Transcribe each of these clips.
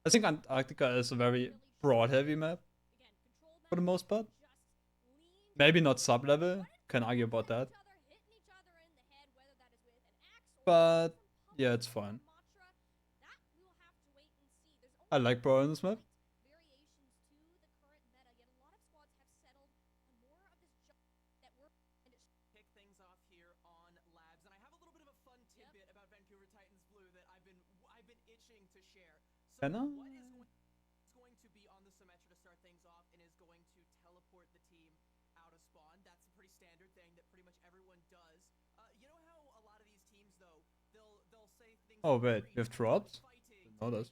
I think Antarctica is a very broad heavy map for the most part. Maybe not sub-level, can argue about that. But yeah, it's fine. I like Brawl in this map. Kenna? Oh wait, you have drops? Didn't know this.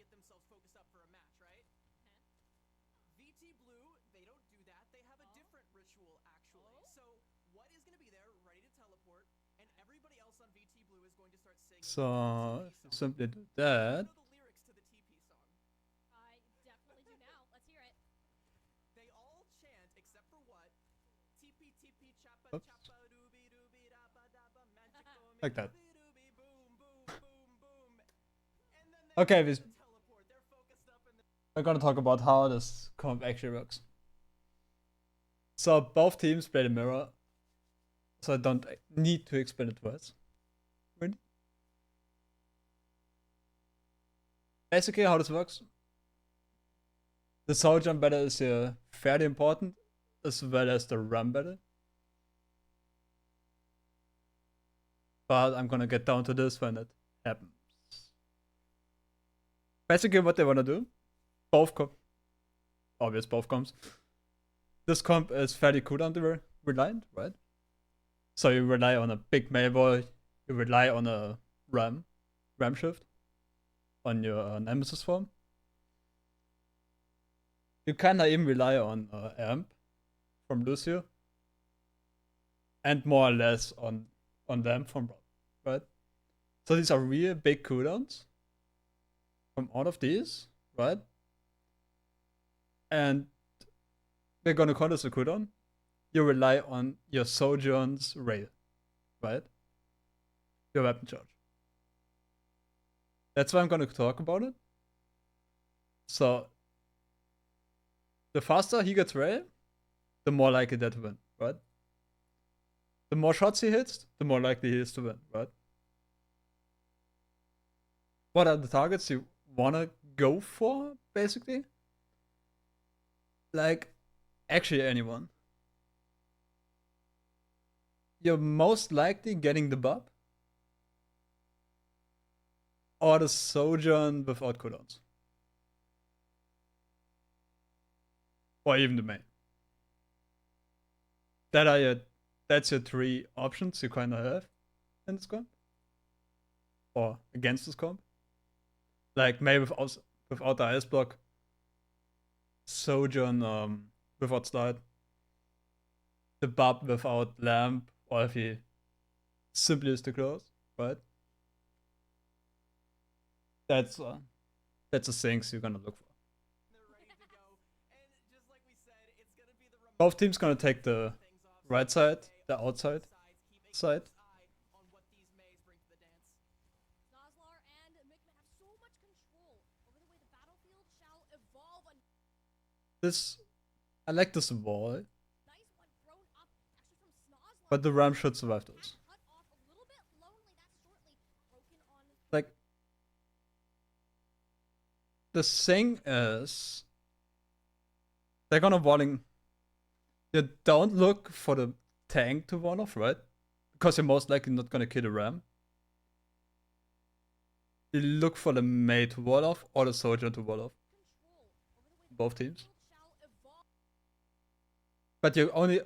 So simply do that. Oops. Like that. Okay, we're gonna talk about how this comp actually works. So both teams play the mirror, so I don't need to explain it twice. Really? Basically, how this works: the soul jump battle is fairly important, as well as the run battle. But I'm gonna get down to this when it happens. Basically, what they wanna do, both comps. This comp is fairly cooldown reliant, right? So you rely on a big melee ball, you rely on a ram shift on your Nemesis form. You kinda even rely on Amp from Lucio, and more or less on them from Rob, right? So these are real big cooldowns from all of these, right? And we're gonna call this a cooldown. You rely on your Sojourn's rail, right? Your weapon charge. That's why I'm gonna talk about it. So the faster he gets rail, the more likely that to win, right? The more shots he hits, the more likely he is to win, right? What are the targets you wanna go for, basically? Like, actually anyone. You're most likely getting the buff or the Sojourn without cooldowns. Or even the main. That's your three options you kinda have in this comp. Or against this comp. Like maybe without the ice block. Sojourn without slide. The Bub without lamp, or if he simply is too close, right? That's the things you're gonna look for. Both teams gonna take the right side, the outside side. This I like this wall, but the ram should survive this. Like the thing is, they're gonna walling. You don't look for the tank to wall off, right? Because you're most likely not gonna kill the ram. You look for the Mei to wall off or the soldier to wall off. Both teams. But you only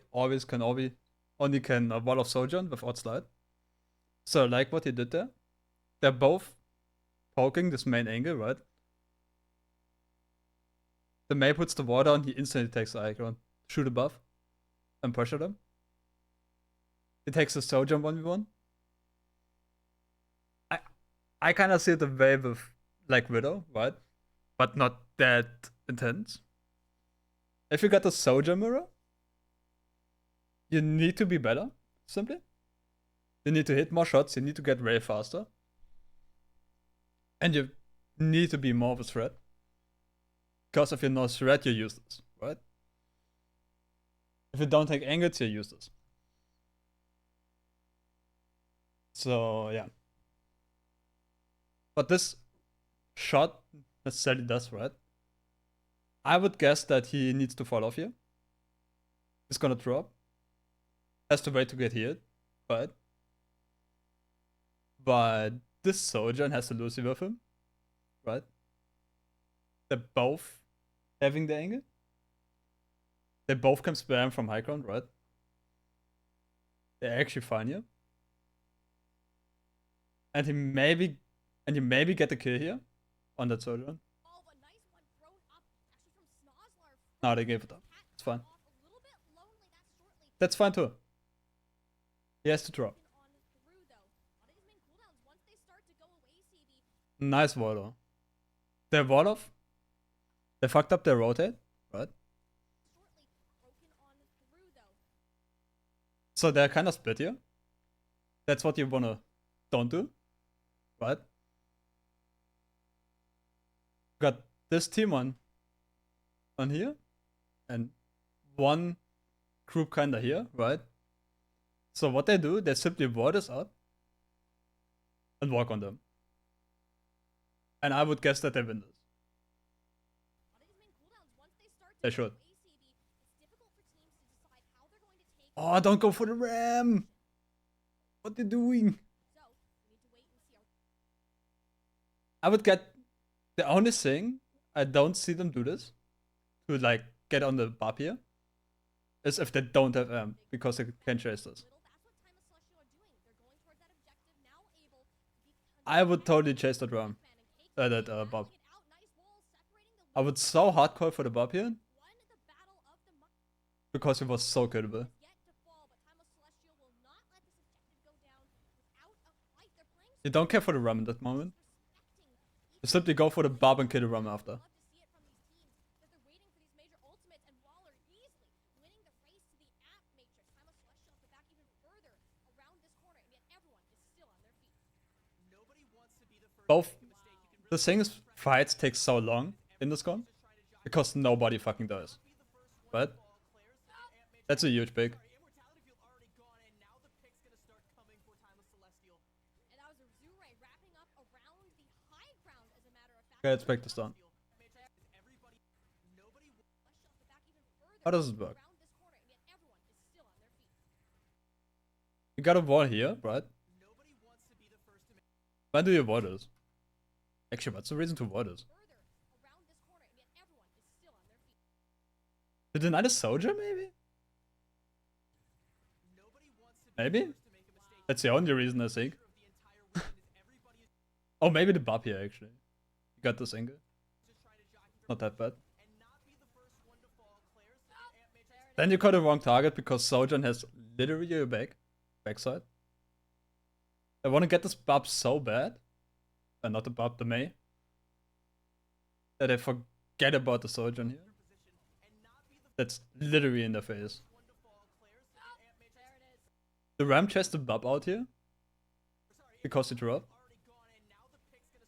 can wall off Sojourn without slide. So like what he did there. They're both poking this main angle, right? The Mei puts the wall down, he instantly takes the high ground. Shoot above and pressure them. He takes the Sojourn 1v1. I kinda see the way with like Widow, right? But not that intense. If you got the Sojourn mirror, you need to be better, simply. You need to hit more shots, you need to get way faster. And you need to be more of a threat. Because if you're not a threat, you use this, right? If you don't take angles, you use this. So yeah. But this shot necessarily does, right? I would guess that he needs to fall off here. He's gonna drop. Has to wait to get hit, right? But this Sojourn has to Lucy with him, right? They're both having the angle. They both can spam from high ground, right? They're actually fine here. And you maybe get the kill here on that Sojourn. No, they gave it up. It's fine. That's fine too. He has to drop. Nice wall though. They wall off. They fucked up their rotate, right? So they're kind of split here. That's what you wanna don't do, right? Got this team on here, and one group kinda here, right? So what they do, they simply ward us up and walk on them. And I would guess that they win this. They should. Oh, don't go for the ram! What are you doing? I would get... The only thing, I don't see them do this, to like get on the bop here, is if they don't have amp, because they can chase this. I would totally chase that ram. That bop. I would so hardcore for the bop here, because it was so killable. You don't care for the ram in that moment. You simply go for the bop and kill the ram after. Both the thing is, fights take so long in this comp because nobody fucking does. But that's a huge pick. Okay, let's break this down. How does it work? You got a wall here, right? When do you wall this? Actually, what's the reason to wall this? To deny the soldier, maybe? Maybe? That's the only reason, I think. Oh, maybe the bop here, actually. You got this angle. Not that bad. Then you got the wrong target because Sojourn has literally your backside. I want to get this bop so bad, and not the bop, the Mei, that I forget about the Sojourn here. That's literally in their face. The ram chased the bop out here because he dropped.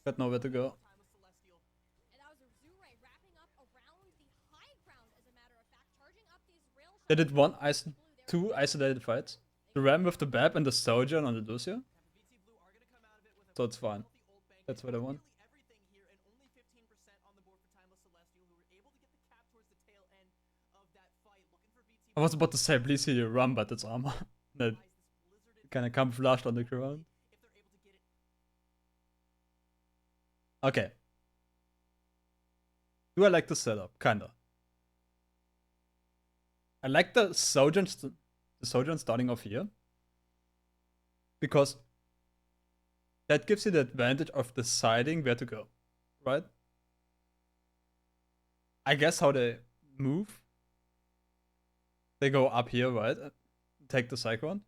Got nowhere to go. They did two isolated fights. The ram with the Bab and the Sojourn on the Lucio. So it's fine. That's what I want. I was about to say, please heal your ram, but it's armor. That kind of camouflaged on the ground. Okay. Do I like the setup? Kinda. I like the Sojourn starting off here. Because that gives you the advantage of deciding where to go. Right? I guess how they move. They go up here, right? Take the Cyclone.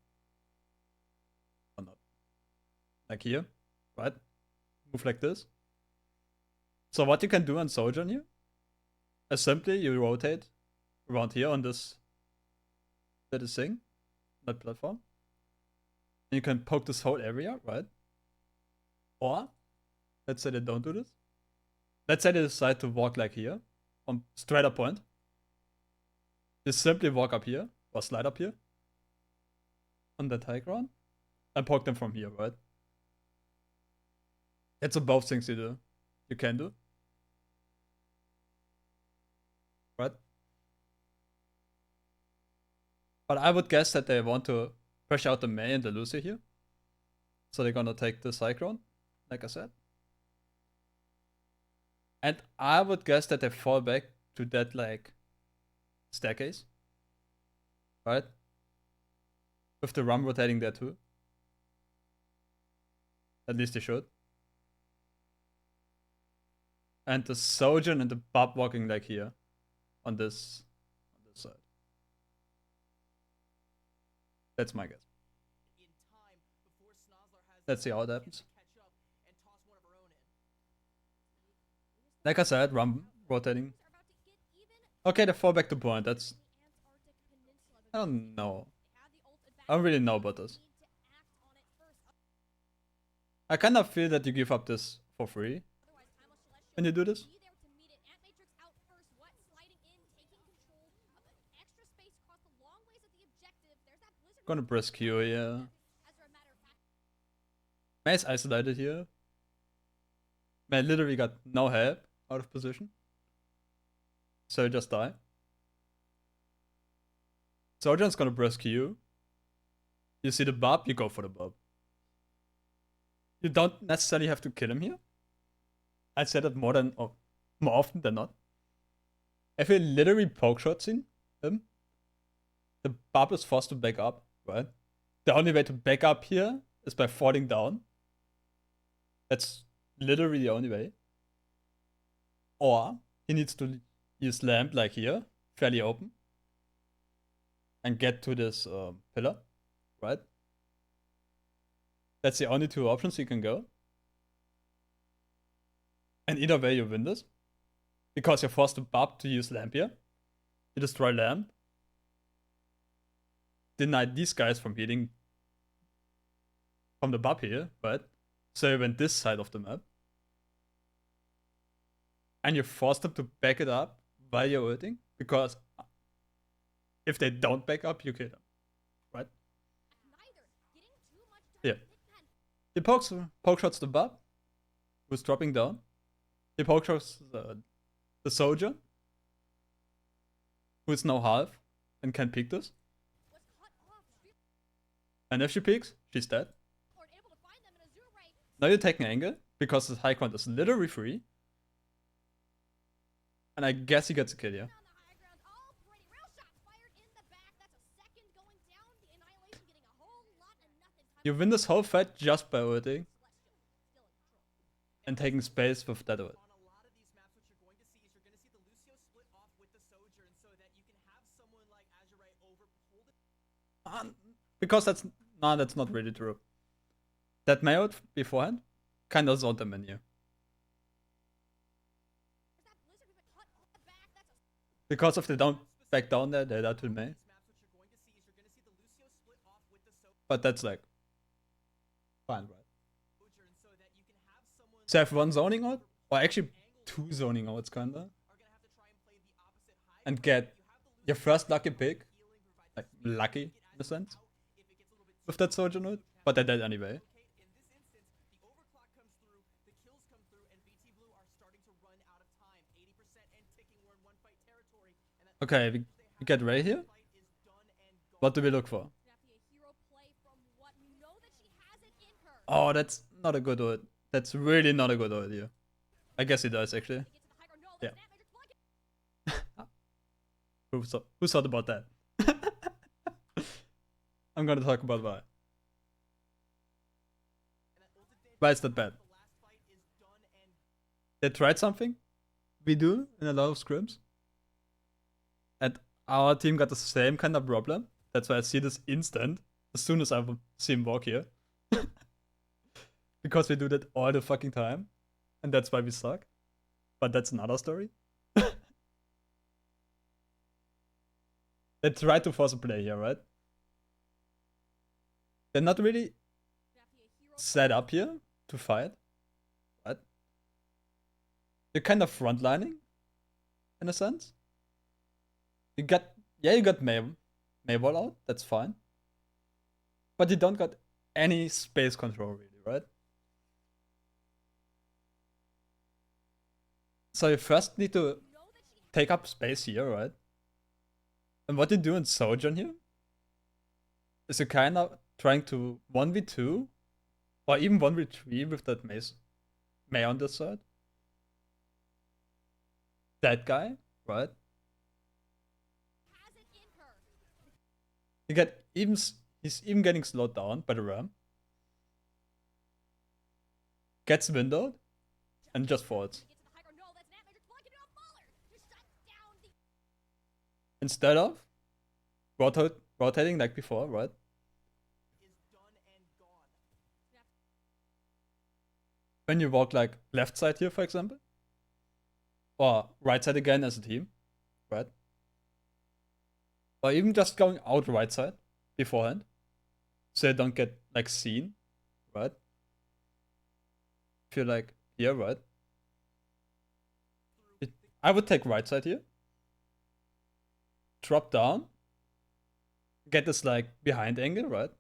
Or not. Like here, right? Move like this. So what you can do on Sojourn here is simply you rotate around here on this thing, that platform. And you can poke this whole area, right? Or, let's say they don't do this. let's say they decide to walk like here, on straight up point. They simply walk up here, or slide up here, on that high ground, and poke them from here, right? That's both things you can do. Right? But I would guess that they want to push out the Mei and the Lucio here. So they're gonna take the Cyclone, like I said. And I would guess that they fall back to that, like, staircase. Right? With the Rum rotating there too. At least they should. And the Sojourn and the Bob walking like here. On this side. That's my guess. Let's see how it happens. Like I said, Rum rotating. Okay, they fall back to point. That's... I don't know. I don't really know about this. I kind of feel that you give up this for free when you do this. Gonna press Q here. Mei's isolated here. Mei literally got no help out of position. So he just die. Sojourn's gonna press Q. You see the Bob, you go for the Bob. You don't necessarily have to kill him here. I said it more often than not. If you literally poke shots in him, the Bob is forced to back up, right? The only way to back up here is by falling down. That's literally the only way. Or he needs to use Lamp like here, fairly open, and get to this pillar, right? That's the only two options you can go. And either way you win this. Because you're forced to Bob to use Lamp here. You destroy Lamp. Deny these guys from healing from the Bob here, right? So you went this side of the map. And you force them to back it up while you're ulting. Because if they don't back up, you kill them. Right? Yeah. He poke shots the Bob, who's dropping down. He poke shots the Soldier, who is now half and can peek this. And if she peeks, she's dead. Now you take an angle, because the high ground is literally free. And I guess he gets a kill here. You win this whole fight just by ulting. And taking space with that ult. Because that's not really true. That Mei ult beforehand kinda zoned them in here. Because if they don't back down there, they're to Mei. But that's like fine, right? So I have one zoning out, or actually two zoning outs kinda. And get your first lucky pick. Like lucky in a sense. With that Sojourn ult, but they're dead anyway. Okay, we get Ray here. What do we look for? Oh, that's not a good ult. That's really not a good idea. I guess he does actually. Yeah. Who thought about that? I'm gonna talk about why. Why is that bad? They tried something. We do in a lot of scrims. And our team got the same kind of problem. That's why I see this instant as soon as I see him walk here. Because we do that all the fucking time. And that's why we suck. But that's another story. They tried to force a play here, right? They're not really set up here to fight. Right? You're kind of frontlining, in a sense. You got Maywall out, that's fine. But you don't got any space control really, right? So you first need to take up space here, right? And what you do in Sojourn here is you're kind of trying to 1v2 or even 1v3 with that May on this side. That guy, right? He's even getting slowed down by the ram. Gets windowed and just falls. Instead of rotating like before, right? When you walk like left side here, for example, or right side again as a team, right? Or even just going out right side beforehand, so you don't get like seen, right? If you're like here, right? I would take right side here, drop down, get this like behind angle, right?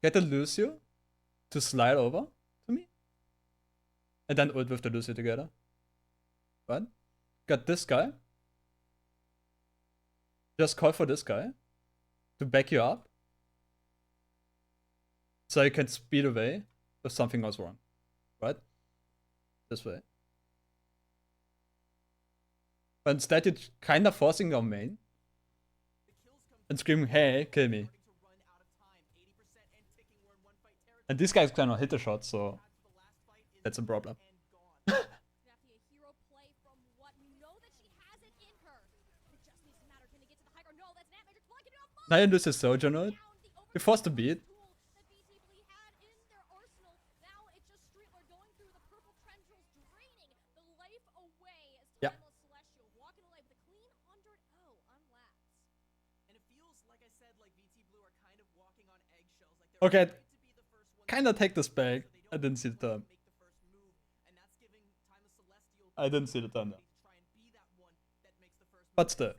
Get the Lucio to slide over to me, and then ult with the Lucio together, right? Got this guy. Just call for this guy to back you up, so you can speed away if something goes wrong, right? This way. But instead you're kind of forcing your main and screaming, hey, kill me. And these guys cannot hit the shot, so that's a problem. Now you lose his Sojourn ult. You're forced to beat. Yeah. Okay. Kinda take this back. I didn't see the turn. I didn't see the turn there. But still.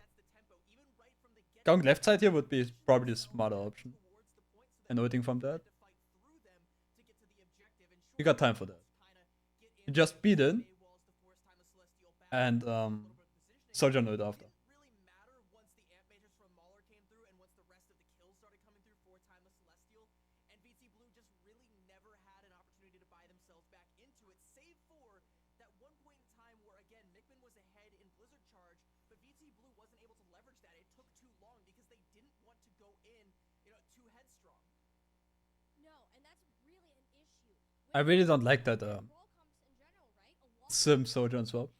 Going left side here would be probably the smarter option. And ulting from that. You got time for that. You just beat in. And Sojourn ult after. I really don't like that Sim Sojourn swap.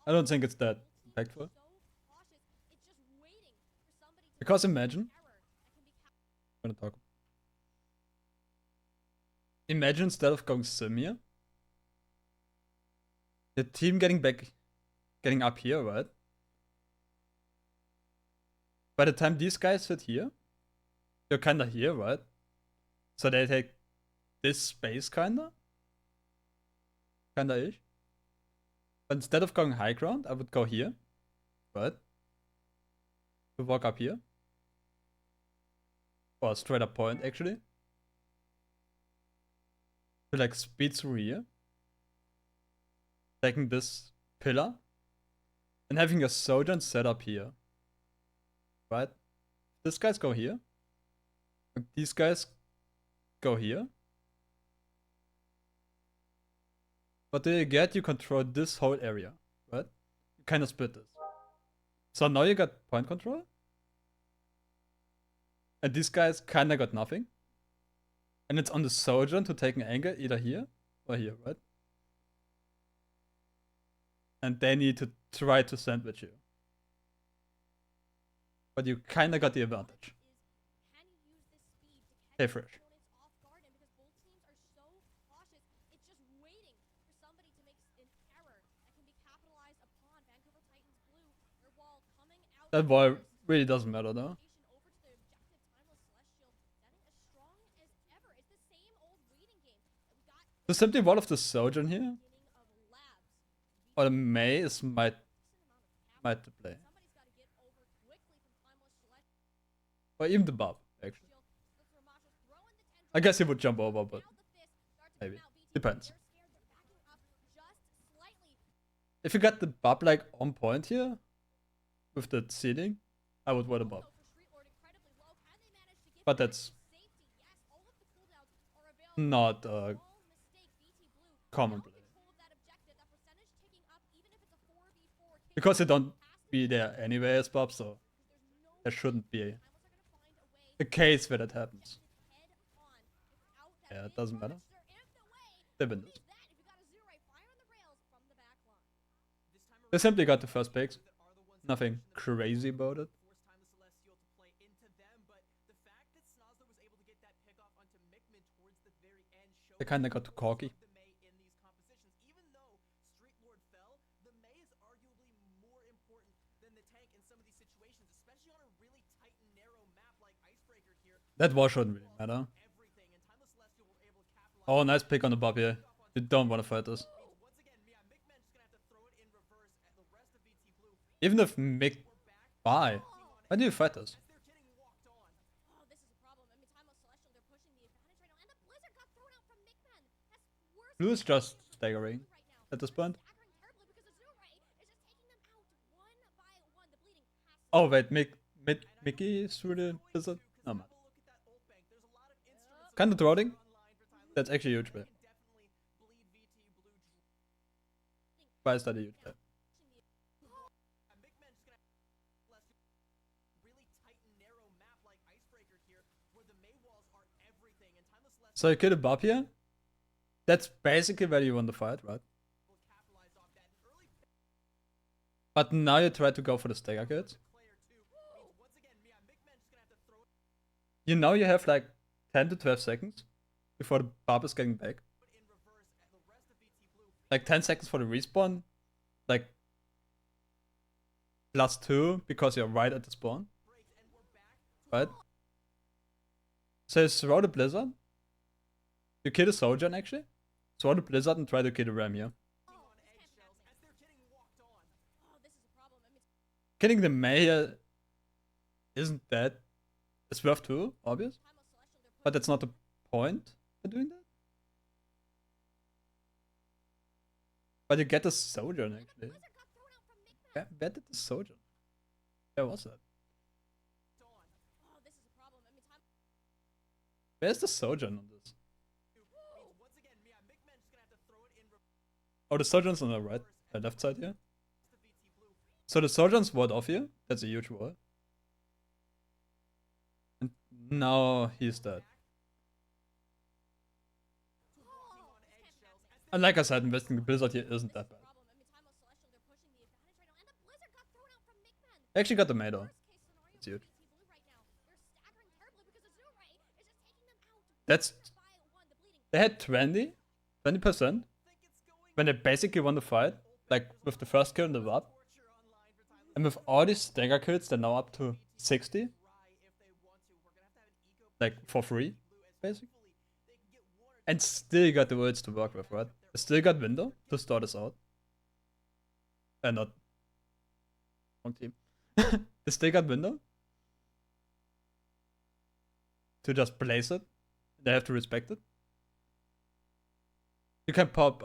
I don't think it's that impactful. Because imagine, I'm gonna talk. Imagine instead of going Sim here, the team getting up here, right? By the time these guys hit here, you're kinda here, right? So they take this space kinda ish. But instead of going high ground, I would go here, right? To walk up here. Or straight up point actually. To like speed through here. Taking this pillar. And having a Sojourn set up here. Right? These guys go here. These guys go here. What do you get? You control this whole area, right? You kind of split this. So now you got point control. And these guys kinda got nothing. And it's on the Sojourn to take an angle either here or here, right? And they need to try to sandwich you. But you kinda got the advantage. Hey, Fresh. That boy really doesn't matter though. So simply one of the Sojourn here, or the May is might to play, or even the Bob actually. I guess he would jump over, but maybe depends. If you got the Bob like on point here with the seeding, I would want a Bob. But that's not a common play. Because they don't be there anyway as Bob, so there shouldn't be a case where that happens. Yeah, it doesn't matter. They win this. They simply got the first picks. Nothing crazy about it. They kinda got too cocky. That war shouldn't really matter. Oh, nice pick on the Bob here. You don't want to fight this. Even if Mick... Why? Why do you fight this? Blue is just staggering at this point. Oh wait, Mickey through the blizzard? No man. Kinda throttling? That's actually a huge play. Why is that a huge play? So you kill a Bob here? That's basically where you want to fight, right? But now you try to go for the stagger kills. You know you have like 10 to 12 seconds before the Bob is getting back. Like 10 seconds for the respawn. Like +2 because you're right at the spawn. Right? So you throw the blizzard. You kill the Sojourn actually. Throw the blizzard and try to kill the Ram here. Killing the May here isn't that. It's worth 2, obvious. But that's not the point of doing that. But you get the Sojourn actually. Where did the Sojourn? Where was that? Where's the Sojourn on this? Oh, the Sojourn's on the right, left side here. So the Sojourn's ward off here. That's a huge ward. And now he's dead. And like I said, investing the Blizzard here isn't that bad. I actually got the May though. It's huge. That's... They had 20% when they basically won the fight, like with the first kill in the VAP. And with all these stagger kills, they're now up to 60. Like for free, basically. And still got the words to work with, right? They still got window to start us out. And not wrong team. They still got window to just place it. They have to respect it. You can pop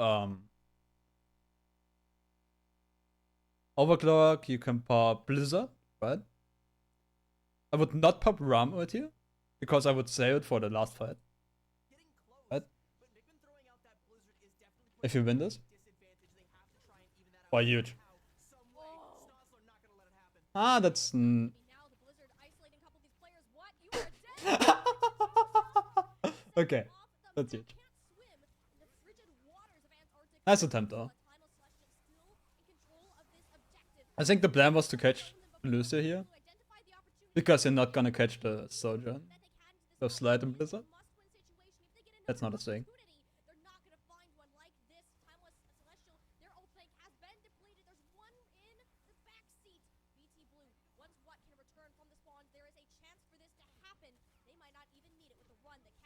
Overclock, you can pop Blizzard, right? I would not pop Ram out here, because I would save it for the last fight. Right? If you win this. Or huge. Ah, that's... Okay, that's huge. Nice attempt though. I think the plan was to catch Lucia here. Because you're not gonna catch the Sojourn. So Slide and Blizzard. That's not a thing.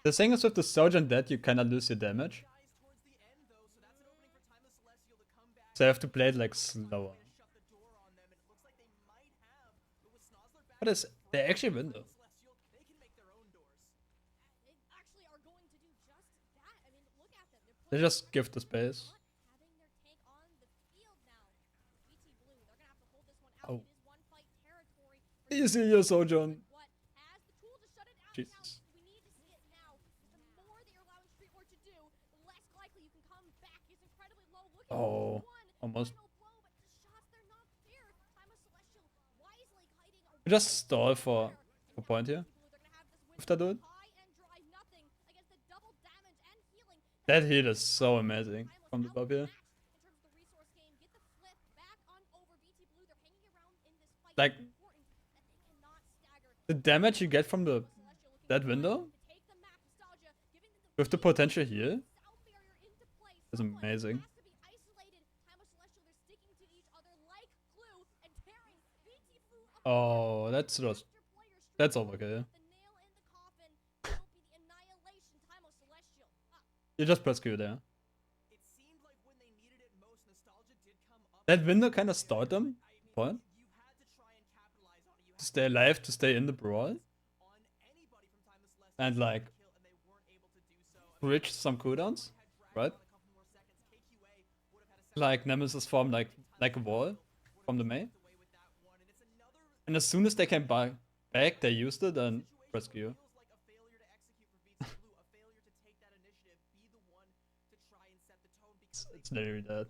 The thing is with the Sojourn dead, you cannot lose your damage. So I have to play it like slower. What is they actually win though? They just give the space. Oh. Easy, your Sojourn. Jesus. Oh, almost. Just stall for point here. If they do it. That hit is so amazing from the top here. Like the damage you get from that window with the potential here is amazing. Oh, that's overkill. You just press Q there. That window kind of stalled them. Point. To stay alive, to stay in the brawl. And like bridge some cooldowns, right? Like Nemesis form like a wall from the main. And as soon as they came back, they used it and press Q. It's literally that.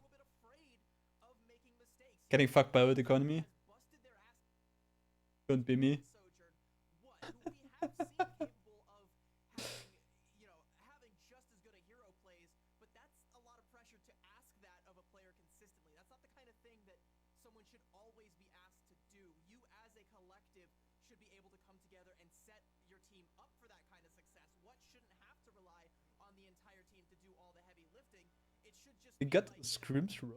Getting fucked by world economy. Couldn't be me. We got Screams Row.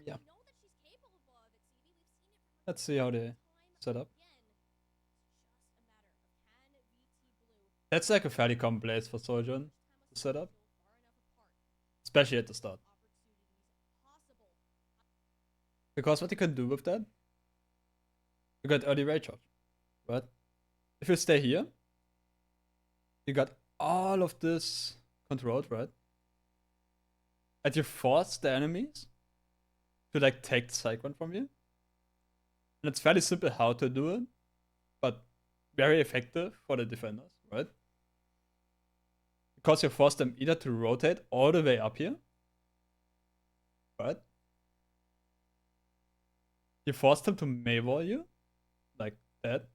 Yeah. Let's see how they set up. That's like a fairly common place for Sojourn to set up. Especially at the start. Because what you can do with that, you got early rage charge, right? If you stay here, you got all of this controlled, right? And you force the enemies to like take the Cyclone from you. And it's fairly simple how to do it, but very effective for the defenders, right? Because you force them either to rotate all the way up here, right? You force them to Maywall you, like that.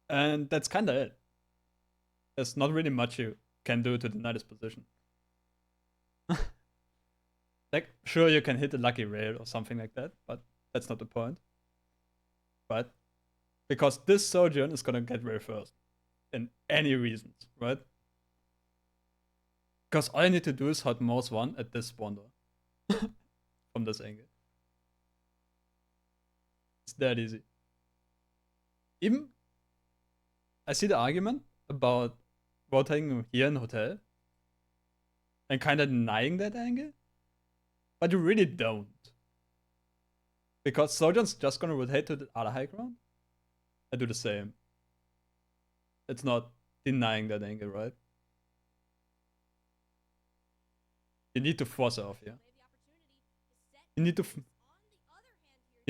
And that's kinda it. There's not really much you can do to deny this position. Like, sure, you can hit a lucky rail or something like that, but that's not the point. Right? Because this Sojourn is gonna get rail first. In any reasons, right? Because all you need to do is hot mouse 1 at this spawn door. From this angle. It's that easy. Even I see the argument about rotating here in hotel and kind of denying that angle, but you really don't. Because Sojourn's just gonna rotate to the other high ground and do the same. It's not denying that angle, right? You need to force her off here. You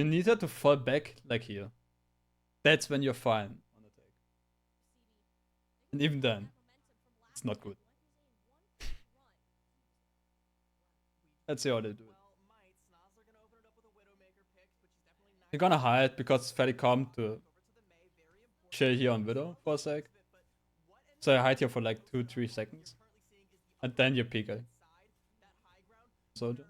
need her to fall back like here. That's when you're fine on attack. And even then, it's not good. Let's see how they do it. You're gonna hide because it's fairly calm to chill here on Widow for a sec. So I hide here for like 2-3 seconds. And then you peek it. Soldier.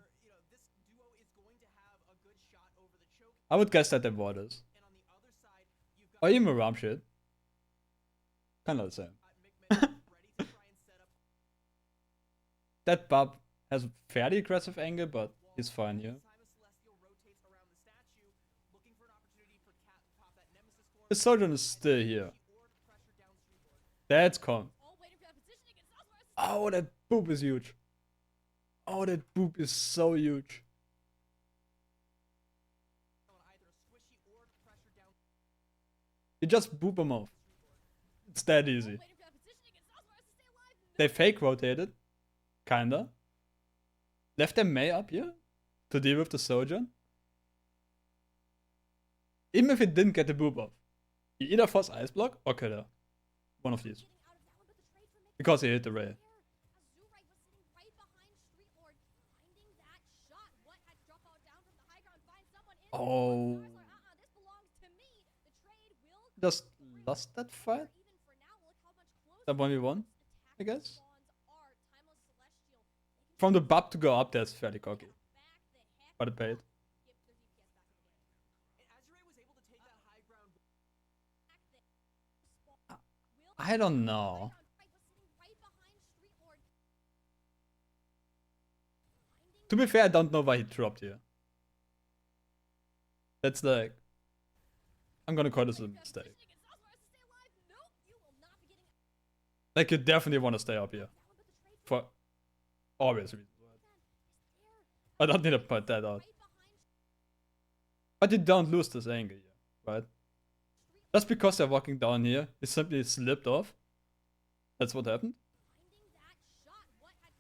I would guess that they ward is. Or even a Ram shit. Kinda the same. That Bob Has a fairly aggressive angle, but he's fine here. The Sojourn is still here. That's calm. Oh, that boop is huge. Oh, that boop is so huge. You just boop him off. It's that easy. They fake rotated. Kinda. Left their Mei up here to deal with the Sojourn. Even if it didn't get the boop off. You either force Ice Block or kill her. One of these. Because he hit the rail. Oh. Just lost that fight? That 1v1, I guess? From the bub to go up there is fairly cocky. But it paid. I don't know. To be fair, I don't know why he dropped here. That's like... I'm gonna call this a mistake. Like, you definitely want to stay up here. For obvious reasons. I don't need to point that out. But you don't lose this angle here, right? Just because they're walking down here, he simply slipped off. That's what happened.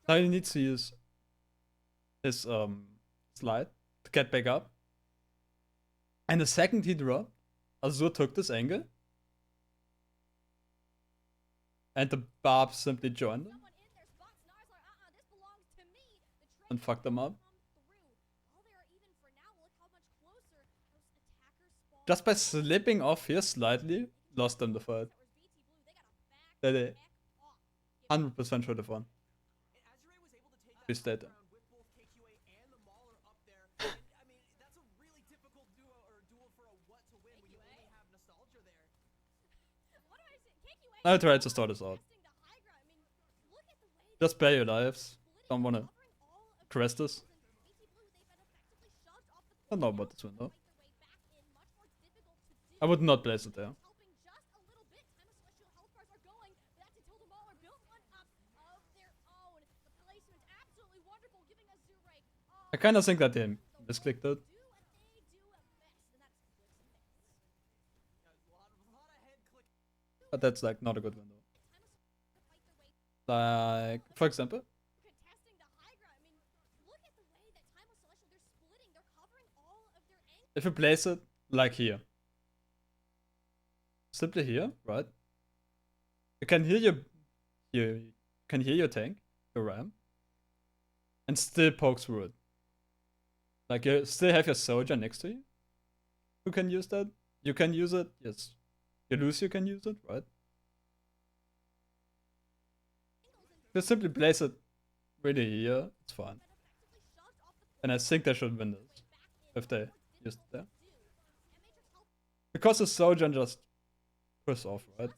Now he needs to use his slide to get back up. And the second he dropped, Azur took this angle. And the Barb simply joined him. And fucked them up. Just by slipping off here slightly, lost them the fight. They 100% should have won. We stayed there. I tried to start this out. Just spare your lives. Don't wanna crest this. I don't know about this window. I would not place it there. I kinda think that they misclicked it. But that's like not a good window. Like, for example. If you place it like here. Simply here, right? You can hear your tank, your ram, and still poke through it. Like you still have your soldier next to you. Who can use that? You can use it, yes. You lose, you can use it, right? Just simply place it really here, it's fine. And I think they should win this if they used it there. Because the soldier just push off, right?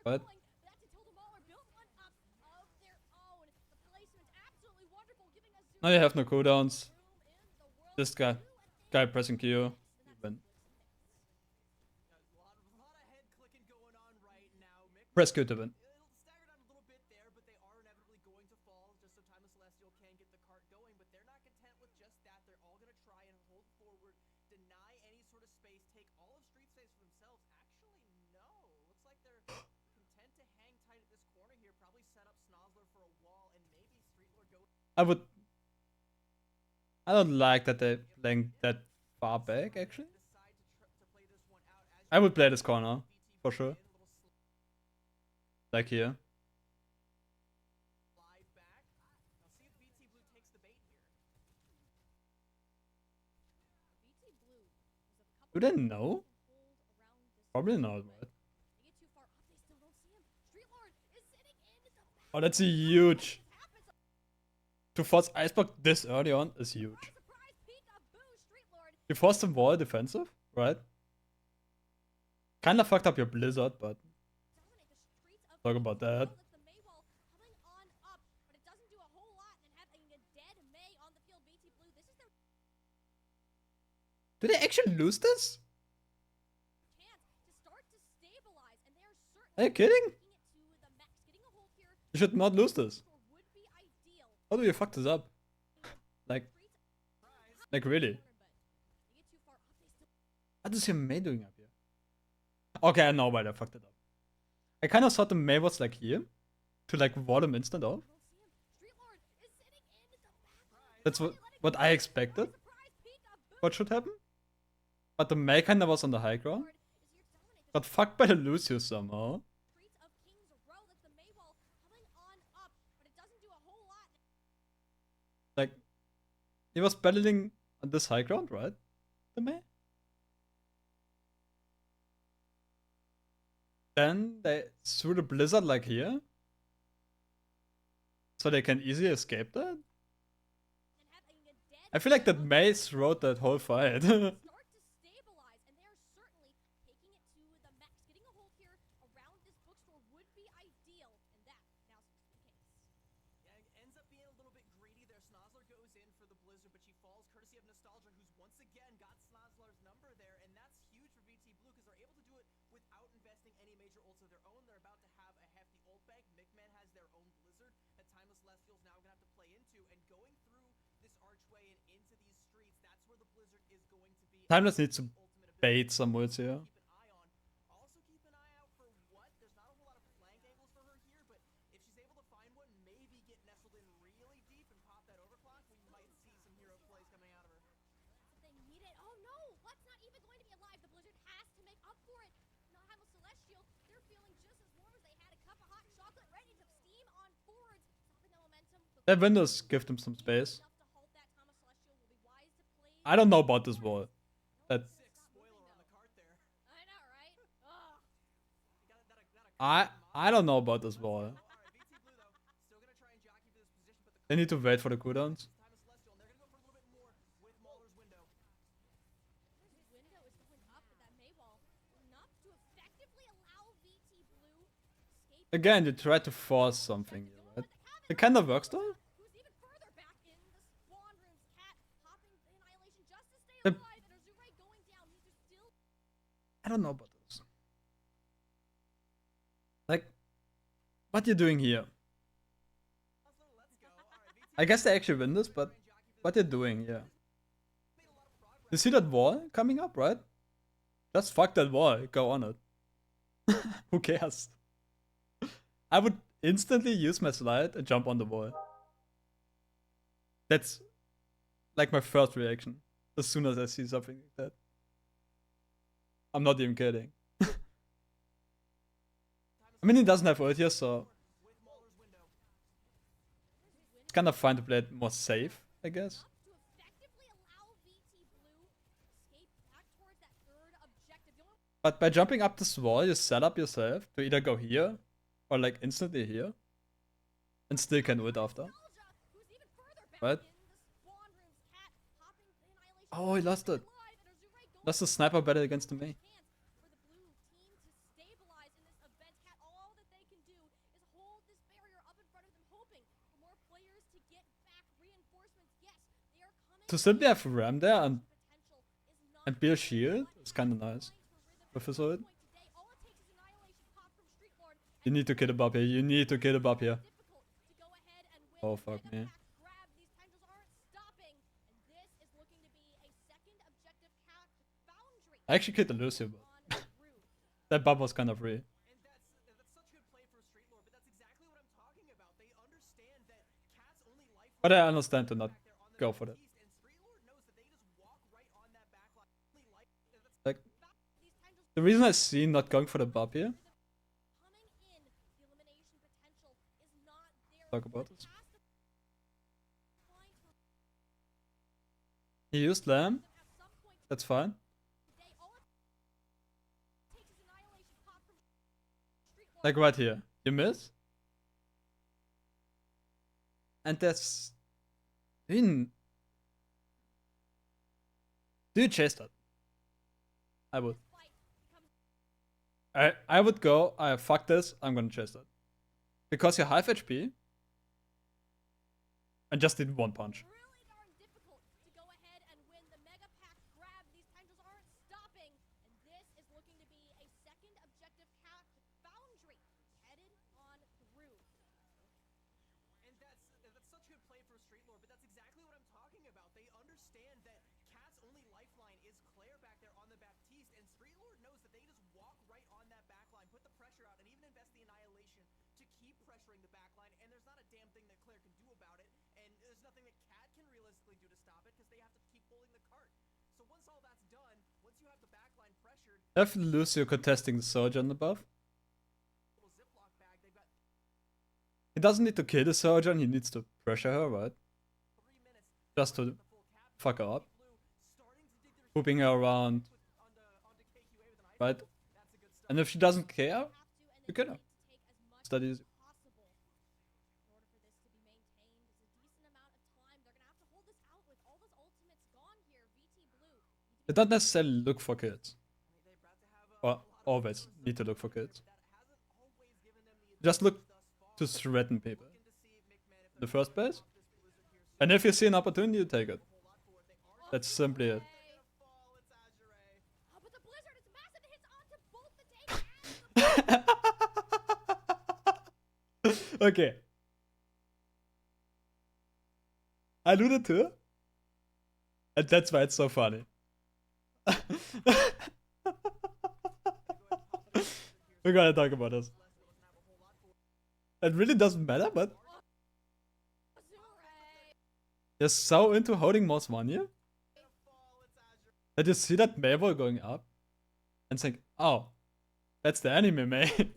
Right? Now you have no cooldowns. This guy pressing Q. Win. Press Q to win. I don't like that they're playing that far back, actually. I would play this corner, for sure. Like here. Do they know? Probably not, right? Oh, that's huge. To force Iceblock this early on is huge. You forced them wall defensive, right? Kinda fucked up your Blizzard, but talk about that. Did they actually lose this? Are you kidding? You should not lose this. How do you fuck this up? Like really? What is your Mei doing up here? Okay, I know why they fucked it up. I kind of thought the Mei was like here to like ward him instant off. That's what I expected. What should happen? But the Mei kinda was on the high ground. Got fucked by the Lucius somehow. Like, he was battling on this high ground, right? The Mei? Then they threw the blizzard like here. So they can easily escape that? I feel like that Mace wrote that whole fight. Timeless needs to bait some words here. That windows give them some space. I don't know about this wall. That I don't know about this wall. They need to wait for the cooldowns. Again, you try to force something, right? It kind of works though. I don't know about this. Like, what you doing here? I guess they actually win this, but what you're doing here? You see that wall coming up, right? Just fuck that wall. Go on it. Who cares? I would instantly use my slide and jump on the wall. That's like my first reaction as soon as I see something like that. I'm not even kidding. I mean, he doesn't have ult here, so it's kind of fine to play it more safe, I guess. But by jumping up this wall, you set up yourself to either go here or like instantly here and still can ult after. Right? Oh, he lost it. Lost the sniper battle against the Mei. To simply have Ram there and be a shield is kinda nice. With his ult. You need to kill the Bub here, you need to kill the Bub here. Oh fuck me. I actually killed the Lucio, but that Bub was kind of free. But I understand to not go for that. Like, the reason I see not going for the Bub here. Talk about this. He used Lamb. That's fine. Like right here. You miss. And that's... Do you chase that? I would. I would go, fuck this, I'm gonna chase that. Because you're half HP. And just did one punch. understand that Cat's only lifeline is Claire back there on the Baptiste, and Streetlord knows that they just walk right on that backline, put the pressure out, and even invest the Annihilation to keep pressuring the backline, and there's not a damn thing that Claire can do about it, and there's nothing that Cat can realistically do to stop it, because they have to keep pulling the cart. So once all that's done, once you have the backline pressured, Have Lucio contesting the Surge on the buff. little Ziploc bag, they've got He doesn't need to kill the Surgeon, he needs to pressure her, right? 3 minutes Just to the full cap. fuck her up. Blue starting to dig their Whooping her around, onto KQA with an ice. right? That's a good start. And if she doesn't care, you kill her. It's that easy. They don't necessarily look for kills. Or always need to look for kills. Just look to threaten people. In the first place. And if you see an opportunity, you take it. That's simply it. But the blizzard is massive. It hits onto both the tank and Okay. I do that too. And that's why it's so funny. We're gonna talk about this. It really doesn't matter, but you're so into holding most money that you see that Mayball going up and think, oh, that's the enemy main.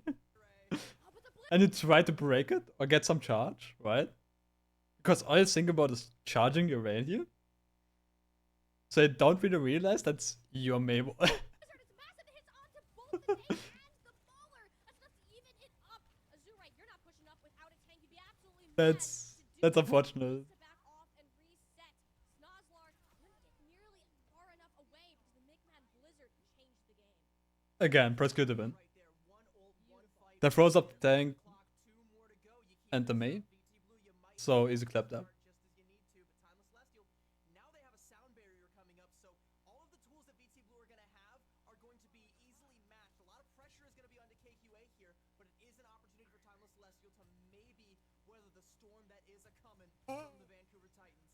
And you try to break it or get some charge, right? Because all you think about is charging your Reindeer. So you don't really realize that's your Mayball. blizzard is massive. It hits onto both the tank and the mauler. That's enough to even hit up. Azurite, you're not pushing up without a tank. You'd be absolutely mad That's to do unfortunate. to back off and reset. Snozlar couldn't get nearly far enough away because the Migman Blizzard changed the game. Again, press Q to win. Right there, one ult, one fight. That throws up the tank Clock, 2 more to go. You keep and the Mei. BT Blue, you might So easy clap there. just as you need to, but Timeless Celestial, now they have a sound barrier coming up, so all of the tools that BT Blue are going to have are going to be easily matched. A lot of pressure is going to be on the KQA here, but it is an opportunity for Timeless Celestial to maybe weather the storm that is a-coming from the Vancouver Titans.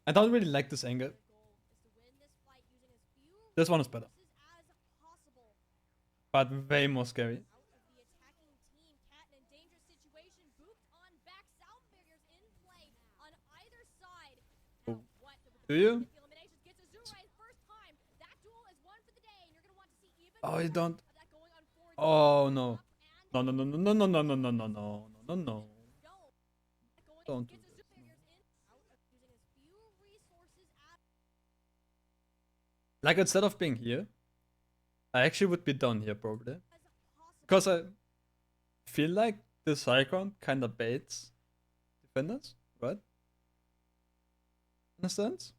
I don't really like this angle. The goal is to win this fight using as few This one is better, resources as possible. but way more scary. Out of the attacking team, Cat in a dangerous situation, booped on back, sound barriers in play on either side. Now, what with the Do you? the eliminations gets Azurite first time. That duel is one for the day, and you're gonna want to see even Oh, you more don't. of that going on forward. Oh no. Up No, and no, no, no, no, no, no, no, no, no, no, no, no. go. Going Don't gets do this, Azurite in out of using as few resources as Like, instead of being here, I actually would be down here probably. possible. Because I feel like this Cyclone kinda baits defenders, right? In a sense?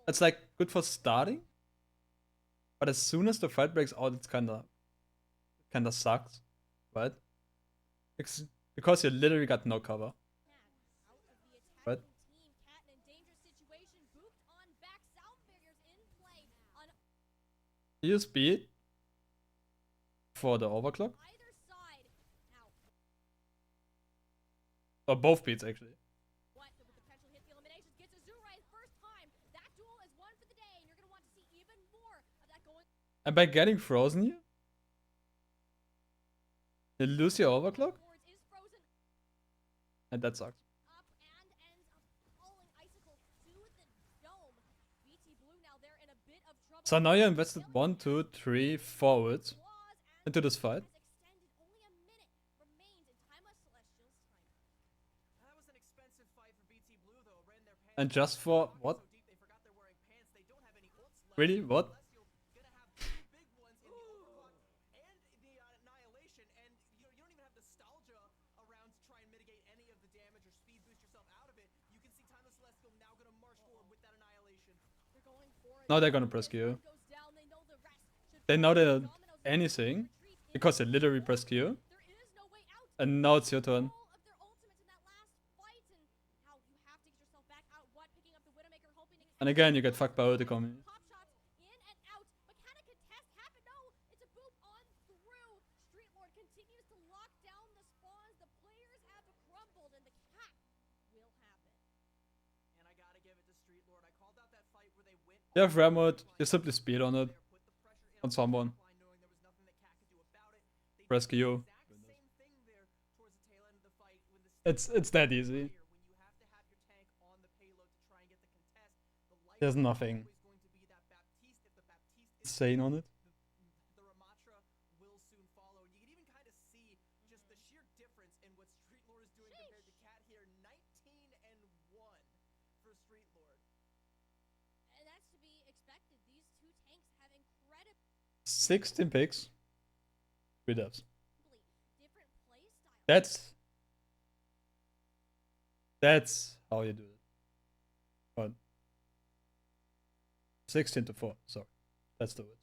It's like good for starting, but as soon as the fight breaks out, it's kinda sucks, right? Because you literally got no cover. Out of the Right. attacking team, Cat in a dangerous situation, booped on back, sound barriers in play on You speed for the overclock, either side. Now, or both beats actually. what with the potential hit the eliminations gets Azurite first time. That duel is one for the day, and you're gonna want to see even more of that going And by getting frozen here, you lose your overclock, forwards is frozen and that sucks. up and ends up falling icicle to the dome. BT Blue now they're in a bit of trouble. So now you invested 1, 2, 3 forwards Claws and into this fight. has extended. Only a minute remains in Timeless Celestial's time. That was an expensive fight for BT Blue, though. Ran their pants And just for what? so deep they forgot they're wearing pants. They don't have any ults left. Really? What? Celestial gonna have 2 big ones in the overclock and the annihilation, and you don't even have nostalgia around to try and mitigate any of the damage or speed boost yourself out of it. You can see Timeless Celestial now gonna march forward with that annihilation. They're going for it. Now they're gonna press Q. Goes down. They know the rest should They know follow. that Dominoes anything, retreat in. because they literally press Q, There is no way out. and now it's your turn. All of their ultimates in that last fight, and now you have to get yourself back out. What picking up the Widowmaker, hoping to And again, you get fucked by ulti coming. pop shots in and out. Mechanic contest happen. No, it's a boop on through. Streetlord continues to lock down the spawns. The players have crumbled, and the cat will happen. And I gotta give it to Streetlord. Lord. I called out that fight where they went You have rare mode, you simply speed on it, there, put the pressure in on the someone, backline, knowing there was nothing that Cat could do about it. They did rescue the you. exact same thing there towards the tail end of the fight when the It's that easy. when you have to have your tank on the payload to try and get the contest. The life There's is nothing always going to be that Baptiste. If the Baptiste is insane on it. the Ramatra will soon follow. And you can even kind of see just the sheer difference in what Street Lord is doing compared to Cat here. 19-1 for Street Lord. And that's to be expected. These two tanks have incredibly 16 picks, 3 deaths. different play styles. That's how you do it. But 16-4, sorry. That's the word.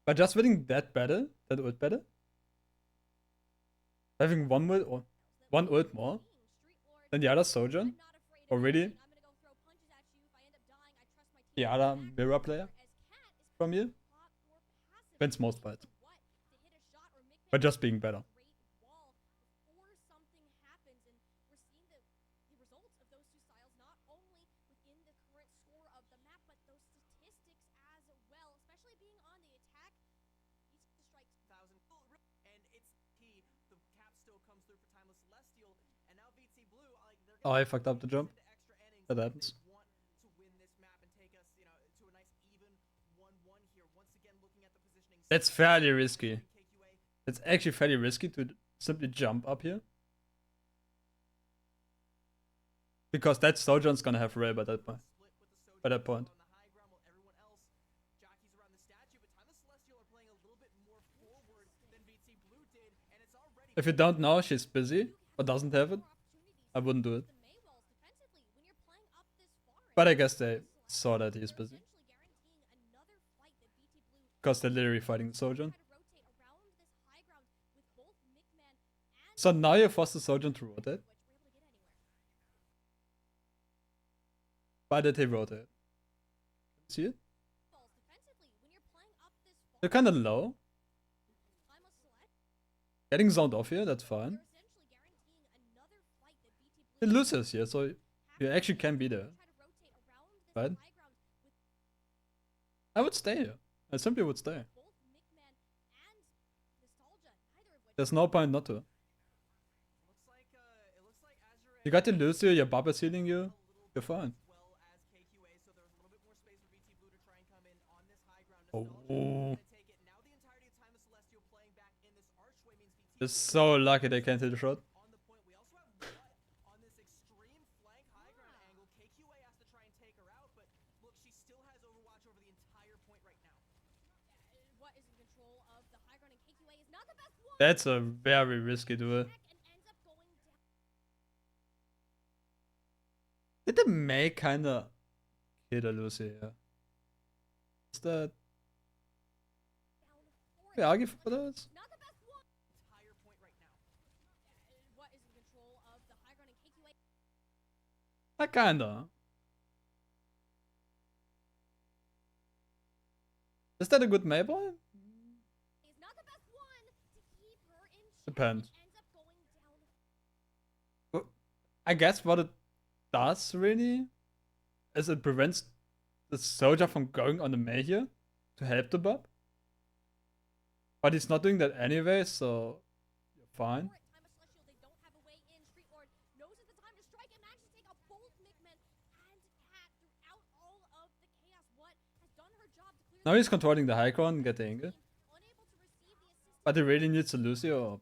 But just winning that ult better, having one ult or one ult more than the other Sojourn, already the other mirror player from you, wins most fights. But just being better. And it's key. The cap still comes through for Timeless Celestial, and now VT Blue, like they're Oh, I fucked up the jump. into extra innings. That happens. They want to win this map and take us, to a nice even 1-1 here. Once again, looking at the positioning. That's fairly risky. KQA It's actually fairly risky to simply jump up here. Because that Sojourn's gonna have Ray by that point. split with the Sojourn By that point. on the high ground while everyone else jockeys around the statue, but Timeless Celestial are playing a little bit more forward than VT Blue did, and it's already If you don't know she's busy or doesn't have it, I wouldn't do it. But I guess they saw that he's busy. Because they're literally fighting the Sojourn. So now you force the Sojourn to rotate. Why did he rotate? See it? They're kinda low. Getting zoned off here, that's fine. He loses here, so you actually can be there. Right? I would stay here. I simply would stay. There's no point not to. looks like Azure You got the Lucio, your Bubba's healing you, you're fine. well as KQA, so there's a little bit more space for VT Blue to try and come in on this high ground. Oh. Nostalgia gonna take it. Now the entirety of Timeless Celestial playing back in this archway means VT They're so lucky they can't hit the shot. on the point. We also have Mutt on this extreme flank high ground angle. KQA has to try and take her out, but look, she still has Overwatch over the entire point right now. What is in control of the high ground, and KQA is not the best one. That's a very risky duel. And ends up going down. Did the May kinda kill the Lucio here? Is that... We argue for this? Not the best one. Entire point right now. What is in control of the high ground, and KQA I kinda. Is that a good May boy? is not the best one to keep her in check. Depends. And ends up going down. I guess what it does really is it prevents the soldier from going on the May here to help the Bob. But he's not doing that anyway, so you're fine. For it, Timeless Celestial, they don't have a way in. Street Lord knows it's the time to strike and manages to take out both Mickman and Cat throughout all of the chaos. What has done her job to clear Now he's controlling the high ground and get the angle. unable to receive the assist. But he really needs a Lucio or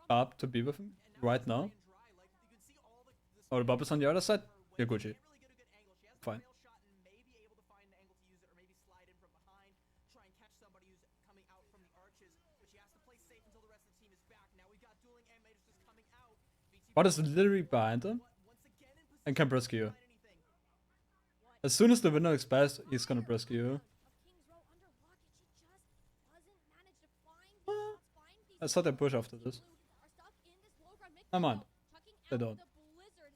Bob to be with him right now. And dry, like you can see all the Oh, the Bob is on the other side. You're Gucci. can't really get a good angle. She has Fine. a nail shot and may be able to find an angle to use it, or maybe slide in from behind, try and catch somebody who's coming out from the arches. But she has to play safe until the rest of the team is back. Now we've got dueling animators just coming out. VT What is literally behind him once again in and can brisk you. position to find anything. As soon as the window expires, he's gonna brisk you. Of King's Row under lock, and she just doesn't manage to find the shots, find these I thought they push after this. Blue are stuck in this low ground. Never mind. Chucking They out don't. the blizzard.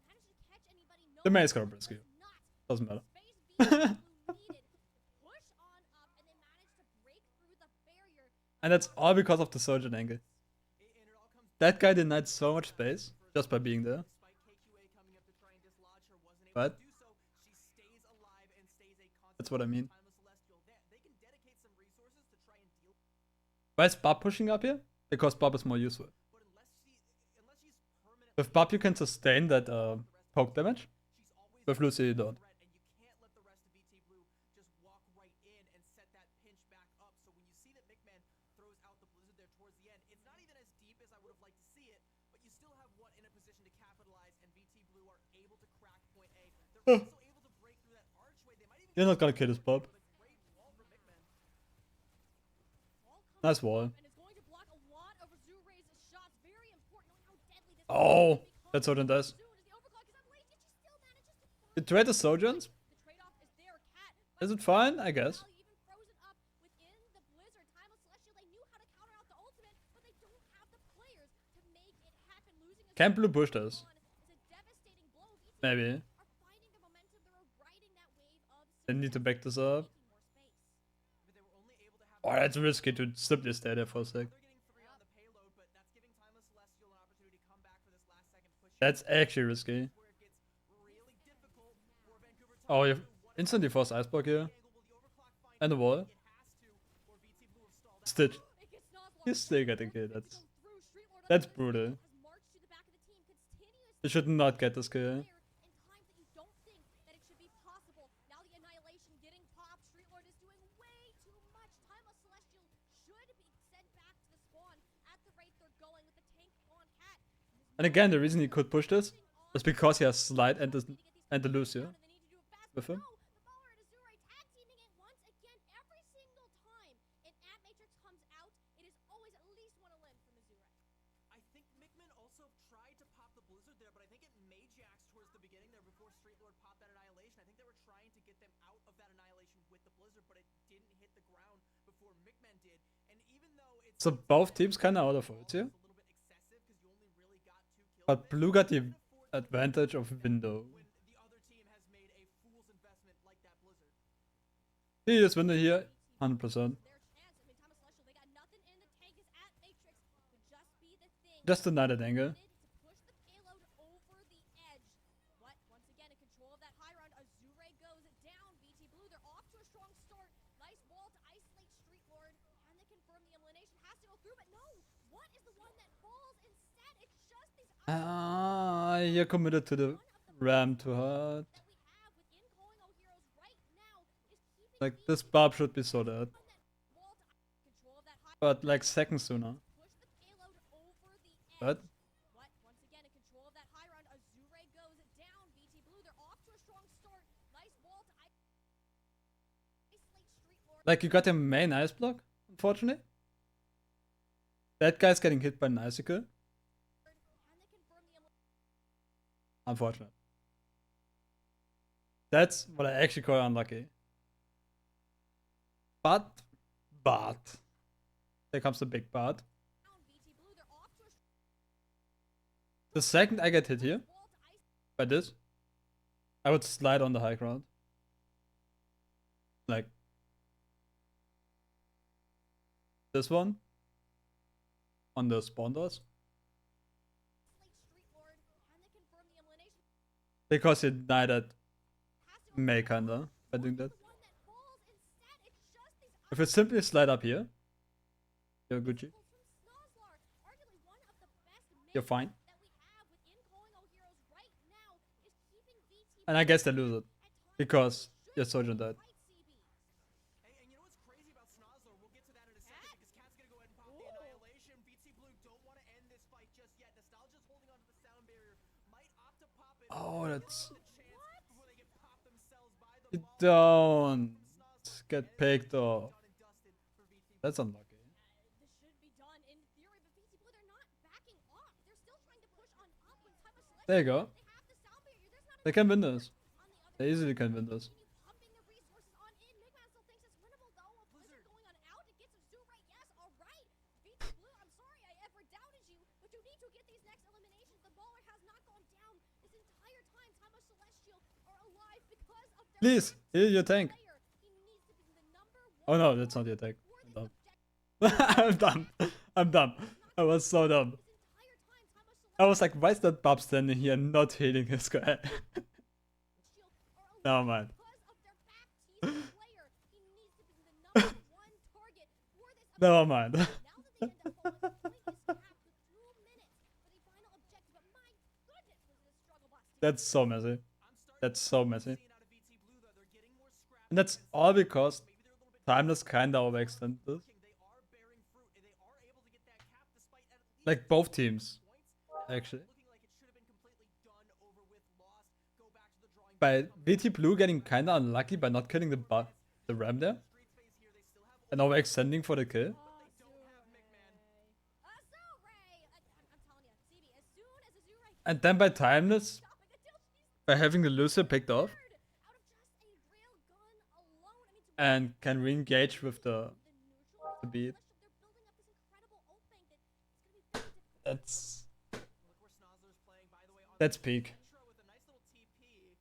Managed to catch anybody. No, The May's gonna brisk you. not Doesn't matter. space VT Blue needed. Push on up, and they managed to break through the barrier. And that's all because of the Sojourn angle. And it all comes That guy denied so much space just by being there. despite KQA coming up to try and dislodge her. Right? do so, she stays alive and stays a constant. That's what I mean. Timeless Celestial. They can dedicate some resources to try and deal. Why is Bob pushing up here? Because Bob is more useful. But unless she's permanently With Bob, you can sustain that poke damage. she's always With Lucy, you don't. threat, and you can't let the rest of VT Blue just walk right in and set that pinch back up. So when you see that McMahon throws out the Blizzard there towards the end, it's not even as deep as I would have liked to see it, but you still have one in a position to capitalize, and VT Blue are able to crack point A. They're also able to break through that archway. They might even You're not gonna kill this Bob. with a great wall from McMahon. Nice wall. And it's going to block a lot of Azuray's shots. Very important knowing how deadly this Oh, becomes. that's what it does. Soon as the overclock is up late, did she still manage to find You trade the Sojourns? the trade-off is there, Cat. Is it fine? I guess. Now even frozen up within the Blizzard. Timeless Celestial, they knew how to counter out the ultimate, but they don't have the players to make it happen. Losing a Can Blue push this? is a devastating blow. VT Maybe. are finding the momentum. They're riding that wave of They need to back this up. taking more space. But they were only able to have Oh, that's risky to simply stay there for a sec. they're getting 3 on the payload, but that's giving Timeless Celestial an opportunity to come back for this last second push. That's actually risky. Where it gets really difficult for Vancouver Oh, Titans you to do what instantly force Ice Block here. angle will the overclock find And the wall. it has to, or VT Blue have stalled out. Stitch. It gets Nuzlocke. He's still getting killed. That's Go through. Streetlord that's up brutal. has marched to the back of the team continuously. You should not get this kill. In times that you don't think that it should be possible. Now the Annihilation getting popped. Streetlord is doing way too much. Timeless Celestial should be sent back to the spawn at the rate they're going with the tank on Cat. And again, the reason he could push this is because he has Slide and the Lucio with him. The Baller and Azurai tag teaming it once again every single time an Ad Matrix comes out. It is always at least one a limb from Azurai. I think Mickman also tried to pop the Blizzard there, but I think it made Jax towards the beginning there before Streetlord popped that Annihilation. I think they were trying to get them out of that Annihilation with the Blizzard, but it didn't hit the ground before Mickman did. And even though it's So both teams kinda out of it here. a little bit excessive because you only really got 2 kills. But Blue got the advantage of window. When the other team has made a fool's investment like that Blizzard. He is window here, 100%. Their chance. I mean, Timeless Celestial, they got nothing in the tank. Is Ad Matrix could just be the thing. Just deny that angle. To push the payload over the edge. What? Once again, in control of that high round, Azurai goes down. VT Blue, they're off to a strong start. Nice wall to isolate Streetlord. Can they confirm the elimination? Has to go through, but no. What is the one that falls instead? It's just these You're committed to the ram too hard. that we have within Calling All Heroes right now is keeping Like, this Bob should be so dead. that wall to control of that high But like seconds sooner. push the payload over the edge. What? What? Once again, in control of that high round, Azurai goes down. VT Blue, they're off to a strong start. Nice wall to isolate Streetlord. Like, you got your main ice block, unfortunately. That guy's getting hit by an icicle. Can they confirm the elimination? Unfortunate. That's what I actually call unlucky. But. There comes the big but. VT Blue, they're off to a The second I get hit here, wall to isolate. by this, I would slide on the high ground. Like. This one. On the spawn doors. Streetlord. Can they confirm the elimination? Because he died at Has to go May kinda by doing that. the one that falls instead. It's just these If you simply slide up here, you're Gucci. from Snozlar. Arguably one of the best You're fine. that we have within Calling All Heroes right now is keeping VT And I guess they lose it. at times Because your Sojourn died. fight CB. Hey, and you know what's crazy about Snozler? We'll get to that in a second because Cat's gonna go ahead and pop the Annihilation. VT Blue don't want to end this fight just yet. Nostalgia's holding onto the sound barrier. Might opt to pop it. Oh, that's. The chance before they get popped themselves by the You ball. don't get picked off. Done and dusted for VT. That's unlucky. This should be done in theory, but VT Blue, they're not backing off. They're still trying to push on up with Timeless Celestial. There you go. They have the sound barrier. There's not They can win this. on the other They easily can win this. continue pumping the resources on in. Migman still thinks it's winnable though. A Blizzard going on out. It gets a zoo right. Yes, alright. VT Blue, I'm sorry I ever doubted you, but you need to get these next eliminations. The baller has not gone down this entire time. Timeless Celestial are alive because of their Please, heal your tank. player. He needs to be the number Oh one no, that's not the attack. for I'm this dumb. objective. I'm dumb. I'm dumb. I was so dumb. This entire time, Timeless I was like, why is that Bob standing here not hitting his guy? Celestial Never mind. because of their back team player. He needs to be the number one target for this Never opponent. mind. Now that they end up falling, the point is capped with 2 minutes for the final objective. But my goodness, was this struggle bus team. That's so messy. That's so messy. Seeing out of VT Blue though, they're getting more scrappy. And that's all because Maybe they're a little bit Timeless kinda overextended this. they are bearing fruit and they are able to get that cap despite at least Like both teams, points. actually. Looking like it should have been completely done over with, lost. Go back to the drawing By VT Blue getting kinda unlucky by not killing the ram there. street phase here. They still have And overextending for the kill. don't have McMahon. Azure! I'm telling you, CB, as soon as Azure And then by Timeless, stopping until she's by having the Lucio picked off. third out of just a rail gun alone. I mean, to And can re-engage with the neutral the beat. they're building up this incredible ult bank that it's gonna be very difficult. That's Look where Snozzler's playing, by the way, on that's peak. intro with a nice little TP.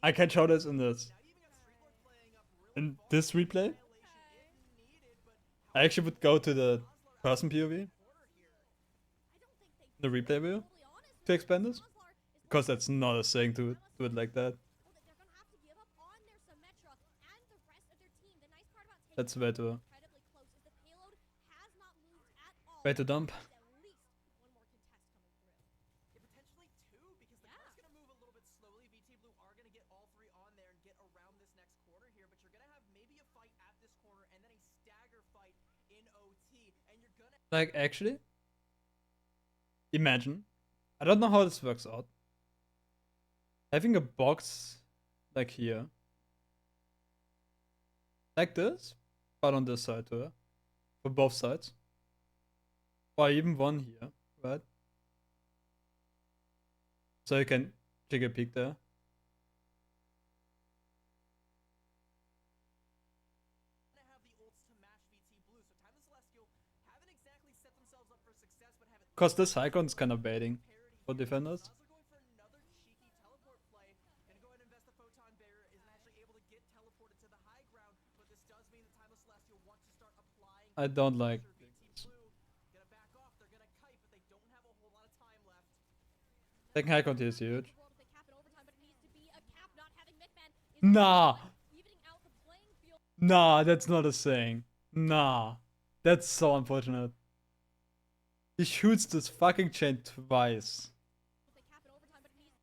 I can show this in this Now you even got Streetlord playing up really in this replay. annihilation if needed, but I actually would go to the person POV, I don't think they the replay view, totally honest to expand this. Noslar is Because that's not a thing to do it like that. told that they're gonna have to give up on their Symmetra and the rest of their team. The nice part about taking That's way to incredibly close is the payload has not moved at all. way to dump. There's at least one more contest coming through. yeah, potentially two, because the car's gonna move a little bit slowly. VT Blue are gonna get all three on there and get around this next corner here, but you're gonna have maybe a fight at this corner and then a stagger fight in OT, and you're gonna Like actually, imagine. I don't know how this works out. Having a box like here. Like this, but on this side too. For both sides. Or even one here, right? So you can take a peek there. have the ults to match VT Blue. So Time and Celestial haven't exactly set themselves up for success, but have at Cause this icon's kind of baiting parity. for defenders. Snozzler going for another cheeky teleport play. Gonna go ahead and invest the photon barrier. Isn't actually able to get teleported to the high ground, but this does mean that Time and Celestial want to start applying. I don't like pressure. VT Blue gonna back off. They're gonna kite, but they don't have a whole lot of time left. Second icon here is huge. World with a cap in overtime, but it needs to be a cap. Not having McMahon is Nah. evening out the playing field. Nah, that's not a saying. Nah. That's so unfortunate. He shoots this fucking chain twice. With a cap in overtime, but it needs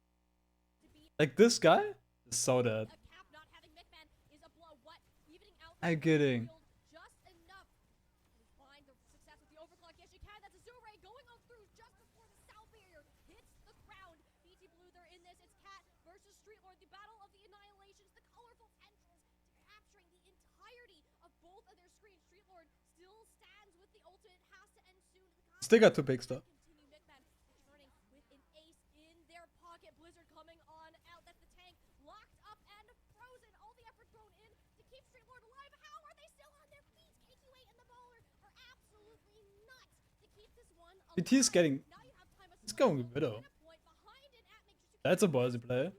to be Like this guy is so dead. a cap. Not having McMahon is a blow. What? Evening out I'm the kidding. field just enough. And find the success with the overclock. Yes, you can. That's Azure going on through just before the sound barrier hits the ground. BT Blue, they're in this. It's Cat versus Streetlord. The battle of the annihilations. The colorful tendrils capturing the entirety of both of their screens. Streetlord still stands with the ultimate. Has to end soon. Still got 2 picks though. Continue McMahon returning with an ace in their pocket. Blizzard coming on out. That's the tank locked up and frozen. All the effort thrown in to keep Streetlord alive. How are they still on their feet? KQA and the Baller are absolutely nuts to keep this one alive. BT is getting. Now you have time He's going with Widow. point behind it at Matrix. That's a ballsy play.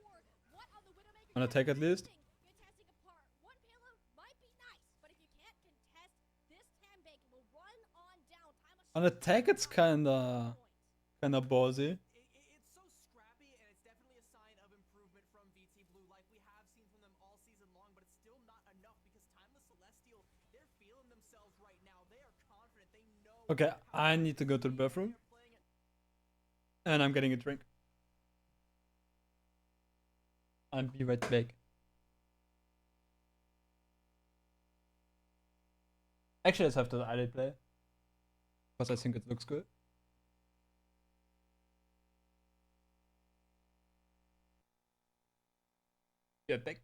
What on the Widowmaker On attack at least. contesting apart. One payload might be nice, but if you can't contest, this Tam Bank will run on down. On attack, it's kinda ballsy. It's so scrappy, and it's definitely a sign of improvement from VT Blue, like we have seen from them all season long, but it's still not enough because Timeless Celestial, they're feeling themselves right now. They are confident. They know. Okay, I need to go to the bathroom. They're playing it. And I'm getting a drink. I'll be right back. Actually, let's have the idle play. Because I think it looks good. Get back.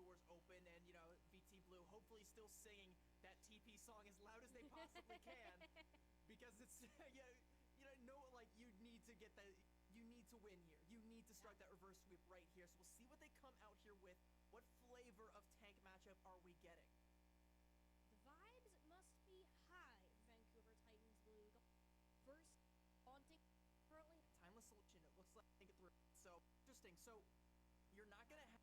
doors open, and you know VT Blue hopefully still singing that TP song as loud as they possibly can, because it's no, like you need to get that. You need to win here. You need to start that reverse sweep right here. So we'll see what they come out here with. What flavor of tank matchup are we getting? The vibes must be high. Vancouver Titans Blue. First, daunting. Currently, Timeless solution. It looks like they get through. So interesting. So you're not gonna have.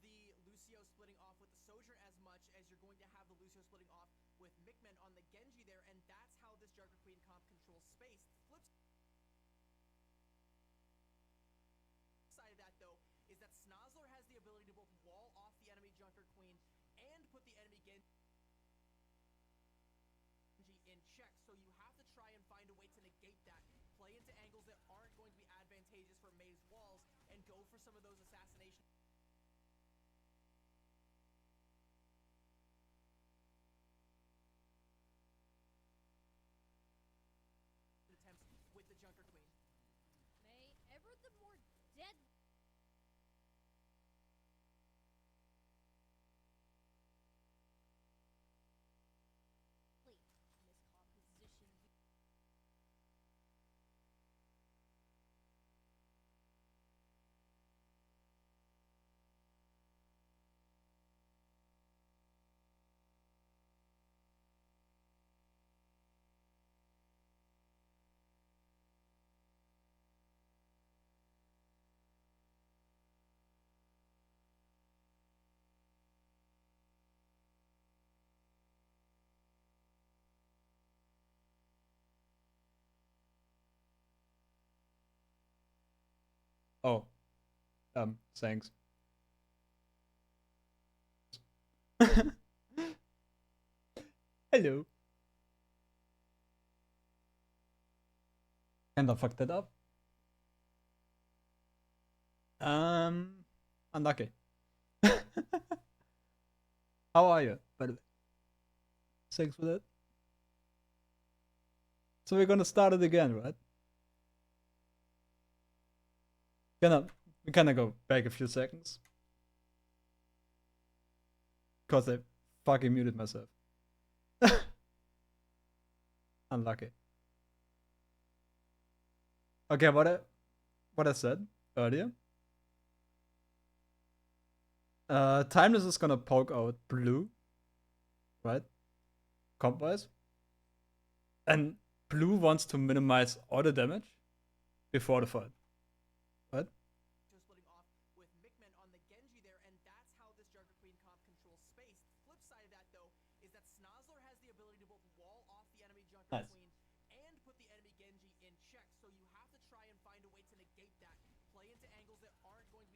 The Lucio splitting off with the Sojourn as much as you're going to have the Lucio splitting off with Mickman on the Genji there, and that's how this Junker Queen comp controls space. The flip side of that, though, is that Snozzler has the ability to both wall off the enemy Junker Queen and put the enemy Genji in check, so you have to try and find a way to negate that, play into angles that aren't going to be advantageous for Mei's walls, and go for some of those assassination attempts with the Junker Queen. May ever the more dead. Miscomposition. Oh, thanks. Hello. Kinda fucked that up. Unlucky. How are you, by the way? Thanks for that. So we're gonna start it again, right? We kinda go back a few seconds. Cause I fucking muted myself. Unlucky. Okay, what I said earlier. Timeless is gonna poke out blue, right? Comp-wise. And blue wants to minimize all the damage before the fight. Right? Splitting off with Mickman on the Genji there, and that's how this Junker Queen comp controls space. The flip side of that, though, is that Snozzler has the ability to both wall off the enemy Junker Queen and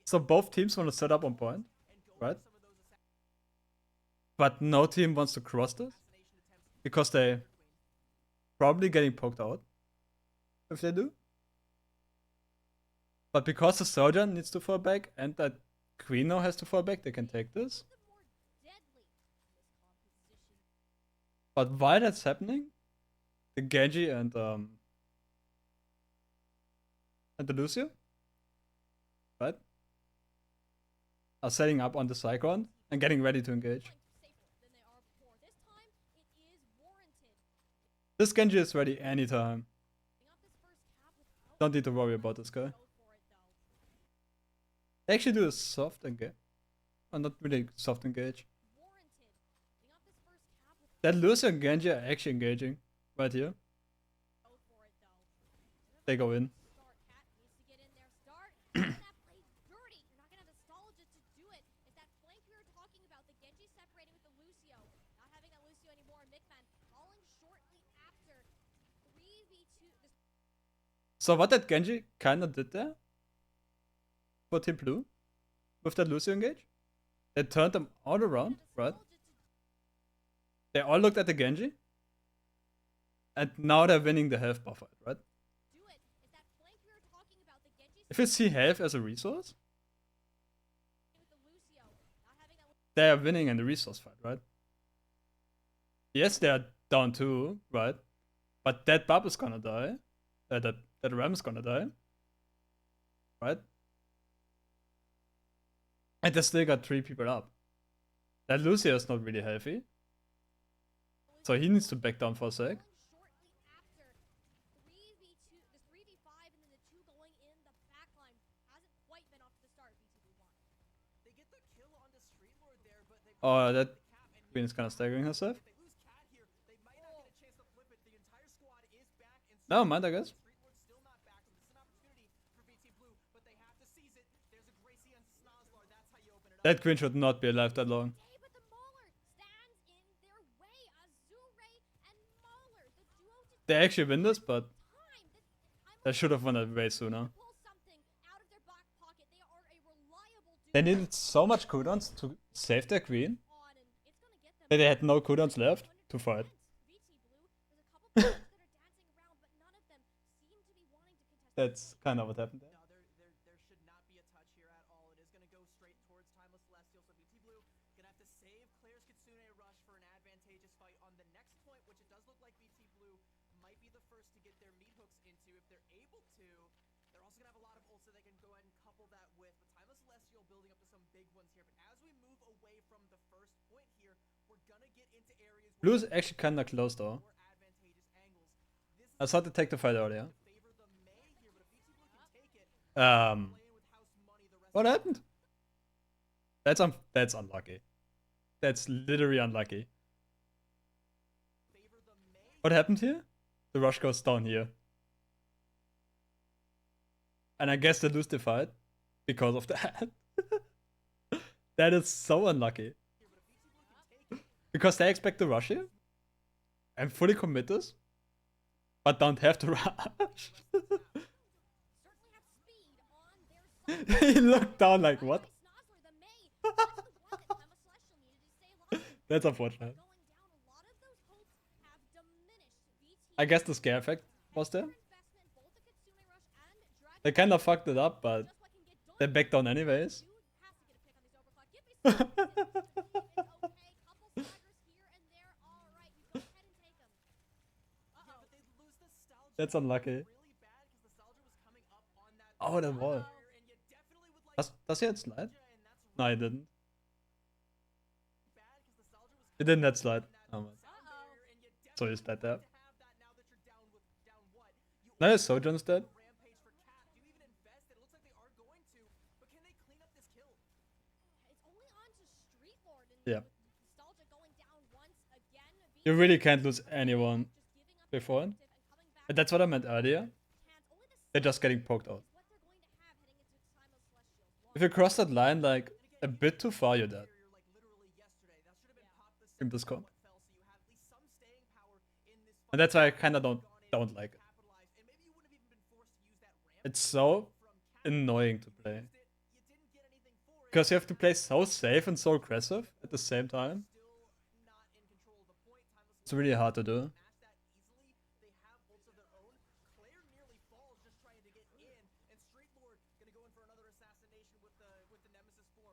So both teams want to set up on point, right? But no team wants to cross this because they probably getting poked out if they do. But because the soldier needs to fall back and that queen now has to fall back, they can take this. But while that's happening, the Genji and the Lucio, right, are setting up on the Cyclone and getting ready to engage. This Genji is ready anytime. Don't need to worry about this guy. They actually do a soft engage. Or not really soft engage. That Lucio and Genji are actually engaging right here. They go in. So what that Genji kinda did there for Team Blue with that Lucio engage, they turned them all around, right? They all looked at the Genji, and now they're winning the health buff fight, right? If you see health as a resource, they are winning in the resource fight, right? Yes, they are down 2, right? But that buff is gonna die. That Ram is gonna die. Right? And they still got 3 people up. That Lucio is not really healthy. So he needs to back down for a sec. Oh, that queen is kind of staggering herself. No, mind, I guess. That queen should not be alive that long. They actually win this, but they should have won it way sooner. They needed so much cooldowns to save their queen that they had no cooldowns left to fight. That's kind of what happened there. There should not be a touch here at all. It is going to go straight towards Timeless Celestial. So BT Blue going to have to save Claire's Kitsune Rush for an advantageous fight on the next point, which it does look like BT Blue might be the first to get their meat hooks into. If they're able to, they're also going to have a lot of ults that they can go ahead and couple that with. But Timeless Celestial building up to some big ones here. But as we move away from the first point here, we're going to get into areas where Blue is actually kind of close though. I thought to take the fight earlier. What happened? That's unlucky. That's literally unlucky. What happened here? The rush goes down here. And I guess they lose the fight because of that. That is so unlucky. Because they expect the rush here and fully commit this, but don't have to rush. He looked down like, what? That's unfortunate. I guess the scare effect was there. They kind of fucked it up, but they backed down anyways. That's unlucky. Oh, the wall. Does he have slide? No, he didn't. He didn't have slide. Oh man. So he's dead there. Now his Sojourn's dead. Yeah. You really can't lose anyone before it. And that's what I meant earlier. They're just getting poked out. If you cross that line like a bit too far, you're dead. In this comp. And that's why I kinda don't like it. It's so annoying to play. Because you have to play so safe and so aggressive at the same time. It's really hard to do.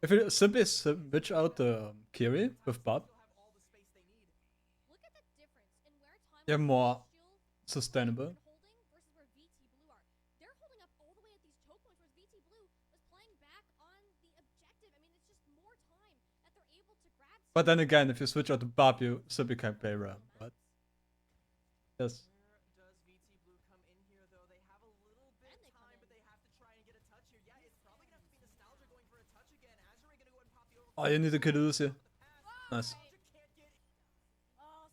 If you simply switch out the Kiri with Bob, Look at the difference in where Time you're more Celestial sustainable. holding versus where VT Blue are. They're holding up all the way at these choke points, whereas VT Blue was playing back on the objective. I mean, it's just more time that they're able to grab. But then again, if you switch out to Bob, you simply can't play Ram, right? Yes. Where does VT Blue come in here, though? They have a little bit And of they come time, in. but they have to try and get a touch here. Yeah, it's probably gonna have to be Nostalgia going for a touch again. Azure gonna go and pop the over. Oh, you need to kill this here. Nice. Nostalgia can't get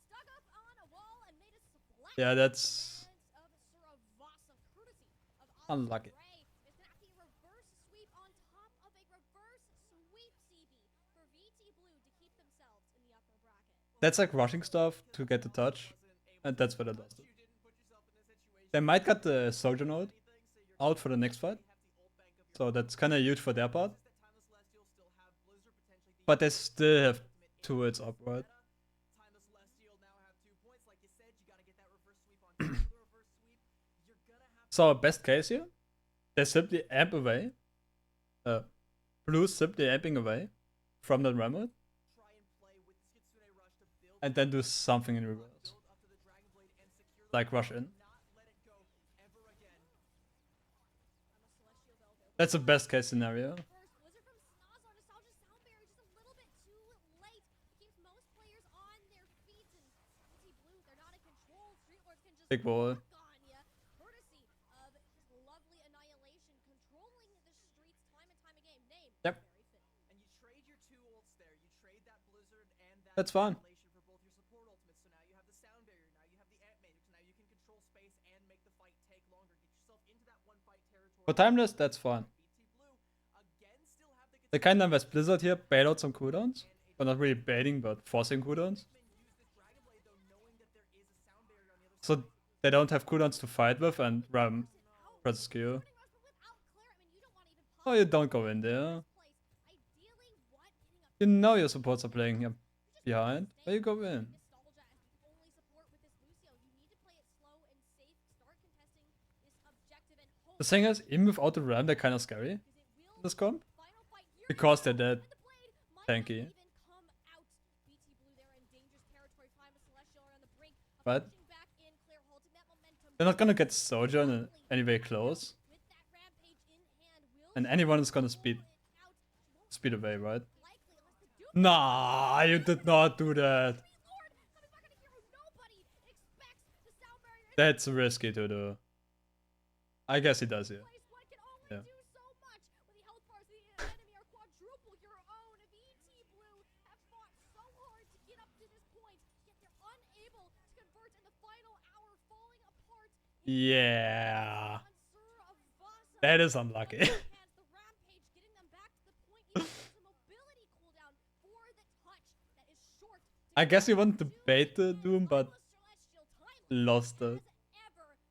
Stuck up on a wall and made a splash. Yeah, that's Of Suravasa, courtesy of unlucky. Ray. It's gonna have to be a reverse sweep on top of a reverse sweep, CB, for VT Blue to keep themselves in the upper bracket. That's like rushing stuff to get the touch, and that's what it does. They might get the Soldier Node out for the next fight, so that's kind of huge for their part. But they still have turrets up, right? Timeless Celestial now have 2 points. Like you said, you gotta get that reverse sweep on top of the reverse sweep. You're gonna have So best case here, they simply amp away. Blue simply amping away from the Ramrod, try and play with the Kitsune Rush to build and then do something in reverse, up to the Dragon Blade and secure the like rush in. not let it go ever again. Timeless Celestial, though, they're That's the best case scenario. first. Blizzard from Snazar. Nostalgia Sound Barrier just a little bit too late. Keeps most players on their feet. And VT Blue, they're not in control. Street Lords can just Big wall. walk on ya, courtesy of his lovely Annihilation, controlling the streets time and time again. Name Yep. Very Fit. And you trade your 2 ults there. You trade that Blizzard and that That's fine. Annihilation for both your support ultimates. So now you have the Sound Barrier. Now you have the Ant Matrix. Now you can control space and make the fight take longer. Get yourself into that one fight territory. For Timeless, that's fine. VT Blue again still have the They kind of invest Blizzard here, bait out some cooldowns. But not really baiting, but forcing cooldowns. use this Dragon Blade though, knowing that there is a Sound Barrier on the other So they don't have cooldowns to fight with, and Ram presses Q. Running rush, but without Claire, I mean, you don't want to even pop Oh, you don't go in there. place. Ideally, what hitting up You know your supports are playing here behind. Where you go in? Nostalgia as the only support with this Lucio. You need to play it slow and safe. Start contesting this objective and hope The thing is, even without the Ram, they're kind of scary. because it will This comp. final fight here. Because they're dead. The blade might Tanky. not even come out. VT Blue, they're in dangerous territory. Timeless Celestial are on the brink of Right. pushing back in. Claire holding that momentum. They're not gonna get Sojourn anyway close. With that rampage in hand, will And she anyone is gonna pull speed it out? She won't speed away, right? likely unless the Duke Nah, you did not do that. Street Lord coming back on a hero. Nobody expects the Sound Barrier in That's risky to do. I guess he does here. place. One can only Yeah. do so much when the health bars of the enemy are quadruple your own. VT Blue have fought so hard to get up to this point, yet they're unable to convert in the final hour, falling apart. Yeah. On Suravasa. That is unlucky. Hands the rampage, getting them back to the point. Even there's a mobility cooldown for the touch that is short. I guess he wanted to bait the Doom, but lost it.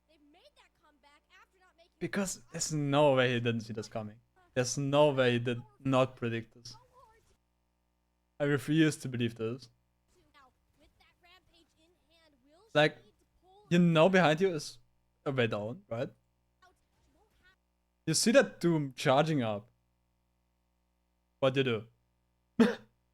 They've made that comeback after not making it Because there's no way he didn't see this coming. There's no way he did not predict this. so hard to I refuse to believe this. now. With that rampage in hand, will she Like, need to pull you know behind you is a way down, right? out? She won't have You see that Doom charging up. What do you do?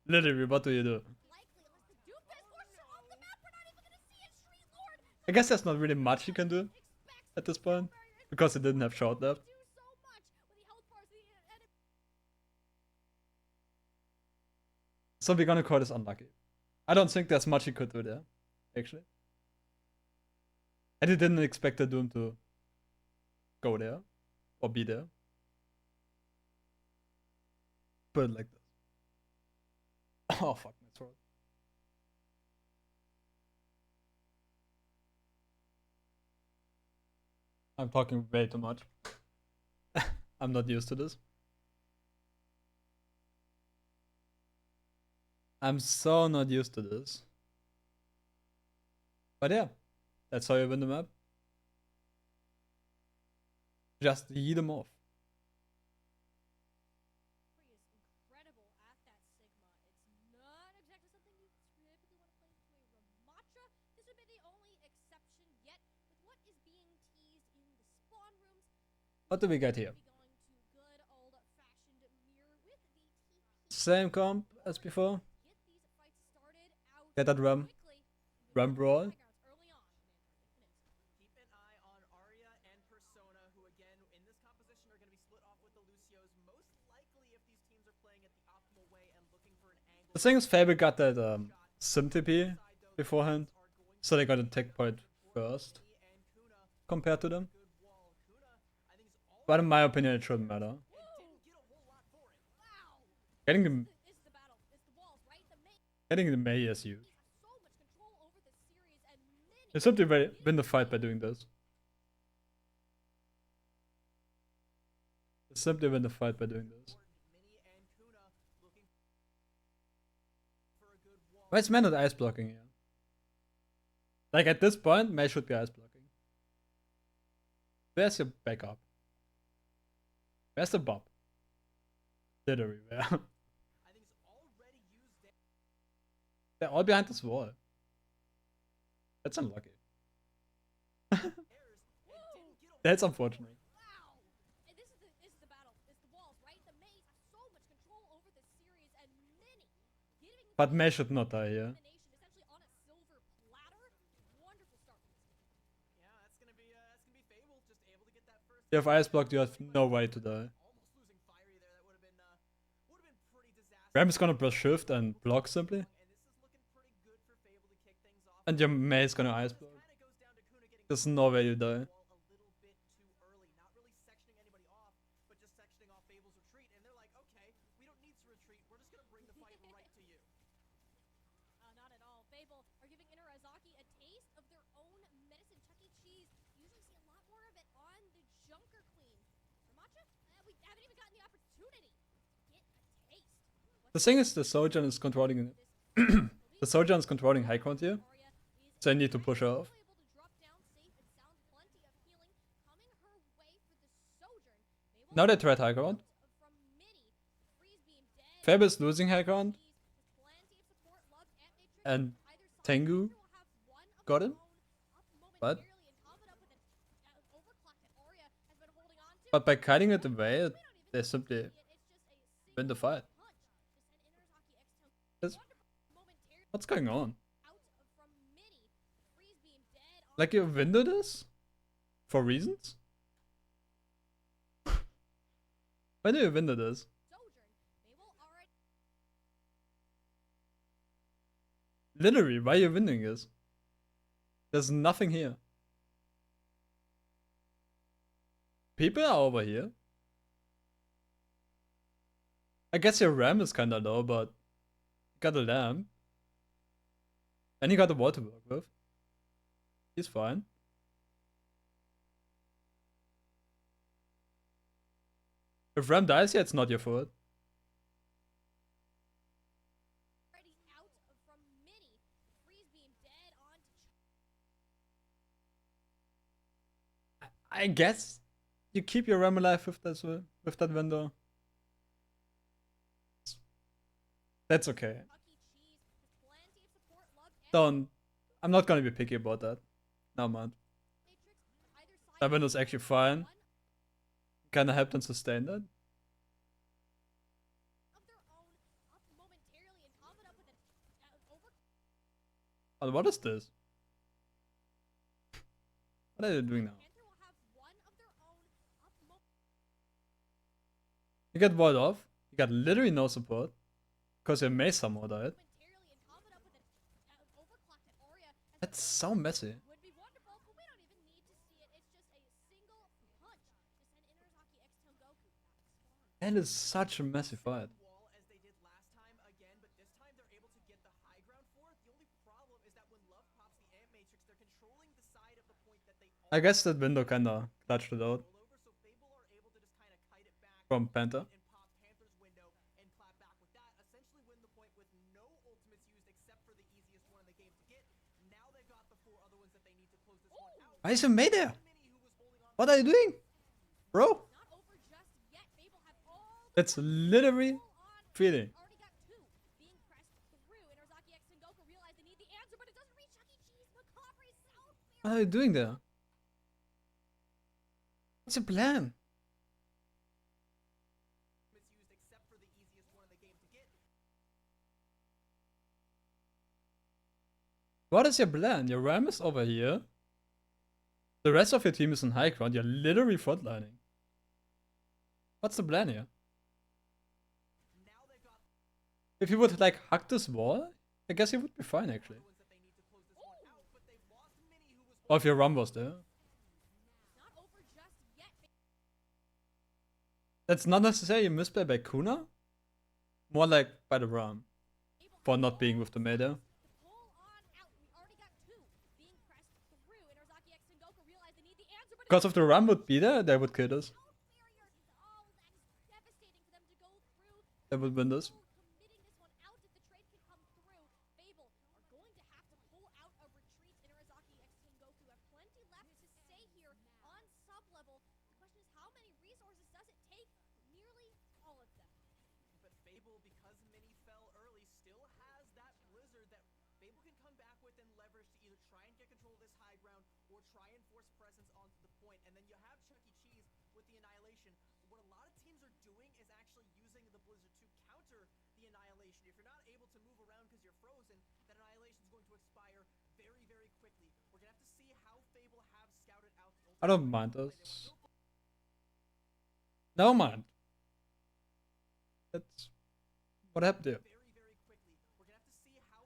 Literally, what do you do? likely unless the Duke is forced off the map. We're not even gonna see it. Street Lord I guess there's not really much you can do expects at this point. Because he didn't have short left. do so much with the health bars of the enemy. So we're gonna call this unlucky. I don't think there's much he could do there, actually. And he didn't expect the Doom to go there. Or be there. Put it like this. Oh fuck my throat. I'm talking way too much. I'm not used to this. I'm so not used to this. But yeah, that's how you win the map. just yeet them off. Is incredible at that Sigma. It's not exactly something you typically want to play into a Ramattra. This would be the only exception yet with what is being teased in the spawn rooms. What do we get here? Be going to good old-fashioned mirror with the TP. Same comp as before. Get these fights started out Get that Ram. quickly. Ram brawl. Early on. Keep an eye on Arya and Persona, who again in this composition are going to be split off with the Lucios. Most likely, if these teams are playing at the optimal way and looking for an angle. The thing is, Fable got that Sim TP beforehand, so they got a tech point first compared to them. But in my opinion, it shouldn't matter. Getting the It's the battle. It's the walls, right? The main getting the Mei is huge. has so much control over the series and many They simply win the fight by doing this. They simply win the fight by doing this. Why is man not ice blocking here? Like at this point, Mei should be ice blocking. Where's your backup? Where's the Bob? Literally, where? They're all behind this wall. That's unlucky. That's unfortunate. wow. And this is the battle. It's the walls, right? The maze has so much control over the series and many giving But Mei should not die here. elimination essentially on a silver platter. Wonderful start for this team. Yeah, that's gonna be Fable just able to get that first. You have ice blocked, you have no way to die. Almost losing Fiery there. That would have been pretty disastrous. Ram is gonna press shift and block simply. And this is looking pretty good for Fable to kick things off. And your Mei is gonna ice block. Kinda goes down to Kuna getting There's no way you die. wall a little bit too early. Not really sectioning anybody off, but just sectioning off Fable's retreat. And they're like, okay, we don't need to retreat. We're just gonna bring the fight right to you. Not at all. Fable are giving Inarizaki a taste of their own medicine. Chuck E. Cheese. Usually see a lot more of it on the Junker Queen. Ramattra? We haven't even gotten the opportunity to get a taste. The thing is, the Sojourn is controlling. The Sojourn is controlling high ground here, Arya is so I need to push her off. able to drop down safe and sound. Plenty of healing coming her way for the Sojourn. Fable Now they tried high ground. from Mini. Freeze beam dead. Fable is losing high ground, Plenty of support. Love and Matrix. and Either side. Tengu Will have one of got their him. own up But- momentarily and top it up with an overclock that Arya has been holding on to. But by kiting it away, they simply It's just a win the fight. punch to send Inarizaki X-Tone That's- momentarily What's going on? out from Mini. Freeze beam dead on Like you window this? For reasons? Why do you window this? Sojourn. Fable already Literally, why are you winning this? There's nothing here. People are over here. I guess your RAM is kinda low, but you got a lamp. And you got a wall to work with. He's fine. If RAM dies here, it's not your fault. out from Mini. Freeze beam dead on to I guess you keep your RAM alive with that window. That's okay. Chuck E. Cheese. Has plenty of support. Love and Don't. I'm not gonna be picky about that. No man. Matrix. Either side. That window's actually fine. One Kinda help them sustain that. of their own up momentarily and top it up with an over. Oh, what is this? What are they doing now? Panther will have one of their own up You get walled off. You got literally no support. Because your Mei somehow died. momentarily and top it up with an overclock that Arya has That's so messy. would be wonderful, but we don't even need to see it. It's just a single punch to send Inarizaki X-Tone Goku back to spawn. And it's such a messy fight. Wall as they did last time again, but this time they're able to get the high ground for it. The only problem is that when Love pops the Ant Matrix, they're controlling the side of the point that they I guess that window kinda clutched it out all over, so Fable are able to just kind of kite it back from Panther. and pop Panther's window and clap back with that. Essentially win the point with no ultimates used except for the easiest one in the game to get. Now they've got the 4 other ones that they need to close this one out. Why is your Mei there? Mini, who was holding on What are you doing? Bro, Not over just yet. Fable have all the that's literally full-on feeling. already got two being pressed through. Interzaki X Sengoku realize they need the answer, but it doesn't reach Chuck E. Cheese. Macabre South. What are you doing there? What's your plan? misused except for the easiest one in the game to get. What is your plan? Your Ram is over here. The rest of your team is on high ground. You're literally frontlining. What's the plan here? Now they've got If you would like hug this wall, I guess you would be fine actually. ones that they need to close this one out, but they've lost Mini, who was Or if your Ram was there. Not over just yet. That's not necessarily a misplay by Kuna. More like by the Ram. For not being with the Maida. Pull on out. We already got two being pressed through. Interzaki X Sengoku realize they need the answer, but Because if the Ram would be there, they would kill us. barrier. Oh, that is devastating for them to go through. They would win this. Committing this one out if the trade can come through. Fable are going to have to pull out of retreat. Interzaki X Sengoku have plenty left to stay here on sub level. The question is, how many resources does it take? Nearly all of them. But Fable, because Mini fell early, still has that blizzard that Fable can come back with and leverage to either try and get control of this high ground or try and force presence onto the point. And then you have Chuck E. Cheese with the Annihilation. What a lot of teams are doing is actually using the blizzard to counter the Annihilation. If you're not able to move around because you're frozen, that Annihilation is going to expire very, very quickly. We're going to have to see how Fable have scouted out the I don't mind this. Never mind. That's what happened there. very, very quickly. We're going to have to see how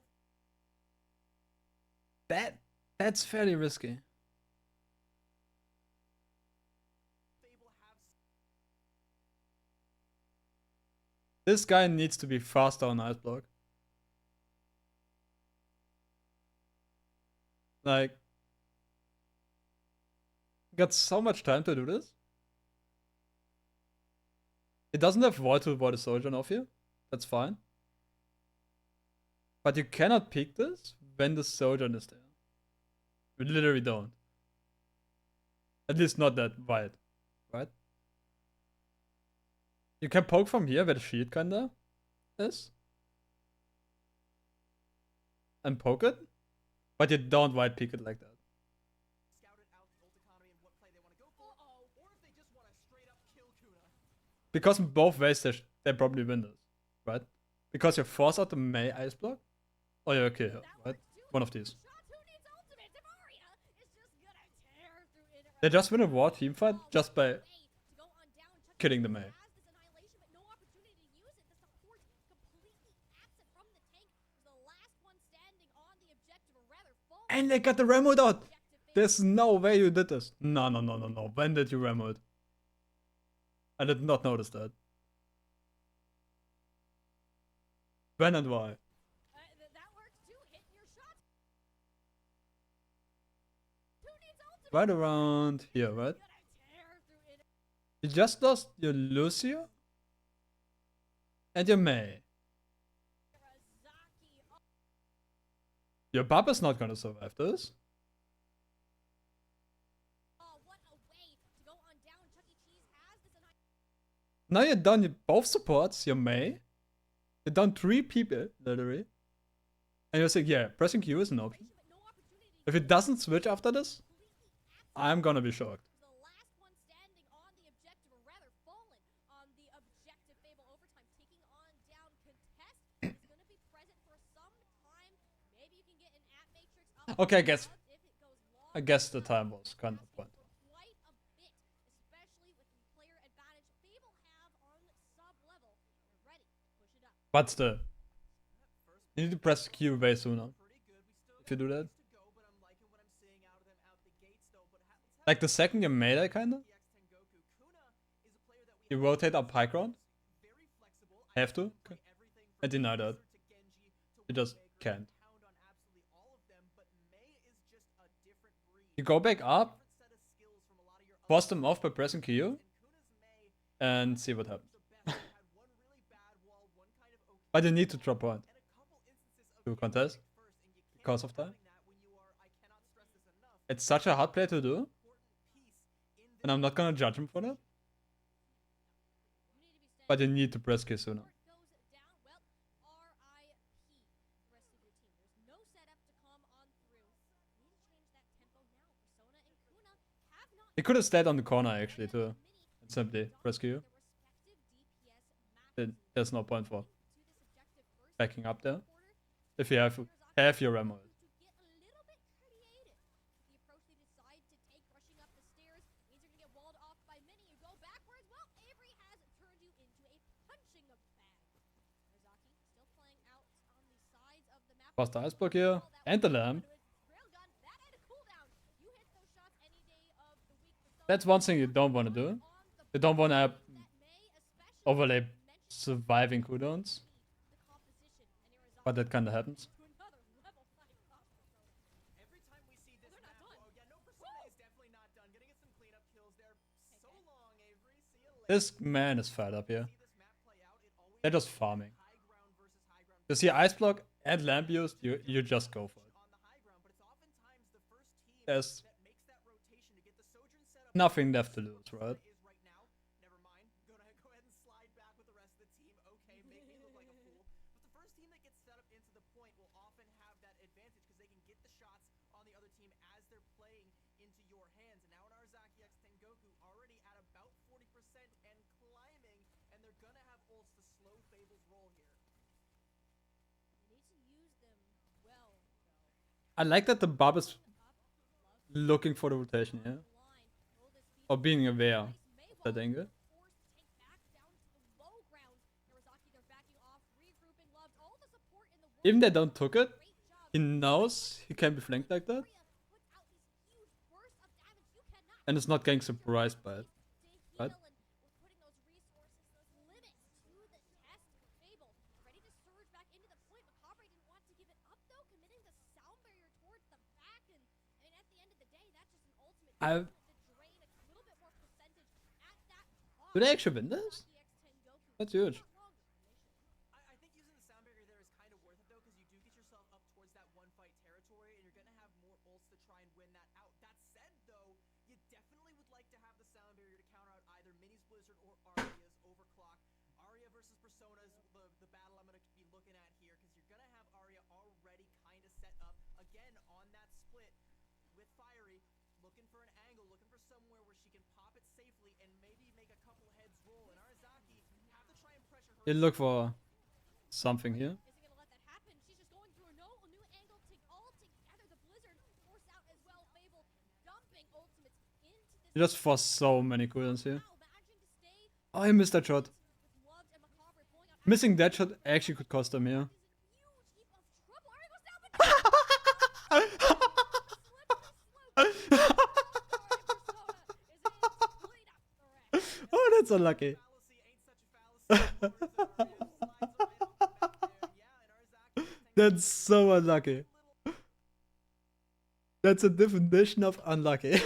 That's fairly risky. Fable have This guy needs to be faster on Ice Block. Like, got so much time to do this. It doesn't have Void to avoid a Sojourn off you. That's fine. But you cannot pick this when the Sojourn is there. You literally don't. At least not that wide, right? You can poke from here where the shield kinda is. And poke it. But you don't wide pick it like that. scouted out the ult economy and what play they want to go for. Or if they just want to straight up kill Kuna. Because in both ways they probably win this, right? Because you force out the Mei Ice Block, or you kill her, right? One of these. Shots, who needs ultimate? Demaria is just gonna tear through Interzaki. They just win a war team fight just by Way to go on down. Chuck E. killing the Cheese Mei. has this annihilation, but no opportunity to use it. The support completely absent from the tank. The last one standing on the objective, or rather, full And they got the Remote out! objective. There's no way you did this. No. When did you Remote? I did not notice that. When and why? That works too. Hitting your shots. Who needs ultimate? Right around here, right? Gonna tear through Inter- You just lost your Lucio and your Mei. Interzaki. Oh, Your Bub is not gonna survive this. what a way to go on down. Chuck E. Cheese has this annihilation. Now you're down your both supports, your Mei. You're down 3 people, literally. And you're saying, yeah, pressing Q is an option. But no opportunity to If it doesn't switch after this, completely absent. I'm gonna be shocked. The last one standing on the objective, or rather fallen on the objective. Fable overtime taking on down contest is going to be present for some time. Maybe you can get an at matrix up. Okay, I guess- if it goes long I guess the enough. time was kind of point. For quite a bit, especially with the player advantage Fable have on sub level. They're ready to push it up. But still, you need to press Q way sooner. Pretty good. We still If you do that. to go, but I'm liking what I'm seeing out of them out the gates though. But let's have Like the second you made it, kinda, the X Tengoku. Kuna is a player that we you have rotate up high ground. very flexible. Have to. Play Okay. everything I from deny that. Blizzard to Genji to You just Widowmaker, can't. pound on absolutely all of them, but Mei is just a different breed. You go back up, Different set of skills from a lot of your force other them off by pressing Q, and Kuna's Mei and see what happens. the best. Had one really bad wall, one kind of okay But you need to drop point and a couple instances of to getting contest picked first, and you can't because of be that. doing that when you are, I cannot stress this enough, It's such a hard play to do, important piece in and I'm not gonna judge him for that. But you need to press Q sooner. Goes down. Well, RIP the rest of your team. There's no setup to come on through. Need to change that tempo now. Persona and Kuna have not He could have stayed on the corner actually too. And simply press Q. There's no point for backing up there. If you have your ammo. to get a little bit creative. The approach they decide to take, rushing up the stairs, means you're gonna get walled off by Mini. You go backwards. Well, Avery has turned you into a punching bag. Arizaki still playing out on the sides of the map. Past the ice block here. And the lamp. Railgun, that had a cooldown. You hit those shots any day of the week. That's one thing you don't want to do. You don't want to overlay surviving cooldowns. But that kind of happens. Every time we see this map, oh yeah, no, Persona is definitely not done. Gonna get some cleanup kills there. So long, Avery. See you later. This man is fed up here. See this map play out. It always They're just farming. high ground versus high ground You see ice block and lamp used, you just go for it. on the high ground, but it's oftentimes the first team There's that makes that rotation to get the Sojourn set up. nothing left to lose, right? Is right now. Never mind. Go ahead and slide back with the rest of the team. Okay, make me look like a fool. But the first team that gets set up into the point will often have that advantage because they can get the shots on the other team as they're playing into your hands. And now in Arizaki X Tengoku already at about 40% and climbing, and they're gonna have ults to slow Fable's roll here. You need to use them well, though. I like that the Bob is looking for the rotation here. Or being aware of that angle. Even they don't took it, he knows he can be flanked like that. And is not getting surprised by it. Right? I Do they actually win this? That's huge. I think using the sound barrier there is kind of worth it though, because you do get yourself up towards that one fight territory, and you're gonna have more ults to try and win that out. That said, though, you definitely would like to have the sound barrier to counter out either Mini's Blizzard or Aria's Overclock. Aria versus Persona is the battle I'm gonna be looking at here, because you're gonna have Aria already kind of set up again on that split with Fiery, looking for an angle, looking for somewhere where she can pop it safely and maybe make a couple heads roll. And Arizaki have to try and pressure her. You look for something here. Isn't gonna let that happen. She's just going through a new angle to all together. The Blizzard force out as well. Fable dumping ultimates into this. You just force so many cooldowns here. Now managing to stay Oh, I missed that shot. with Loved and Macabre pulling out Missing that shot actually could cost them here. a huge heap of trouble. Aria goes down, but Oh, that's unlucky. Fallacy ain't such a fallacy. That's so unlucky. That's a definition of unlucky.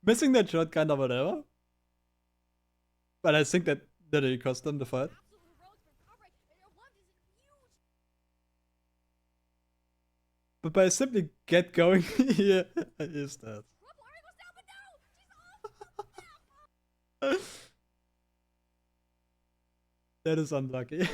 Missing that shot, kind of whatever. But I think that literally cost them the fight. But by simply get going here is that. That is unlucky.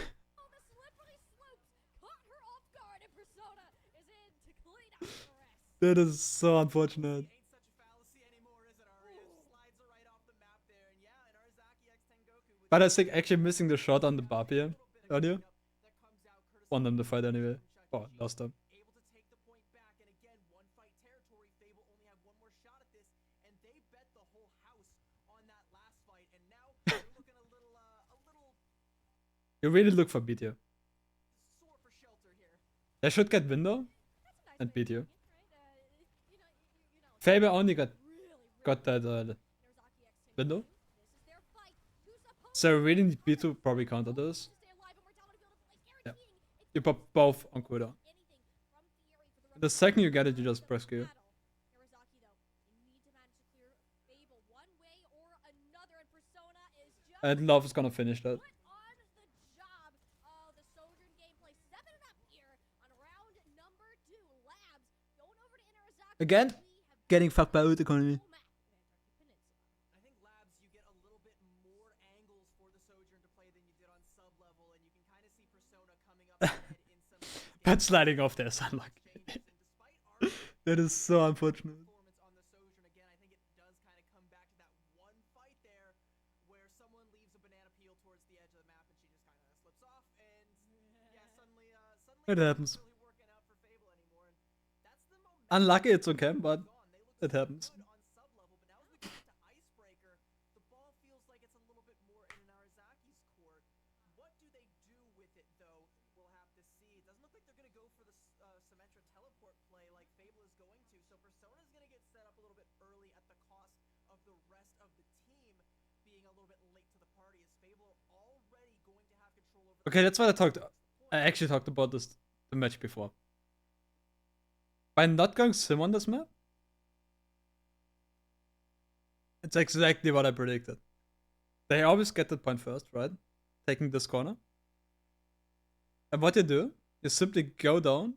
That is so unfortunate. Ain't such a fallacy anymore, is it, Aria? Slides her right off the map there. And yeah, and Arizaki X Tengoku with But I think actually missing the shot on the Bob here earlier that comes out courtesy won them the fight anyway. Oh, lost them. able to take the point back, and again, one fight territory. Fable only have one more shot at this, and they bet the whole house on that last fight, and now they're looking a little You really look for beat you. sore for shelter here. They should get window and beat you. Faber only got that window. So we really need B to probably counter this. Yeah. You pop both on cooldown. The second you get it, you just press Q. And Love is gonna finish that. Again, getting fucked by ult economy. I think But sliding off there is unlucky. That is so unfortunate. performance on the Sojourn again. I think it does kind of come back to that one fight there where someone leaves a banana peel towards the edge of the map and she just kind of slips off and yeah, suddenly It it's happens. not really working out for Fable anymore. And that's the momentum Unlucky, it's okay, but gone. They look it so happens. good on sub level, but now as we get to Icebreaker, the ball feels like it's a little bit more in Narazaki's court. What do they do with it though? We'll have to see. It doesn't look like they're going to go for the Symmetra teleport play like Fable is going to. So Persona's going to get set up a little bit early at the cost of the rest of the team being a little bit late to the party. Is Fable already going to have control over? Okay, that's what I actually talked about this the match before. By not going sim on this map, it's exactly what I predicted. They always get that point first, right? Taking this corner. And what you do, you simply go down,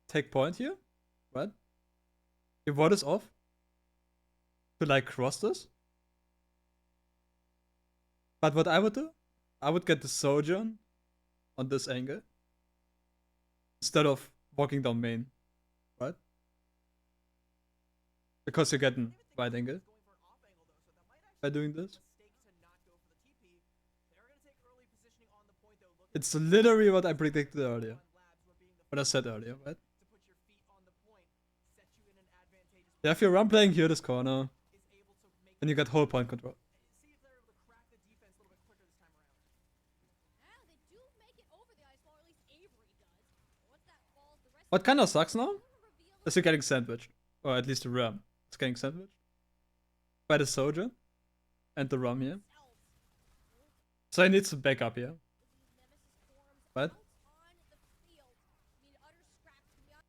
take point here, right? Your ward is off to like cross this. But what I would do, I would get the Sojourn on this angle instead of walking down main, right? Because you're getting right angle Going for an off angle though, so that might actually by doing this. mistake to not go for the TP. They're going to take early positioning on the point though. Looking It's literally what I predicted earlier. on Labs where being the What I said earlier, right? to put your feet on the point sets you in an advantageous Yeah, if you're run playing here this corner, is able to make then you get whole point control. see if they're able to crack the defense a little bit quicker this time around. Yeah, they do make it over the ice wall, or at least Avery does. Once that falls, the rest What kind of sucks now reveal is you're getting sandwiched. Or at least the Ram is getting sandwiched. By the Sojourn and the Ram here. themselves. So he needs to back up here. Nemesis forms What? out on the field. I mean, utter scraps to be on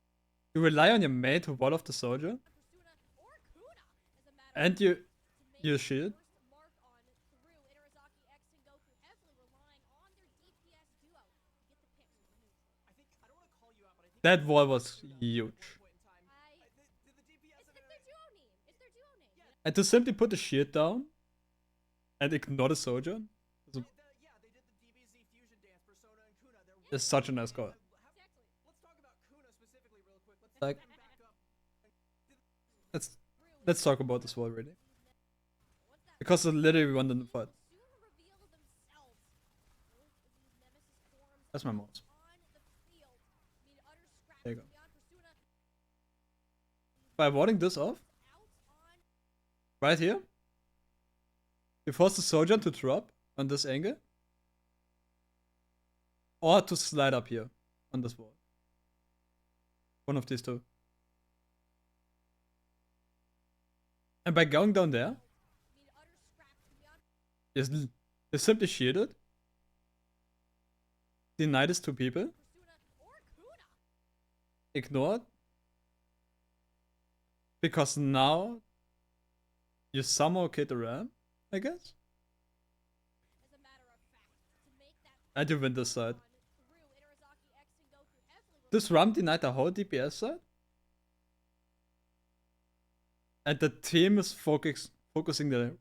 You rely on your mate to wall off the Sojourn. Persona or Kuna, as a matter And of you fact, to make you the shield. first mark on through. Iterazaki X and Goku heavily relying on their DPS duo to get the picks from the neutral. I don't want to call you out, but I think That wall was huge. point in time. Did the DPS It's their duo name. It's their duo name. You know? And to simply put the shield down and ignore the Sojourn they did the DBZ fusion dance, Persona and Kuna. They're is such a nice call. Exactly. Let's talk about Kuna specifically real quick. Let's Like- get them back up. Let's talk about this wall really. Once that Because it literally won the fight. soon reveal themselves. Both of these Nemesis forms That's my mouse. on the field. I mean, utter scraps There you to go. be on Persona By warding this off, out on right here, you force the Sojourn to drop on this angle. Or to slide up here on this wall. One of these two. And by going down there, I mean, utter scraps to be on you simply shield it. Deny these two people. Persona or Kuna. Ignore it. Because now you somehow kill the Ram, I guess. As a matter of fact, to make that And you win this side. on through. Iterazaki X and Goku heavily This Ram denied the whole DPS side. And the team is focusing the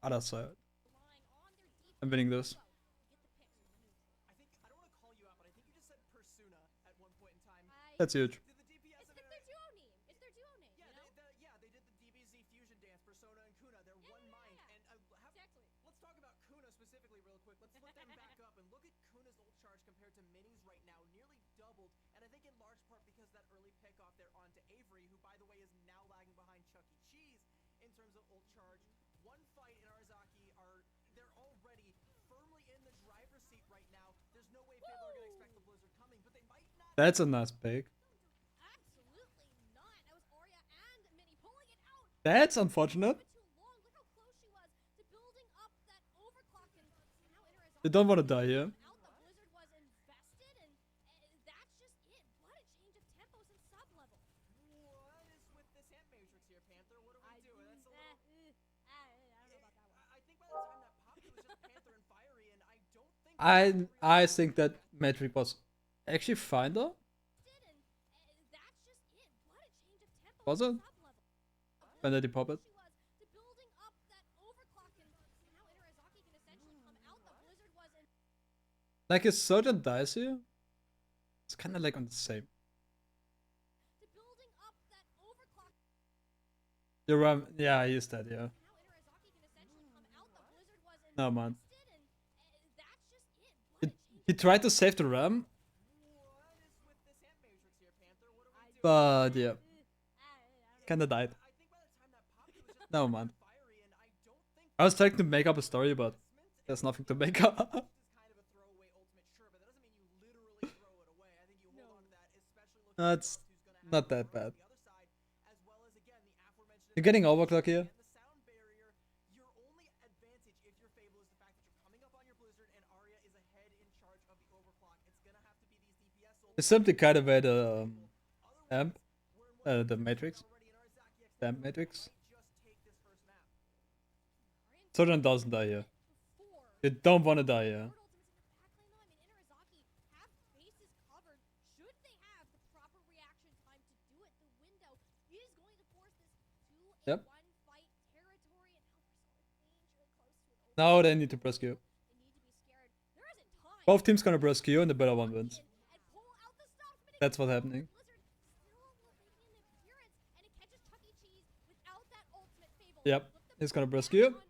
other side. relying on their DPS I'm winning this. duo to get the picks from the neutral. I don't want to call you out, but I think you just said Persona at one point in time. That's huge. Did the DPS It's their duo name. It's their duo name. Yeah, You know? they did the DBZ fusion dance, Persona and Kuna. They're one mind. And Exactly. let's talk about Kuna specifically real quick. Let's flip them back up and look at Kuna's ult charge compared to Mini's right now, nearly doubled. And I think in large part because that early pick off there onto Avery, who by the way is now lagging behind Chuck E. Cheese in terms of ult charge. One fight in Arizaki they're already firmly in the driver's seat right now. There's no way Fable are gonna expect the Blizzard coming, but they might not. That's a nice pick. Absolutely not. That was Arya and Minnie pulling it out. That's unfortunate. Bit too long. Look how close she was to building up that overclock, and now Iterazaki You don't want to die here. out. The Blizzard was invested, and that's just it. What a change of tempos and sub level. What is with this ant matrix here, Panther? What are we doing? That's a little. I don't know about that one. I think by the time that popped, it was just Panther and Fiery, and I don't think. I think that Metric was actually fine though. And that's just it. What a change of tempos Was and it? sub level. When did he pop it? She was to building up that overclock, and now Iterazaki can essentially come out. The Blizzard was in. Like his Sojourn dies here. It's kind of like on the same. To building up that overclock. The Ram, yeah, he is dead, yeah. Now Iterazaki can essentially come out. The Blizzard was No, man. invested, and that's just it. What a change. He tried to save the Ram, What is with this hand matrix here, Panther? What are we doing? but yeah, I kinda died. I think by the time that popped, it was just No, man. fiery, and I don't think I was trying to make up a story, but there's nothing to make up. is kind of a throwaway ultimate, sure, but that doesn't mean you literally throw it away. I think you hold on to that, especially looking No, at it's Frost, who's gonna not have that to bad. the other side, as well as again the aforementioned You're getting overclock here. and the sound barrier. Your only advantage if you're Fable is the fact that you're coming up on your Blizzard and Arya is ahead in charge of the overclock. It's gonna have to be these DPS souls. It's simply kind of where the amp, the matrix, Already in Arzaki X the amp matrix. might just take this first map. Sojourn doesn't die here. before. You don't want to die here. Third ultimates in the back lane though. I mean, Iterazaki have bases covered. Should they have the proper reaction time to do it, the window is going to force this to a Yep. one-fight territory, and now Persona dangerously close to an Now they need to press Q. They need to be scared. There isn't time. Both teams gonna press Q and the better one wins. And pull out the stuff, but it That's what's happening. Blizzard still making an appearance, and it catches Chuck E. Cheese without that ultimate Fable. Yep, Flip the he's gonna back press Q. on over.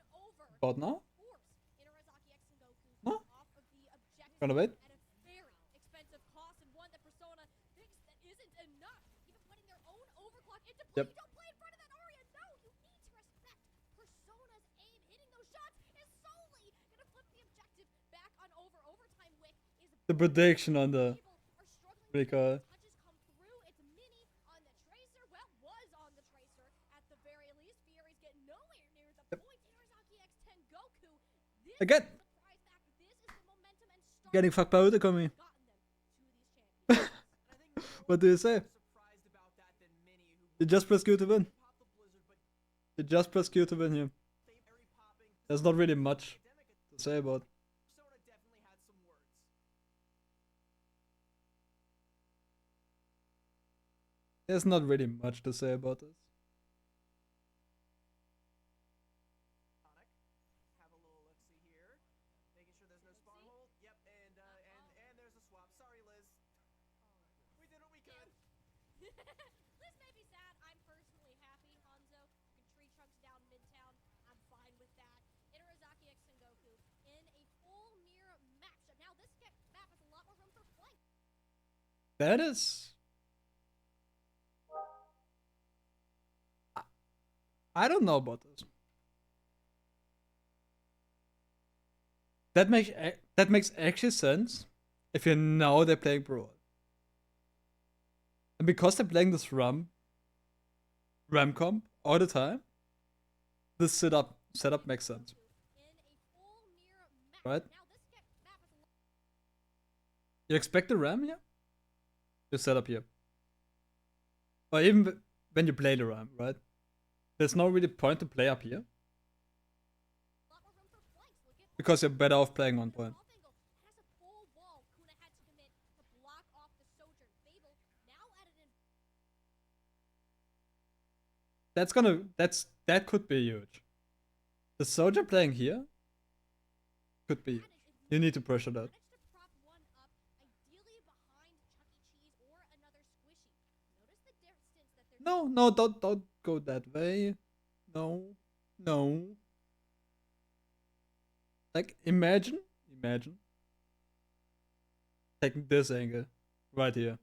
But now, Force Iterazaki X and Goku No. off of the objective gonna wait. at a very expensive cost, and one that Persona thinks that isn't enough. Even putting their own overclock into play. Yep. You don't play in front of that Arya. No, you need to respect Persona's aim. Hitting those shots is solely gonna flip the objective back on over. Overtime Wick is the prediction on the people are struggling to recoil. get touches come through. It's Mini on the Tracer. Well, was on the Tracer at the very least. Furies get nowhere near the point. Iterazaki X10 Goku. This Again. is the prize back. This is the momentum and start Getting fucked by Utacoming. gotten them to these champions. And I think more What do you say? surprised about that than Mini, who You just press Q to win. pop the Blizzard, but You just press Q to win here. same Airy popping. There's not really much Academic to say about. Persona definitely had some words. There's not really much to say about this. Sonic, have a little look-see here, making sure there's no spawn hold. Yep, and there's a swap. Sorry, Liz. We did what we could. Liz may be sad. I'm personally happy, Hanzo. You can tree trunks down Midtown. I'm fine with that. Iterazaki X and Goku in a full mirror matchup. Now this map has a lot more room for flight. That is. I don't know about this. That makes actually sense if you know they're playing Brawl. And because they're playing this Ram comp all the time, this setup makes sense. In a full mirror matchup. Right. Now this map has a lot. You expect the Ram here? You set up here. Or even when you play the Ram, right? There's no really point to play up here. Lot more room for flanks. Look at Because you're better off playing on point. Off angle. Has a full wall. Kuna had to commit to block off the Sojourn. Fable now at an That could be huge. The soldier playing here could be huge. You need to pressure that. managed to prop one up, ideally behind Chuck E. Cheese or another squishy. Notice the distance that they're No, don't go that way. No. Like imagine taking this angle right here.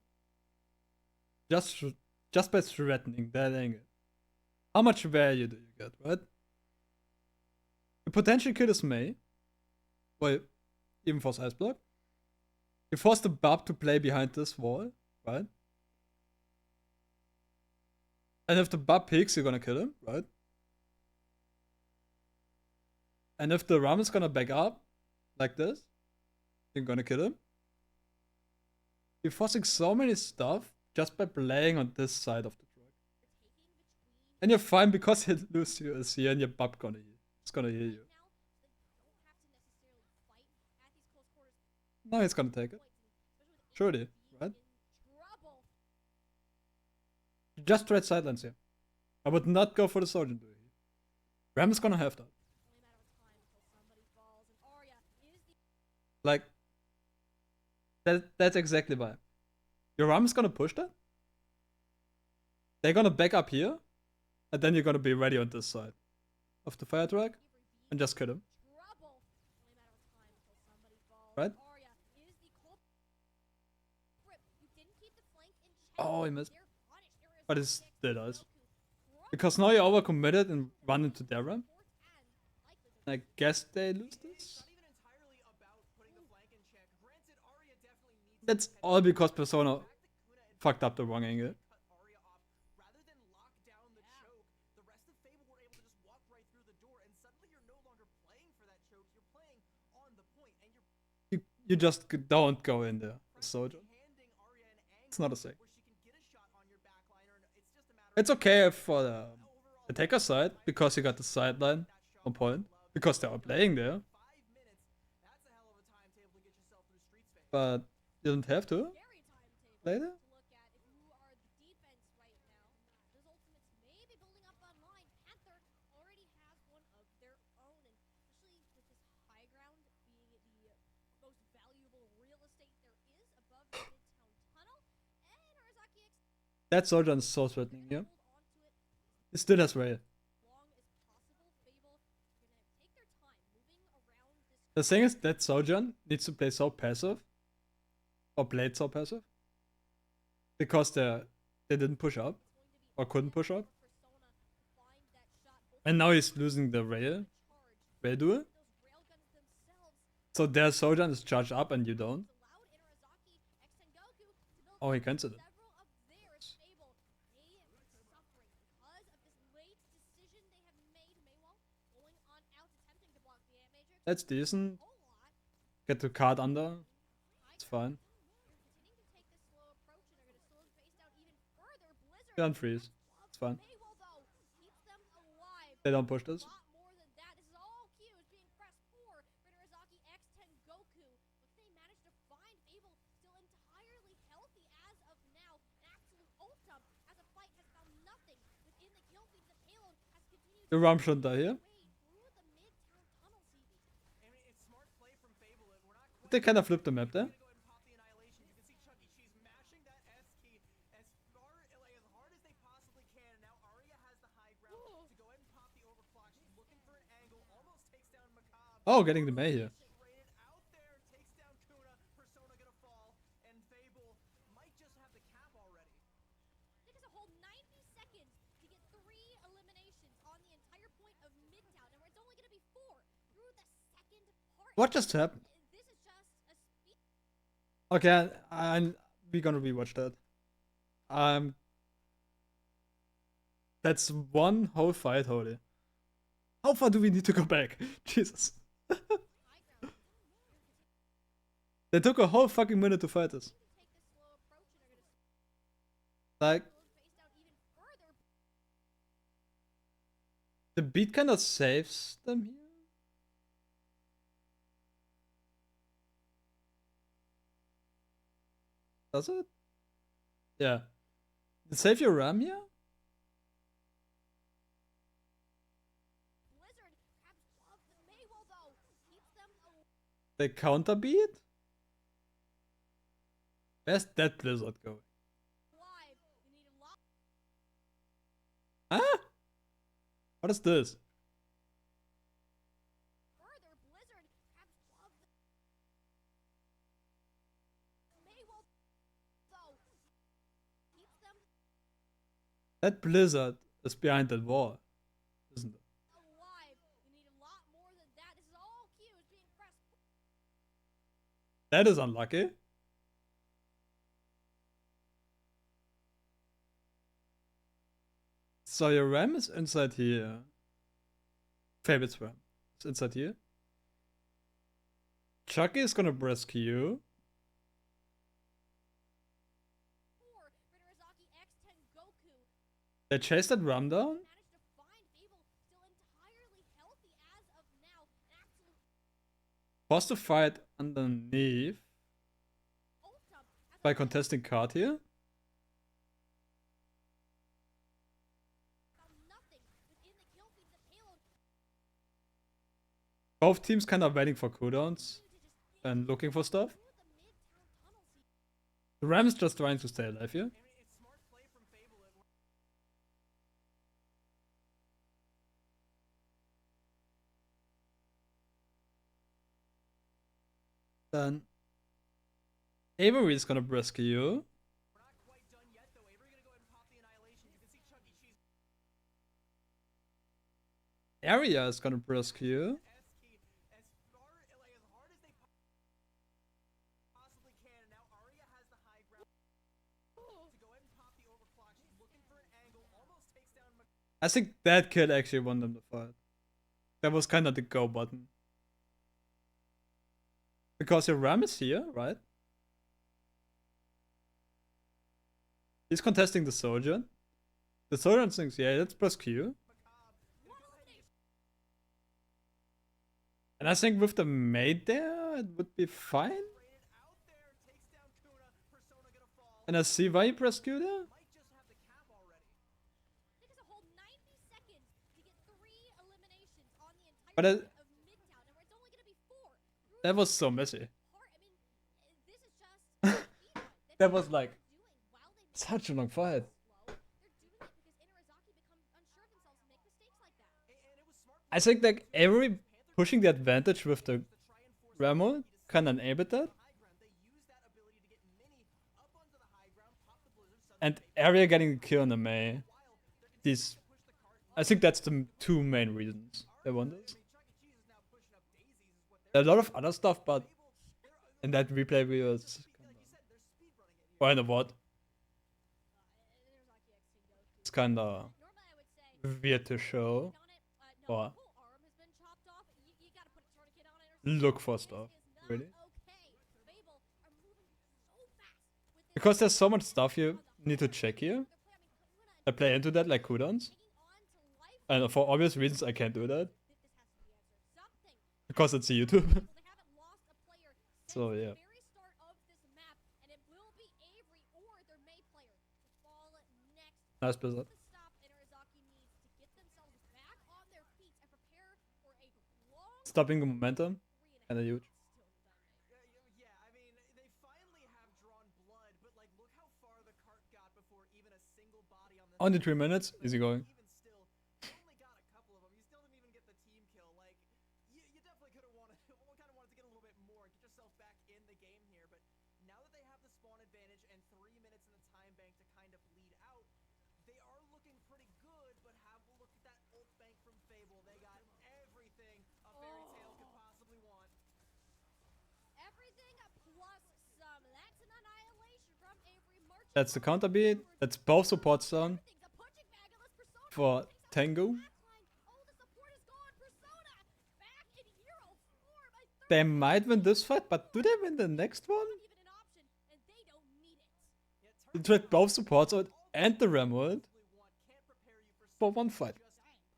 Just by threatening that angle. How much value do you get, right? You potentially kill this Mei. Or even force Ice Block. You force the Bub to play behind this wall, right? And if the Bub peeks, you're gonna kill him, right? And if the Ram is gonna back up, like this, you're gonna kill him. You're forcing so many stuff just by playing on this side of the track. taking between And you're fine because Lucio is here and your Bub gonna heal. It's gonna heal you. now, so they don't have to necessarily fight at these close quarters Now he's gonna take it. points, and especially with Surely, AD right? in trouble. Just trade sidelines here. I would not go for the Sergeant here. Ram is gonna have that. Only a matter of time until somebody falls, and Arya is the Like, that's exactly why. Your arm is gonna push that. They're gonna back up here, and then you're gonna be ready on this side of the fire track and just kill him. Trouble. Only a matter of time until somebody falls. Right? Arya is the culprit. You didn't keep the flank in check. Oh, he missed. They're punished. There is But no it's next still does. Goku. Because now you're overcommitted and run into their ramp. Fourth and likely the And I guess they lose this. Not even entirely about putting the flank in check. Granted, Arya definitely needs That's to all because Persona the fact that Kuna fucked up the wrong angle. cut Arya off rather than lock down the choke. The rest of Fable were able to just walk right through the door, and suddenly you're no longer playing for that choke. You're playing on the point, and you're You just don't go in there, soldier. handing Arya an angle It's not a safe. where she can get a shot on your backliner, and it's just a matter It's okay for the overall attacker side because you got the sideline on point because they are playing there, 5 minutes. That's a hell of a timetable to get yourself through Streets Phase. but you don't have to scary timetable play there. to look at if you are the defense right now. Those ultimates may be building up online. Panther already has one of their own, and especially with this high ground being the most valuable real estate there is above the Midtown Tunnel. And Arizaki X That soldier is so threatening here. hold onto it It still has rail. as long as possible. Fable gonna take their time moving around this. The thing is that soldier needs to play so passive, or played so passive, because they didn't push up or couldn't push up, Persona to find that shot. and now he's losing the rail duel. Those railguns themselves So their soldier is charged up and you don't. allowed Inarizaki X Tengoku to build Oh, he cancelled it. several of theirs. Fable, they are suffering because of this late decision they have made. Maywell going on out, attempting to block the Ant Matrix. That's decent. A whole lot. Get the card under. High It's fine. They're continuing to take this slow approach and are going to slow the pace down even further. Blizzard. They don't freeze. It's fine. Maywell, though, keeps them alive. They don't push this. A lot more than that. This is all cues being pressed for Inarizaki X Tengoku. But they managed to find Fable still entirely healthy as of now. An absolute ultim as a fight has found nothing within the kill feed. The payload has continued The Ram shouldn't die here. way through the Midtown Tunnel, CB. I mean, it's smart play from Fable. We're not quite They kind of flipped the map there. gonna go ahead and pop the Annihilation. You can see Chuck E. Cheese mashing that S key as hard as they possibly can. And now Arya has the high ground to go ahead and pop the overclock. She's looking for an angle, almost takes down Macabre. Oh, getting the May here. Rated out there, takes down Kuna. Persona gonna fall, and Fable might just have the cap already. It is a whole 90 seconds to get 3 eliminations on the entire point of Midtown. And it's only going to be 4 through the second part. What just happened? This is just a speed. Okay, we're gonna rewatch that. That's one whole fight, holy. How far do we need to go back? Jesus. High ground. They took a whole fucking minute to fight this. Take this slow approach and are going to Like, slow the pace down even further. the beat kind of saves them here. Does it? Yeah. Save your RAM here? Blizzard grabs above the Maywell, though. Keeps them alive. They counter beat? Where's that Blizzard going? You need a lot. Huh? What is this? Further, Blizzard grabs above the Maywell, though. Keeps them That Blizzard is behind that wall, isn't it? alive. You need a lot more than that. This is all cues being pressed. That is unlucky. So your RAM is inside here. Fable's RAM is inside here. Chucky is gonna press Q. For Inarizaki X Tengoku. They chase that RAM down. Managed to find Fable still entirely healthy as of now. An absolute Forced to fight underneath ultim as by contesting card here. found nothing within the kill feed. The payload Both teams kind of waiting for cooldowns to just and looking for stuff. through the Midtown Tunnel. The Rams just trying to stay alive here. And it's smart play from Fable. Then Avery is gonna brisk you. We're not quite done yet, though. Avery gonna go ahead and pop the Annihilation. You can see Chuck E. Cheese Area is gonna brisk you. S-key as far, like, as hard as they possibly can. And now Arya has the high ground to go ahead and pop the overclock. She's looking for an angle. Almost takes down I think that kill actually won them the fight. That was kind of the go button. Because your Ram is here, right? He's contesting the Soldier. The Soldier thinks, yeah, let's press Q. And I think with the maid there, it would be fine. out there. Takes down Kuna. Persona gonna fall. And I see why he pressed Q there. Might just have the cap already. Take us a whole 90 seconds to get 3 eliminations on the entire But side of Midtown, and it's only gonna be 4. That was so messy. Part, I mean, this is just speedrun. That was like Doing while they make such a long fight. slow. They're doing it because Inarizaki become unsure of themselves and make mistakes like that. And it was smart. I think like every pushing the advantage with the Ramo kind of enabled that. High ground. They use that ability to get Mini up onto the high ground, pop the blizzard, suddenly And Area getting the kill on the Mei. These, push the cart. I think that's the two main reasons they won this. I mean, Chuck E. Cheese is now pushing up daisies, is what they're There are a lot of other stuff, but in that replay we was like. You said they're speedrunning it here. well, you know what? Inarizaki X Team goes. It's kind of Normally I would say weird to show. on it. Or No, the whole arm has been chopped off. You gotta put a tourniquet on it. look for stuff, This is really. not okay. Fable are moving so fast with this Because there's so much stuff you need to check here. I play into that like cooldowns. hanging on to life. And for obvious reasons I can't do that. This has to be answered. Something. Because it's YouTube. So they haven't lost a player since So, yeah. the very start of this map, and it will be Avery or their May player to fall next. Nice blizzard. The stop Inarizaki needs to get themselves back on their feet and prepare for a long Stopping the momentum. 3.5 Kinda huge. still done. Yeah, I mean, they finally have drawn blood, but like, look how far the cart got before even a single body on the. Only 3 minutes. Easy going. Even still, you only got a couple of them. You still didn't even get the team kill. Like, you definitely could have wanted, kind of wanted to get a little bit more, get yourself back in the game here. But now that they have the spawn advantage and 3 minutes in the time bank to kind of lead out, they are looking pretty good. But have a look at that ult bank from Fable. They got everything a fairy tale could possibly want. Everything plus some. That's an annihilation from Avery Merchant. That's the counter beat. That's both supports down Everything's a punching bag unless Persona for takes out Tengu. the backline. Oh, the support is gone. Persona back in hero form. A third They might win this fight, but do they win the next one? not even an option, and they don't need it. Yeah, They tried both supports out and the Ram ult want can't prepare you for for one fight just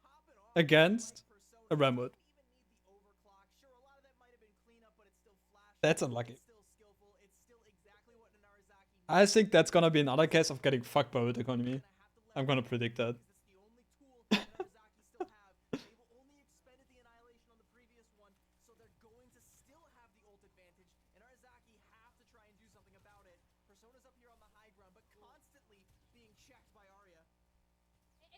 popping off against Persona. a Ram ult. Even need the overclock. Sure, a lot of that might have been cleanup, but it's still flash. That's unlucky. It's still skillful. It's still exactly what Inarizaki needs. I think that's gonna be another case of getting fucked by ult economy. Have to let I'm gonna predict that. It's the only tool that Inarizaki still have. They've only expended the annihilation on the previous one, so they're going to still have the ult advantage. Inarizaki have to try and do something about it. Persona's up here on the high ground, but constantly being checked by Arya.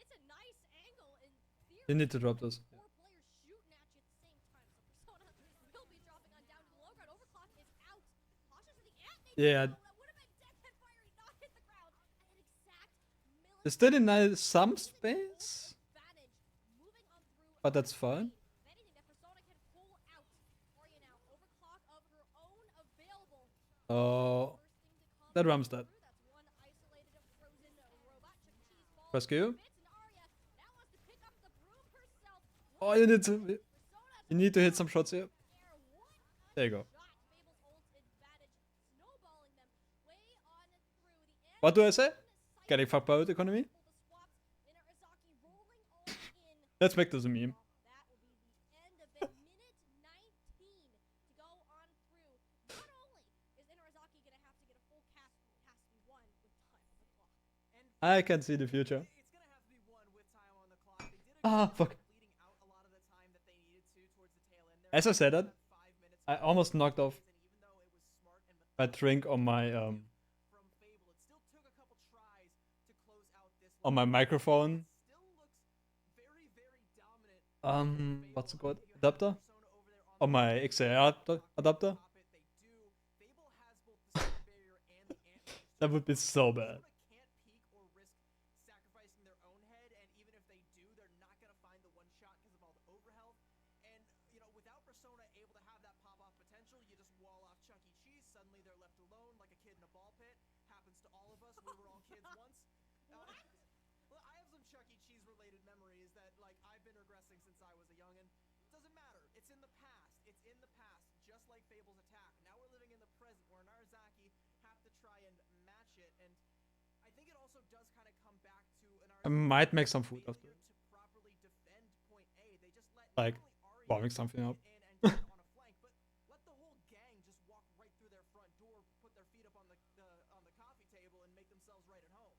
It's a nice angle in theory. You need to drop this. 4 players shooting at you at the same time, so Persona will be dropping on down to the low ground. Overclock is out. Cautious for the ant. Yeah. That would have been dead fire. He not hit the ground. And an exact They still deny some space, advantage moving on through. but that's fine. If anything, that Persona can pull out. Arya now overclock of her own available. Oh, First thing to come that Ram's dead. through. That's one isolated frozen robot. Chuck E. Cheese falls Rescue. to bits, and Arya now wants to pick up the broom herself. Oh, you need to. Persona You need to hit some shots here. air. What There you go. shot. Fable's ult advantage, snowballing them way on through the end. What do I say? Getting fucked by ult economy? The swaps. Inarizaki rolling all in. Let's make this a meme. That will be the end of it. Minute 19 to go on through. Not only is Inarizaki going to have to get a full cast, it has to be won with time on the clock. And I can see the future. it's gonna have to be one with time on the clock. They did a Ah, good job fuck. of bleeding out a lot of the time that they needed to towards the tail end there. As I said that, 5 minutes I almost knocked off and even though it was smart and my drink on my from on my microphone. Still looks very, very dominant. What's it called? Adapter? On my XLR adapter? They do. Fable has both the sound barrier and the anti. That would be so bad. Can't peek or risk sacrificing their own head, and even if they do, they're not gonna find the one shot because of all the overhealth. And you know, without Persona able to have that pop-off potential, you just wall off Chuck E. Cheese. Suddenly they're left alone like a kid in a ball pit. Happens to all of us. We were all kids once. Well, I have some Chuck E. Cheese related memories that like I've been regressing since I was a youngin'. Doesn't matter. It's in the past. It's in the past. Just like Fable's attack. Now we're living in the present where Narazaki have to try and match it, and I think it also does kind of come back to I might make some food after. to properly defend point A. They just let Like, not only Arya warming something up. get in and get on a flank, but let the whole gang just walk right through their front door, put their feet up on the coffee table, and make themselves right at home.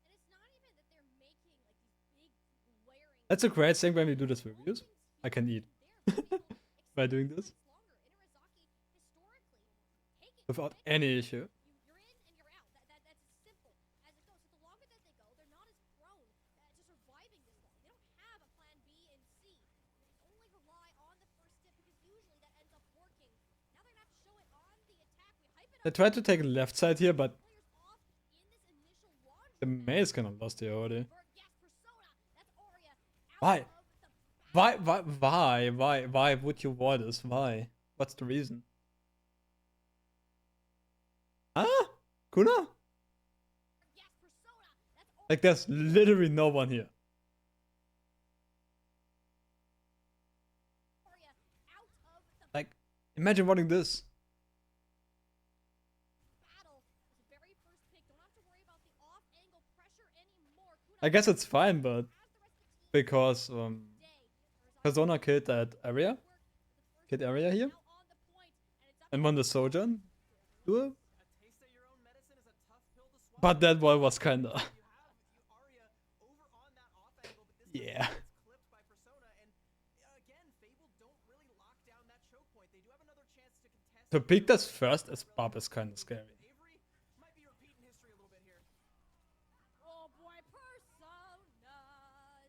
And it's not even that they're making like these big glaring. That's a great thing when we do this reviews. I can eat by doing this without any issue. You're in and you're out. That's as simple as it goes. So the longer that they go, they're not as prone to surviving this long. They don't have a plan B and C. They only rely on the first tip because usually that ends up working. Now they're gonna have to show it on the attack. We hype it I up. tried to take left side here, but Players off in this initial launch. the May is kind of lost here already. Yes, Persona. That's Arya. Out Why? of the Why would you want this? Why? What's the reason? Huh? Kuna? yes, Persona. That's Arya. Like, there's literally no one here. Out of the Like, imagine running this. battle. It's the very first pick. Don't have to worry about the off-angle pressure anymore. Kuda I guess it's fine, but has the rest of the team because day. Persona killed that area, Work with the killed area here, now on the point, and it's up and won the Sojourn duel. A taste of your own medicine is a tough pill to swallow. But that one was kinda. You have Arya over on that off angle, but this Yeah. time it's clipped by Persona, and again, Fable don't really lock down that choke point. They do have another chance to contest. To pick this first as Bob is kinda scary. Avery might be repeating history a little bit here. Oh boy, Persona didn't have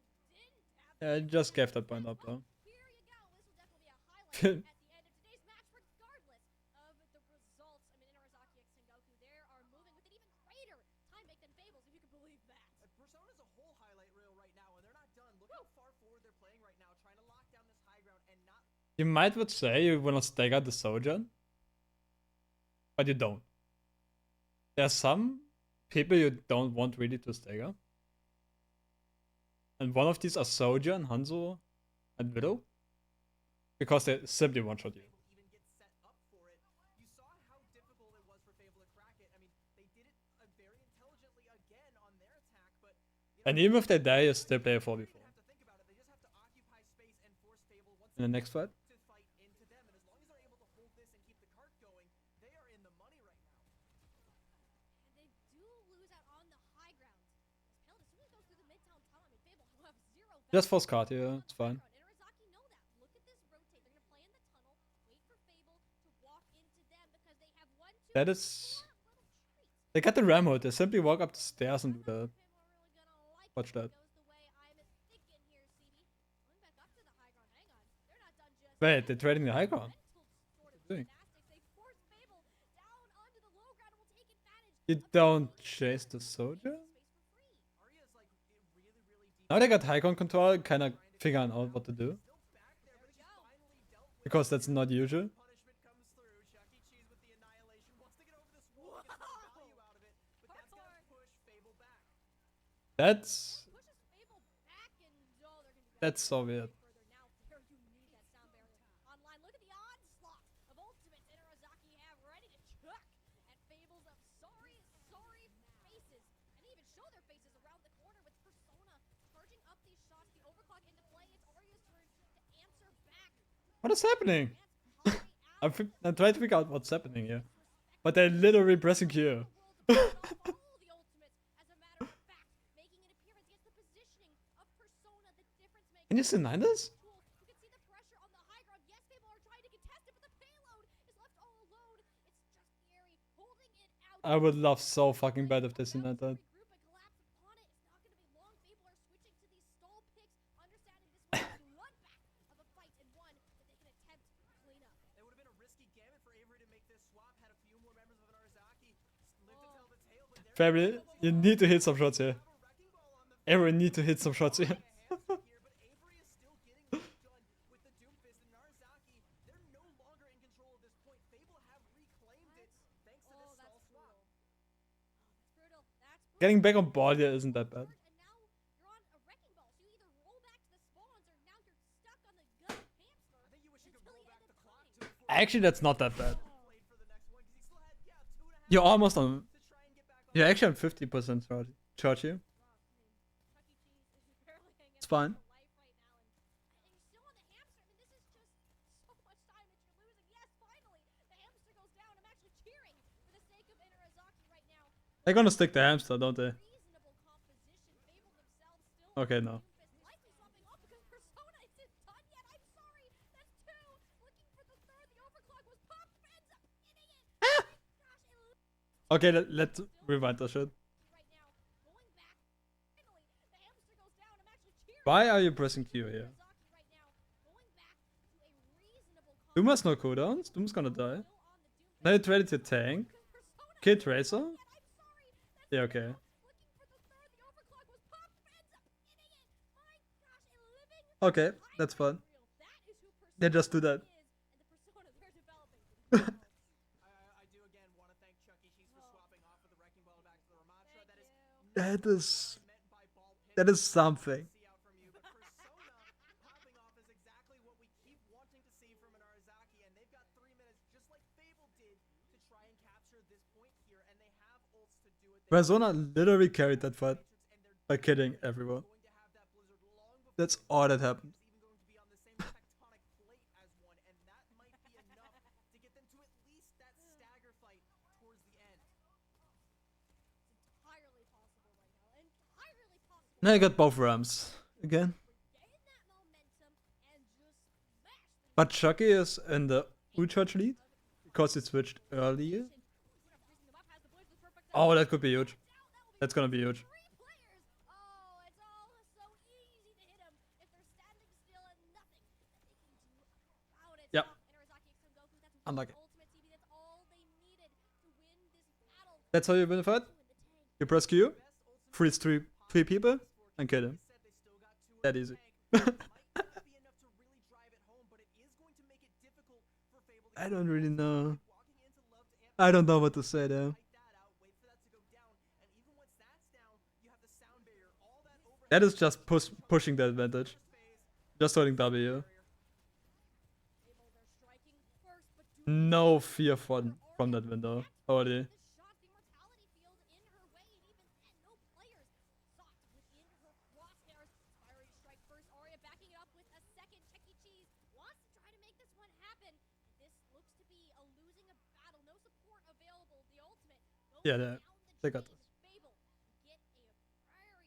Yeah, I just gave that point up though. Here you go. This will definitely be a highlight at the end of today's match, regardless of the results. I mean, Inarizaki and Sengoku there are moving with an even greater time make than Fables, if you can believe that. Persona's a whole highlight reel right now, and they're not done. Look how far forward they're playing right now, trying to lock down this high ground and not. You might would say you wanna stagger the Sojourn, but you don't. There's some people you don't want really to stagger. And one of these are Sojourn, Hanzo, and Widow. Because they simply one-shot you. Even get set up for it. You saw how difficult it was for Fable to crack it. I mean, they did it very intelligently again on their attack, but you know, And even if they die, you still play a 4v4. they don't even have to think about it. They just have to occupy space and force Fable once In the next fight. to fight into them. And as long as they're able to hold this and keep the cart going, they are in the money right now. And they do lose out on the high ground. As Pellet, as soon as it goes through the midtown tunnel, I mean, Fable will have zero Just value force card here, on it's the high fine. ground. Inarizaki know that. Look at this rotate. They're gonna play in the tunnel, wait for Fable to walk into them because they have one, two, That is... four little treats. They got the ram hood, they simply walk up the stairs and do that. People are really gonna like Watch if it that. goes the way I'm thinking here, CD. Going back up to the high ground. Hang on. They're not done just Wait, yet. they're trading the high ground. Mental sort of doing? gymnastics. They force Fable down onto the low ground and will take advantage You of the don't low chase the Sojourn? space for free. Arya's like really deep. Now they got high ground control, kinda figuring out what to do. Still back there, but she's finally dealt with Because that's not usual. punishment comes through. Chuck E. Cheese with the annihilation wants to get over this wall, get some value out of it, but that's gonna push Fable back. That's... Pushes Fable back and oh, they're gonna be That's so weird. further now. There you need that sound barrier online. Look at the onslaught of ultimates Inarizaki have ready to chuck at Fables of sorry faces, and even show their faces around the corner with Persona charging up these shots. The overclock into play. It's Arya's turn to answer back. What is happening? That's Kari out. I'm trying to figure out what's happening here. But they're literally pressing Q. All the ultimates, as a matter of fact, making an appearance against the positioning of Persona, the difference maker. Can you deny this? Tool. You can see the pressure on the high ground. Yes, people are trying to contest it, but the payload is left all alone. It's just Gary holding it out. I would love so fucking bad if they denied that. Regroup and collapse upon it. Fabry, you need to hit some shots here. Everyone need to hit some shots here. But Avery is still getting work done with the Doomfist and Narazaki. They're no longer in control of this point. Fable have reclaimed it thanks to this stall swap. That's brutal. That's brutal. Getting back on board here isn't that bad. And now you're on a wrecking ball. So you either roll back to the spawns or now you're stuck on the gun hamster. I think you wish you could until roll the back end the of clock time. to before Actually, that's not that bad. played for the next one because he still had 2.5 You're almost on. to try and get back on. You're actually on 50% charge here. Chuck E. Cheese is barely hanging It's fine. on to life right now, and you're still on the hamster. I mean, this is just so much time that you're losing. Yes, finally, the hamster goes down. I'm actually cheering for the sake of Inarizaki right now. They're gonna stick the hamster, don't they? Reasonable composition. Fable themselves still. Okay, no. Doomfist likely swapping off because Persona isn't done yet. I'm sorry. That's two. Looking for the third. The overclock was popped. Ends up hitting it. Oh my gosh, it looks Okay, let's rewind that shit. right now. Going back. Finally, the hamster goes down. I'm actually cheering. Why are you pressing Q here? Inarizaki right now. Going back to a reasonable Doom has no cooldowns. Doom's gonna die. still on the Doomfist. Now it's ready to tank. Persona. Kill Tracer. I'm sorry. That's Yeah, okay. looking for the third. The overclock was popped. Ends up hitting it. My gosh, a living Okay, that's fine. That is who Persona They just do that. is, and the Persona they're developing. I do again want to thank Chuck E. Cheese for swapping off of the Wrecking Ball back to the Ramattra. That is That is. meant by ball pin. That is something. See out from you, but Persona popping off is exactly what we keep wanting to see from an Arizaki, and they've got 3 minutes, just like Fable did, to try and capture this point here, and they have ults to do it. They Persona literally carried that fight and they're by killing everyone. going to have that blizzard long before That's all that happened. is even going to be on the same tectonic plate as one, and that might be enough to get them to at least that stagger fight towards the end. Entirely possible right now. Entirely possible. Now I got both rams again. Gain that momentum and just smash the But Chucky is in the Ucharge lead because he switched earlier. Oh, that could be huge. That's gonna be huge. Three players. Oh, it's all so easy to hit them if they're standing still and nothing that they can do about it. Yep. Inarizaki and Goku, that's Unlucky. ultimate TB. That's all they needed to win this battle. That's how you win a fight. In the tank. You press Q, freeze three people, and kill them. Said they still got two That in the easy. tank. Might not be enough to really drive it home, but it is going to make it difficult for Fable to I get don't really know. walking into love to amp I don't know what to say there. fight that out, wait for that to go down, and even once that's down, you have the sound barrier, all that overhead That is just pushing the advantage. phase. Just holding W. Fable, they're striking first, but do No fear from that window. Holy. the shot, the mortality field in her way, and even then, no players sought within her crosshairs. Fiery strike first, Arya backing it up with a second. Chuck E. Cheese wants to try to make this one happen. This looks to be a losing a battle, no support available. The ultimate goes Yeah, down the they got chain. this. Fable get a barrier,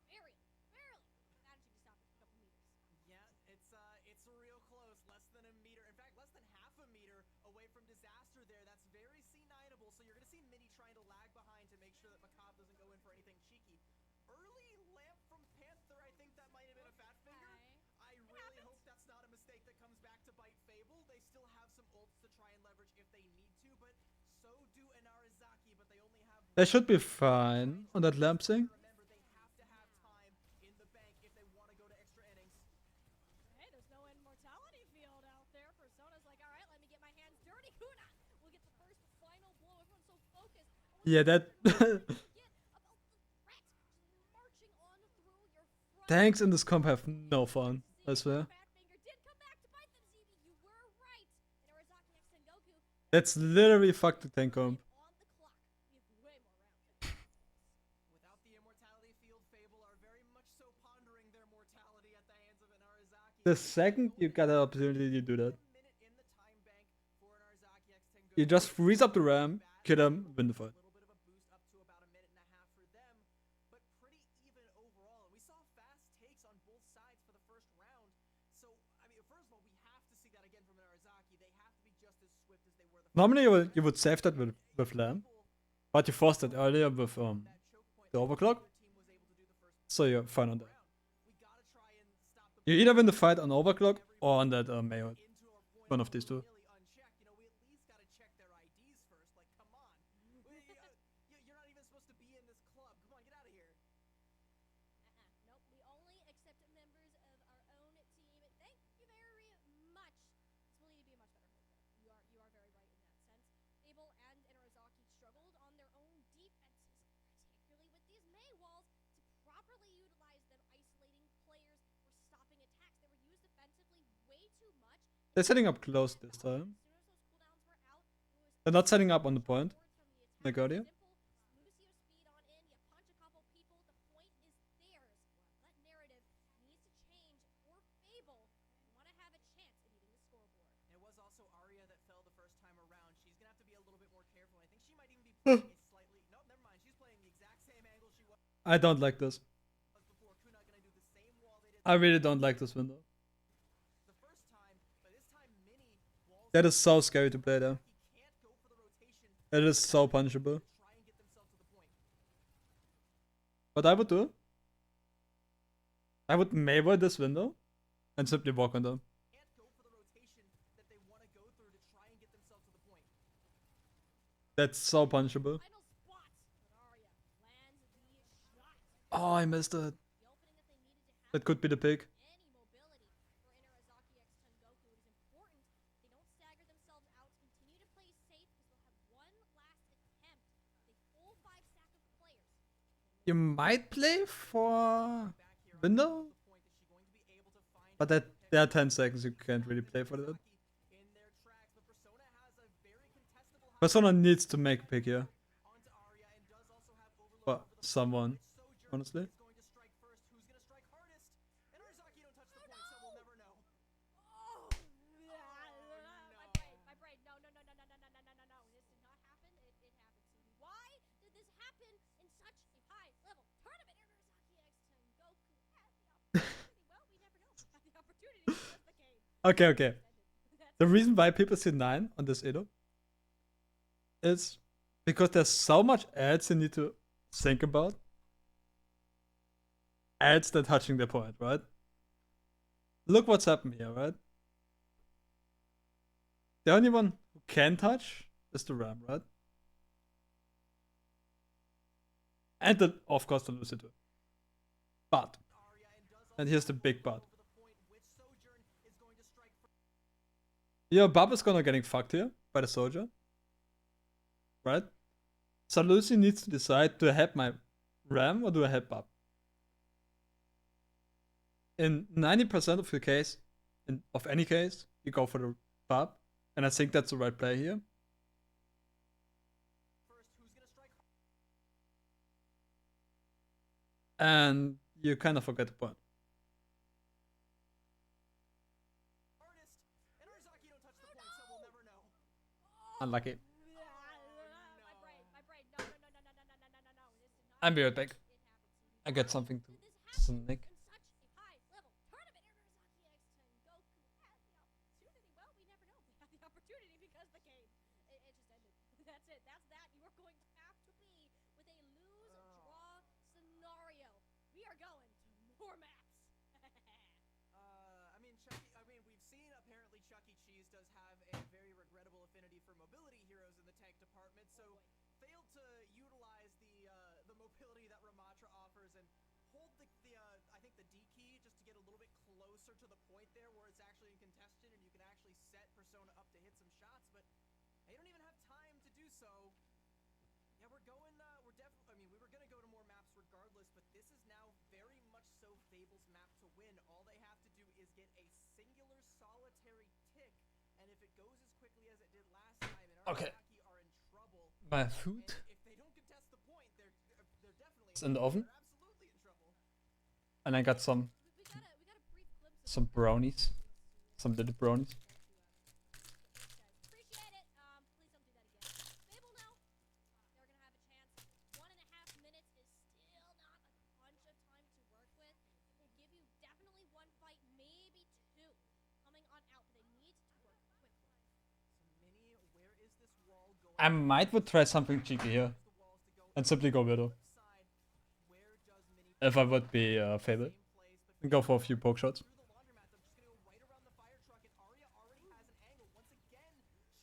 barely managing to stop it a couple meters. Yeah, it's real close, less than a meter. In fact, less than half a meter away from disaster there. That's very C9able. So you're gonna see Mini trying to lag behind to make sure that Macabre doesn't go in for anything cheeky. Early lamp from Panther, I think that might have been a fat finger. I really hope that's not a mistake that comes back to bite Fable. They still have some ults to try and leverage if they need to, but so do Inarizaki, but they only have They should be fine on that lamp thing. remember they have to have time in the bank if they want to go to extra innings. Hey, there's no immortality field out there. Persona's like, all right, let me get my hands dirty. Kuna will get the first final blow. Everyone's so focused. on what Yeah, that. forget about the threat just marching on through your front. Tanks in this comp have no fun, I swear. Fatfinger did come back to bite them, ZB. You were right. Inarizaki x Sengoku That's literally fuck the tank comp. on the clock. We have way more rounds. Without the immortality field, Fable are very much so pondering their mortality at the hands of an Arizaki. The second you got an opportunity, you do that. Minute in the time bank for an Arizaki x Tengoku. You just freeze up the ram, kill him, win the fight. A little bit of a boost up to about a minute and a half for them, but pretty even overall. And we saw fast takes on both sides for the first round. So, I mean, first of all, we have to see that again from an Arizaki. They have to be just as swift as they were the Normally you would save that with lamp, but you forced it earlier with that choke point. the overclock, The team was able to do the first so you're fine on that. round. We gotta try and stop the You either win the fight on overclock or on that Mayo. into our point. One of these two. Really unchecked. You know, we at least gotta check their IDs first. Like, come on. You're not even supposed to be They're setting up close this time. As soon as those cooldowns were out, it was They're not setting up on the point. forward from the Like attack. earlier. Simple, Lucio speed on in, you punch a couple people, the point is theirs. That narrative needs to change for Fable. You want to have a chance at eating the scoreboard. It was also Arya that fell the first time around. She's gonna have to be a little bit more careful. I think she might even be playing a slightly. Nope, never mind. She's playing the exact same angle she was I don't like this. before. Kuna gonna do the same wall they did I really don't like this window. the first time, but this time Mini walls. That is so scary to play there. He can't go for the rotation. It is so punishable. Try and get themselves to the point. What I would do, I would Mayweather this window and simply walk on them. Can't go for the rotation that they want to go through to try and get themselves to the point. That's so punishable. Final spots, but Arya lands the shot. Oh, I missed it. The opening that they needed to have. That could be the pick. Any mobility for Inarizaki X Tengoku is important. They don't stagger themselves out. Continue to play safe because they'll have one last attempt. They full 5 stack of players. You might play for Back here, window, the point is she going to be able to find but that there are 10 seconds. You can't really play for that. in their tracks, but Persona has a very contestable high Persona needs to make a pick here onto Arya and does also have overload for over the someone. Sojourn Honestly, is going to strike first. Who's going to strike hardest? And Arizaki don't touch the point, so we'll never know. Oh, my brain, my brain. No, no, no, no, no, no, no, no, no, no, no. This did not happen. It happened. See, why did this happen in such a high level tournament? Inarizaki X Tengoku had the opportunity. Well, we never know. Had the opportunity to flip the game. okay, okay. That's The reason why people see 9 on this Edo is because there's so much ads you need to think about. Ads that touching the point, right? Look what's happened here, right? The only one who can touch is the Ram, right? And the, of course, the Lucid too. But, Arya and does and here's the big but. over the point, which Sojourn is going to strike first. Your Bub is gonna getting fucked here by the soldier. Right? So Lucy needs to decide, do I have my Ram or do I have Bub? In 90% of the case, of any case, you go for the Bub. And I think that's the right play here. First, who's going to strike And you kind of forget the point. hardest? And Arizaki don't touch the point, so we'll never know. Unlucky. my brain, my brain. No, no, no, no, no, no, no, no, no, no. This did not. I'll be right back. It happened. I got something to Did this happen snick. in such a high level tournament? Inarizaki X Tengoku had the opportunity. Well, we never know. They had the opportunity because the game, it just ended. That's it. That's that. You are going to have to be with a lose-draw scenario. We are going to more maps. We've seen apparently Chuck E. Cheese does have a very regrettable affinity for mobility heroes in the tank department, so failed to utilize the mobility that Ramatra offers and hold I think the D key just to get a little bit closer to the point there where it's actually in contention and you can actually set Persona up to hit some shots, but they don't even have time to do so. Yeah, we're going, we were gonna go to more maps regardless, but this is now very much so Fable's map to win. All they have to do is get a singular solitary tick, and if it goes as quickly as it did last time, and Okay. Arizaki are in trouble. My food And if they don't contest the point, they're definitely is in the oven. they're absolutely in trouble. And I got some We got a brief glimpse of brownies. Some little brownies. Appreciate it. Please don't do that again. Fable now. They're gonna have a chance. 1.5 minutes is still not a bunch of time to work with. Will give you definitely one fight, maybe two, coming on out. But they need to work quickly. So Mini, where is this wall going? I might would try something cheeky here. The walls to go And simply go Widow. side. Where does Mini If I would be Fable. same plays, but And go for a few poke shots. through the laundromat, they're just gonna go right around the fire truck, and Arya already has an angle. Once again,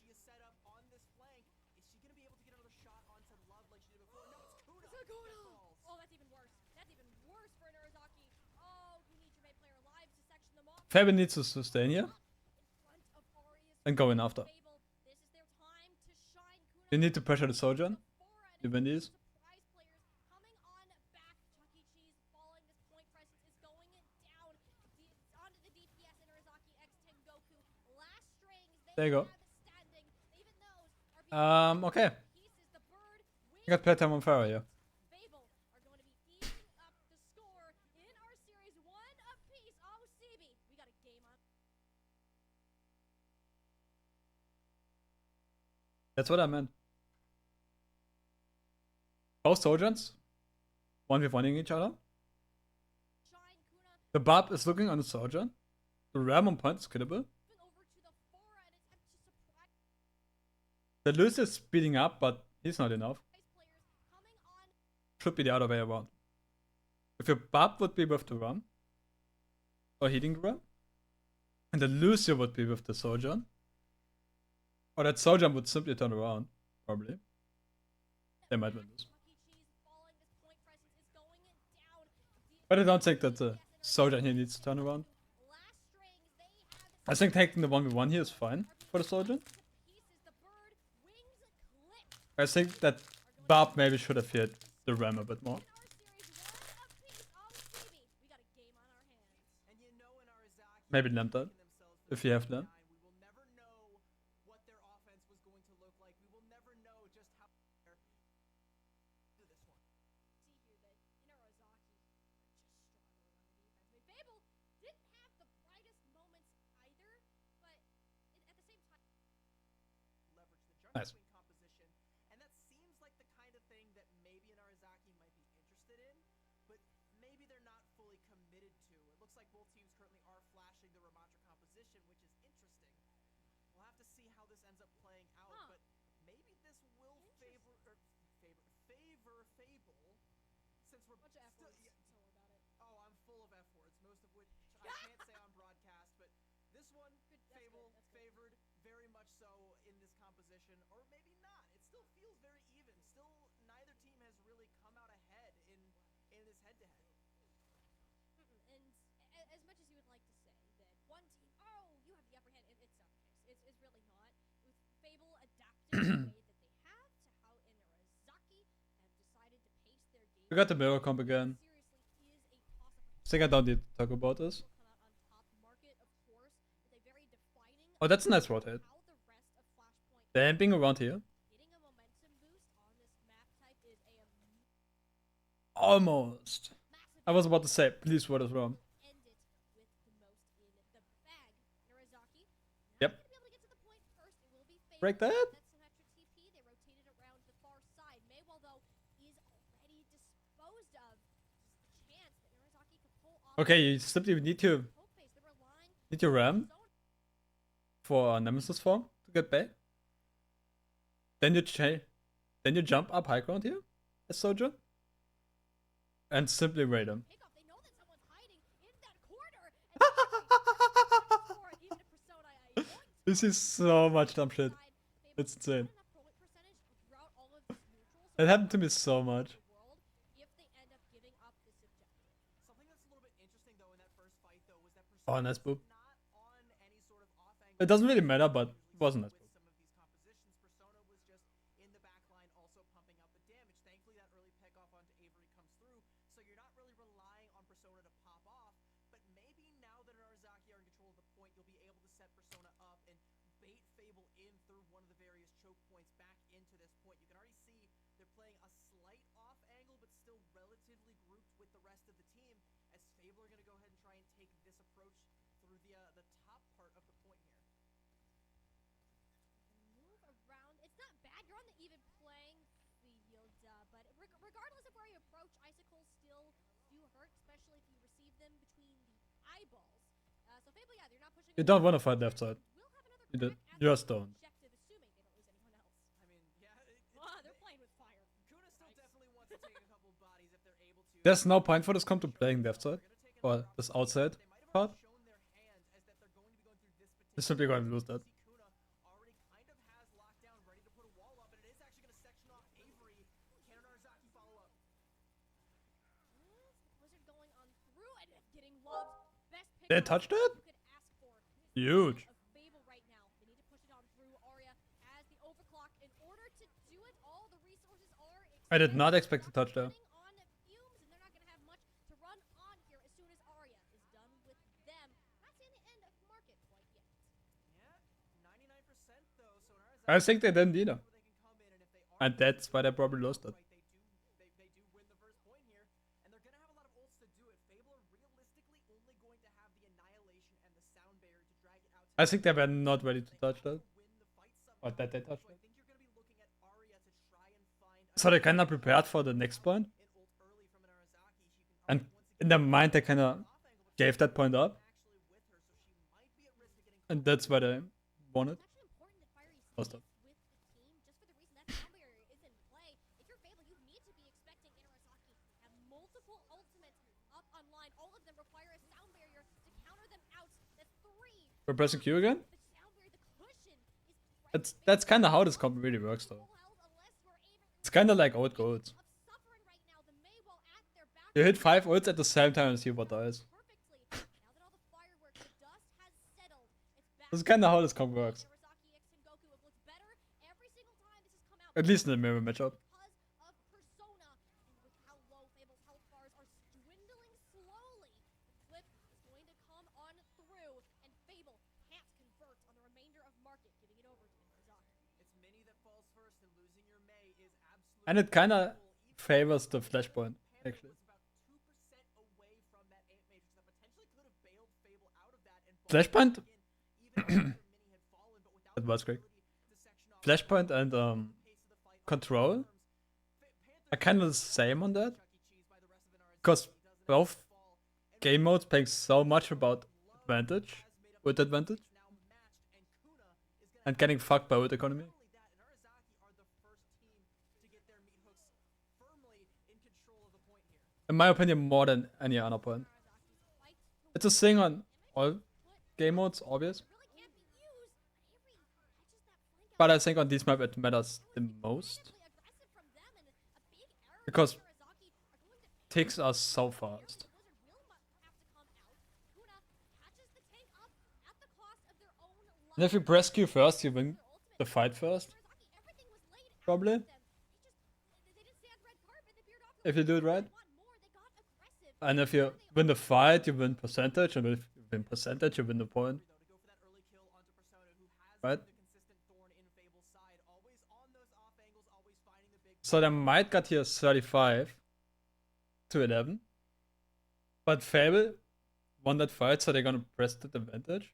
she is set up on this flank. Is she gonna be able to get another shot onto Love like she did before? No, it's Kuda. that falls. Oh, that's even worse. That's even worse for Inarizaki. Oh, you need your main player alive to section them off. Fable needs to sustain here. In front of Arya's And go in after. Fable, this is their time to shine. Kuna You need to pressure the soldier. You win these. surprise players coming on back. Chuck E. Cheese falling. This point presence is going down. Onto the DPS Inarizaki X Tengoku. Last There you go. Standing. Even those are being Okay. pieces. The bird I got playtime on Pharah here. Fable are going to be eating up the score in our series. One apiece. Oh, CB, we got a game on. That's what I meant. Both Sojourns 1v1ing each other. Shine Kuna The Barb is looking on the Sojourn. The Ram on point is killable. moving over to the Fora and attempt to surprise The Luce is speeding up, but he's not enough. players coming on. Should be the other way around. If your Barb would be with the Ram, or healing the Ram, and the Lucio would be with the Sojourn, or that Sojourn would simply turn around, probably. They might win this. Chuck E. Cheese falling. This point presence is going down. But I don't think that the Sojourn here needs to turn around. Last strings, they have I think taking the 1v1 here is fine for the Sojourn. pieces. The bird wings clip. I think that Barb maybe should have hit the Ram a bit more. In our series, one apiece. Oh, CB, we got a game on our hands. And you know in Arizaki, Maybe Lambda, themselves if you have them. we will never know what their offense was going to look like. We will never know just how they're to this one. See here that Inarizaki are just struggling on the defense. I mean, Fable didn't have the brightest moments either, but at the same time, Leverage the jump Nice. between composition, and that seems like the kind of thing that maybe an Arizaki might be interested in, but maybe they're not fully committed to. It looks like both teams currently are flashing the Ramattra composition, which is interesting. We'll have to see how this ends up playing out, Huh. but maybe this will favor Fable, since we're bunch of F still. words. Tell her about it. Oh, I'm full of F words, most of which I can't say on broadcast, but this one, Good, that's Fable good, that's good. favored very much so in this composition, or maybe not. It still feels very even. Still, neither team has really come out ahead in this head-to-head. And as much as you would like to say that one team, oh, you have the upper hand, it's not the case. It's really not. With Fable adapting the way that they have to how Inarizaki have decided to pace their game. We got the mirror comp again. Seriously is a toss-up. I think I don't need to talk about this. Will come out on top. Market, of course, with a very defining Oh, that's a nice rotate. how the rest of Flashpoint Damping around here. getting a momentum boost on this map type is a Almost. massive I was about to say, please what is wrong. end it with the most in the bag. Narazaki. Yep. Not gonna be able to get to the point first. It will be Fable. Break that. That symmetric TP. They rotated around the far side. Maywell though is already disposed of. Just the chance that Narazaki could pull off. Okay, you simply need to Hope base. They're relying need your Ram on zone. for Nemesis form to get back. Then you jump up high ground here as Sojourn. And simply raid him. Pickoff. They know that someone's hiding in that corner. And for it, even if Persona is going to This is so much dumb shit. side, Fable It's insane. enough point percentage throughout all of these neutrals It happened to me so much. world if they end up giving up this objective. Something that's a little bit interesting though in that first fight though was that Oh, Persona nice was boop. not on any sort of off-angle. It doesn't really matter, but it was a nice with boop. some of these compositions. Persona was just in the back line, also pumping out the damage. Thankfully, that early pick off onto Avery comes through, so you're not really relying on Persona to pop off. But maybe now that Narazaki are in control of the point, you'll be able to set Persona up and bait Fable in through one of the various choke points back into this point. You can already see they're playing a slight off angle, but still relatively grouped with the rest of the team. As Fable are going to go ahead and try and take this approach through the top part of the point here. Move around. It's not bad. You're on the even playing field, but regardless of where you approach, icicles still do hurt, especially if you receive them between the eyeballs. So Fable, yeah, they're not pushing. You don't want to fight left side. We'll have another You crack at just the don't. objective, assuming they don't lose anyone else. I mean, yeah, They're playing with fire. Kuna still definitely wants to take a couple bodies if they're able to. There's no point for this comp to playing left side. Or this outside They might have part. already shown their hand as that they're going to be going through this particular. They're simply going to lose that. See Kuna already kind of has locked down, ready to put a wall up, and it is actually going to section off Avery. Can Narazaki follow up? Blizzard going on through and getting loved. Best pick They touched it? you could ask for. Huge. Of Fable right now. They need to push it on through. Arya has the overclock. In order to do it, all the resources are I did not expect to touch there. running on fumes, and they're not going to have much to run on here as soon as Arya is done with them. Not seeing the end of market quite yet. Yeah, 99% I think they didn't either. And that's why they probably lost it. They do win the first point here, and they're gonna have a lot of ults to do it. Fable are realistically only going to have the annihilation and the sound barrier to drag it out. I think they were not ready to touch that. Win the fight Or somehow. that they touched So I it. think you're gonna be looking at Arya to try and find So they kinda prepared for the next point. an ult early from an Arazaki. She can And once in their mind they kinda off angle, but gave that point up. actually with her, so she might be at risk of getting And that's why they won it. It's actually important that Fiery Lost stays it. with the team just for the reason that sound barrier is in play. If you're Fable, you need to be expecting Inarasaki have multiple ultimates up online. All of them require a sound barrier to counter them out. That's 3. We're pressing Q again? The sound barrier, the cushion is That's kinda how this comp really works though. It's kinda like old goats. You hit 5 ults at the same time and see what dies. This is kinda how this comp works. At least in the mirror matchup. Because of Persona and with how low Fable's health bars are dwindling slowly, the flip is going to come on through, and Fable can't convert on the remainder of market, giving it over to Inazaki. It's Mini that falls first, and losing your Mei is absolutely And it kinda favors the flashpoint, actually. was about 2% away from that Ant Matrix that potentially could have bailed Fable out of that and Flashpoint? even after Mini had fallen, but without That was quick. ability to section off Flashpoint and pace of the fight control are kinda the same on that. Chuck E. Cheese by the rest of an Because both game modes playing so much about advantage, with advantage, now matched, and Kuna is gonna and getting fucked by ult economy. not only that, and Arazaki are the first team to get their meat hooks firmly in control of the point here. In my opinion, more than any other point. It's a thing on all game modes, obvious. Really can't be used, but Avery catches that flank But I think on this map it matters the most. aggressive from them, and a big error Because by Arazaki are going to ticks are so fast. Blizzard will have to come out. Kuna catches the tank up at the cost of their own life. And if you press Q first, you win Their ultimate. the fight first. Arazaki, everything was laid out Probably. for them. They didn't stand red carpet. They veered off the If you do it ledge. right. They want more. They got aggressive. And if you win the fight, you win percentage. And if you win percentage, you win the point. Though to go for that early kill onto Persona, who has Right. the consistent thorn in Fable's side, always on those off angles, always finding the big. So they might get here 35 to 11. But Fable won that fight, so they're gonna press that advantage.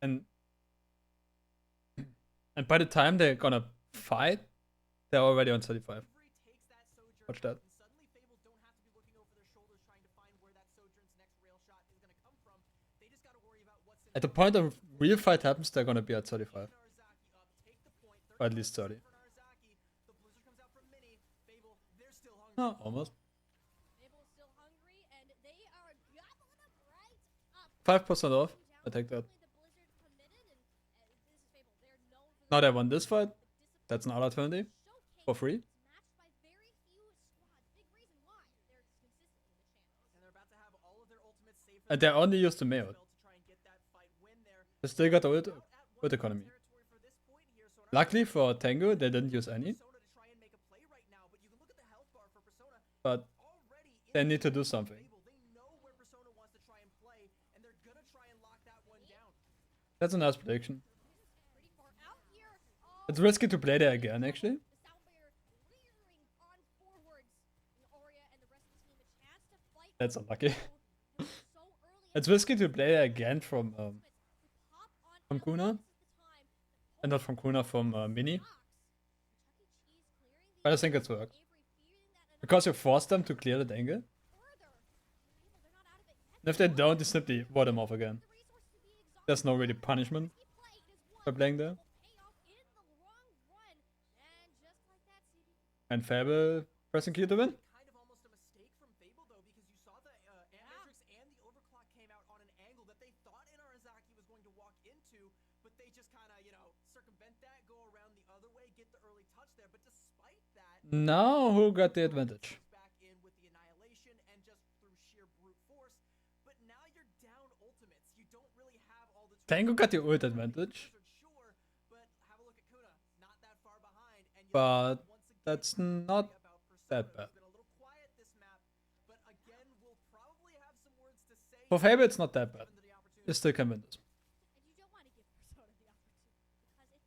And by the time they're gonna fight, they're already on 35. Avery takes that Sojourn Watch out, that. and suddenly Fable don't have to be looking over their shoulders trying to find where that Sojourn's next rail shot is going to come from. They just got to worry about what's in At the point of real fight happens, they're gonna be at 35. Arazaki up, take the point. Or at least 30. For Arazaki, the Blizzard comes out from Mini. Fable, they're still hungry. No, almost. Fable is still hungry, and they are gobbling up right up. 5% off. I take that. The Blizzard committed, and this is Fable. They're known for Now they won this fight. the discipline. That's another 20 Showcase for free. is matched by very few squads. Big reason why they're consistently in the channels. And they're about to have all of their ultimates saved for And they only used the mail. to try and get that fight win there. They still got the ult, Out at ult one economy. territory for this point here, so Luckily for Tango, they didn't use any. Persona to try and make a play right now, but you can look at the health bar for Persona But already in they the need to do Fable. something. They know where Persona wants to try and play, and they're gonna try and lock that one down. That's a nice prediction. Pretty far out here. Oh, It's risky to play there again, actually. the sound barrier rearing on forwards. And Aurea and the rest of the team a chance to fight. That's unlucky. So early It's risky to play there again from pop on from Kuna. out. This is the time. And not from Kuna, from Mini. Box. Chuck E. Cheese clearing the But I think it's worked. Avery feeling that Because you force them to clear that angle. further. Fable, they're not out of it yet. And if they don't, you simply ward them off again. The resources to be exhausted. There's no really punishment Risky play. It is one by playing there. will pay off in the long run. And just like that, CB. And Fable pressing Q to win. Kind of almost a mistake from Fable though, because you saw the Ant Matrix and the Overclock came out on an angle that they thought Inarizaki was going to walk into, but they just kind of, circumvent that, go around the other way, get the early touch there. But despite that, Now who got the advantage? back in with the annihilation and just through sheer brute force. But now you're down ultimates. You don't really have all the tools. Tango got the ult advantage. Sure, but have a look at Kuna, not that far behind. And But once again, that's not about Persona, that who's bad. been a little quiet this map, but again, we'll probably have some words to say. For Fable, it's not that bad. given the opportunity. You still can win this. And you don't want to give Persona the opportunity. Because if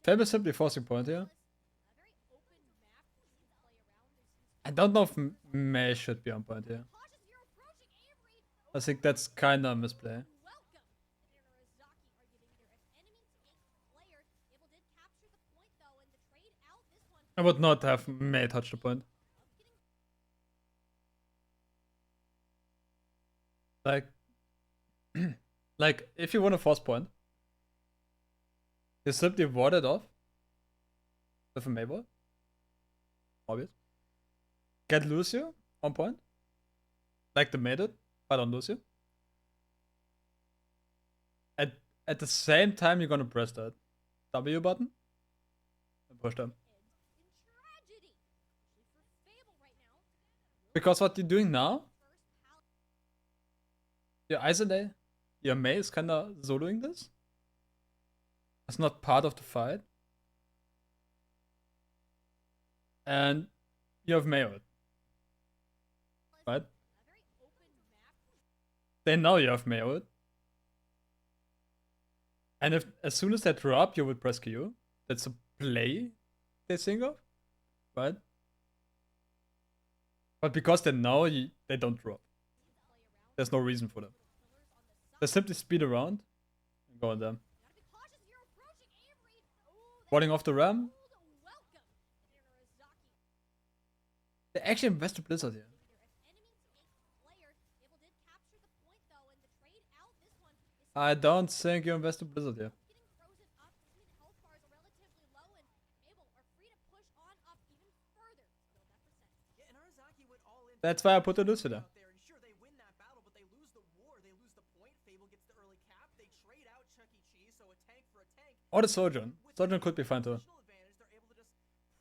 Fable is simply forcing point here. A very open map to play around. I don't know if May should be on point here. Cautious here approaching Avery. I think that's kinda a misplay. Welcome. And Narazaki are giving their enemy take player. Able did capture the point though, and the trade out this one. I would not have May touch the point. Like, like if you want a force point, you simply ward it off with a May ball. Obvious. Get Lucio on point, like the May did, but on Lucio. At the same time, you're gonna press that W button and push them. In tragedy. Actually for Fable right now. Because what you're doing now, First pal your isolate, your May is kinda soloing this. It's not part of the fight. And you have May ult. Right? a very open map. They know you have May ult. And if as soon as they drop, you will press Q. That's a play they think of. Right? But because they know they don't drop. There's no reason for them. They simply speed around and go on them. Gotta be cautious here approaching Avery. Ooh, Warding off the ram. welcome. And Narazaki. They actually invested Blizzard here. Their enemy take player. Able did capture the point though, and the trade out this one is I don't think you invested Blizzard here. getting frozen up. Mid health bars are relatively low, and Able are free to push on up even further to build that percent. Yeah, and Arizaki went all in. That's why I put the Lucio there. Out there, and sure, they win that battle, but they lose the war. They lose the point. Fable gets the early cap. They trade out Chuck E. Cheese, so a tank for a tank. Or the Sojourn. Sojourn could be fine too. Additional advantage, they're able to just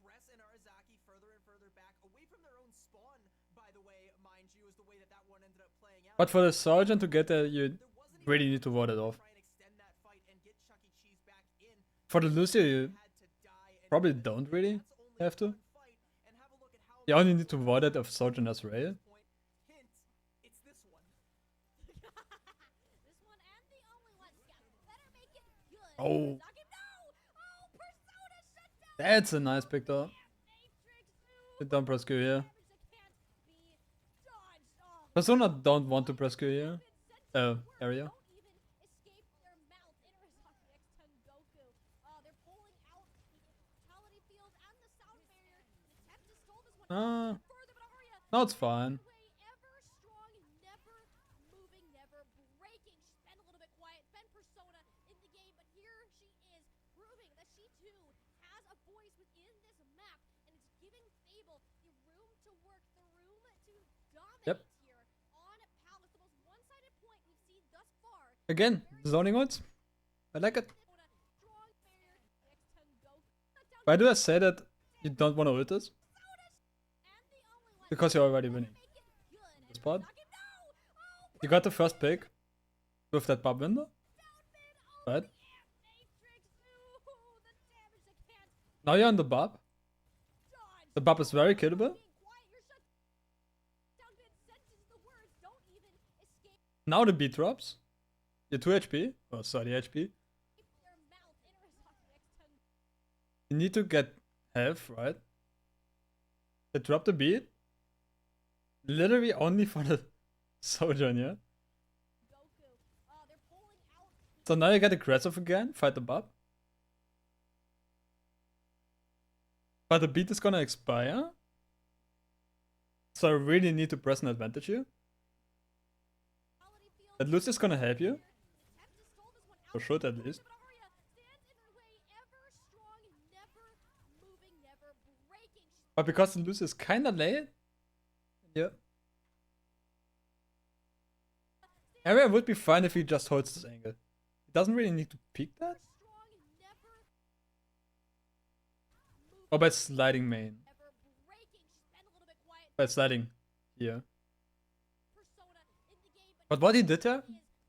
press in Arizaki further and further back, away from their own spawn, by the way, mind you, is the way that that one ended up playing out. But for the Sojourn to get there, you There wasn't even really need to ward it off. try and extend that fight and get Chuck E. Cheese back in. For the Lucio, you Had to die, and probably don't really that's only have to. one fight, and have a look at how You only need to ward it if Sojourn has rail. point. Hint, it's this one. This one and the only one. Scout better make it good. Oh. Narazaki, no! Oh, Persona shut down. That's a nice pick though. Matrix. You don't press Q here. Damage that can't be dodged. Oh, Persona don't want to press Q here. Area. don't even escape their mouth. Inarizaki X Tengoku. They're pulling out the vitality field and the sound barrier. An attempt to stall this one further, but Arya No, it's fine. way ever strong, never moving, never breaking. She's been a little bit quiet, been Persona in the game, but here she is proving that she too has a voice within this map, and it's giving Fable the room to work, the room to dominate Yep. here on Palace. The most one-sided point we've seen thus far. Again, zoning ults. I like it. Strong barrier, X Tengoku. Down Why do I say that you don't want to ult this? and the only one. Because you're already winning. Make it good. This part. Narazaki, no! Oh, You got the first pick with that pop window. Right? Matrix. Ooh, the damage that can't Now you're on the Bob. dodge. The Bob is very killable. Being quiet, you're shut down mid sentence. The words don't even escape Now the beat drops. You're 2 HP. Oh, sorry, HP. their mouth. Inarizaki X Tengoku. You need to get health, right? They drop the beat. Literally only for the Sojourn, yeah? They're pulling out. So now you get aggressive again, fight the Bob. But the beat is gonna expire. So I really need to press an advantage here. Vitality field. That Lucius is gonna help you. Attempt to stall this one For out sure, at least. but Arya stands in her way, ever strong, never moving, never breaking. She's But because the Lucius is kinda late. Yeah. Area would be fine if he just holds this angle. He doesn't really need to peek that. strong, never Or by sliding main. never breaking. She's been a little bit quiet. By sliding here. Persona in the game, But what he did there is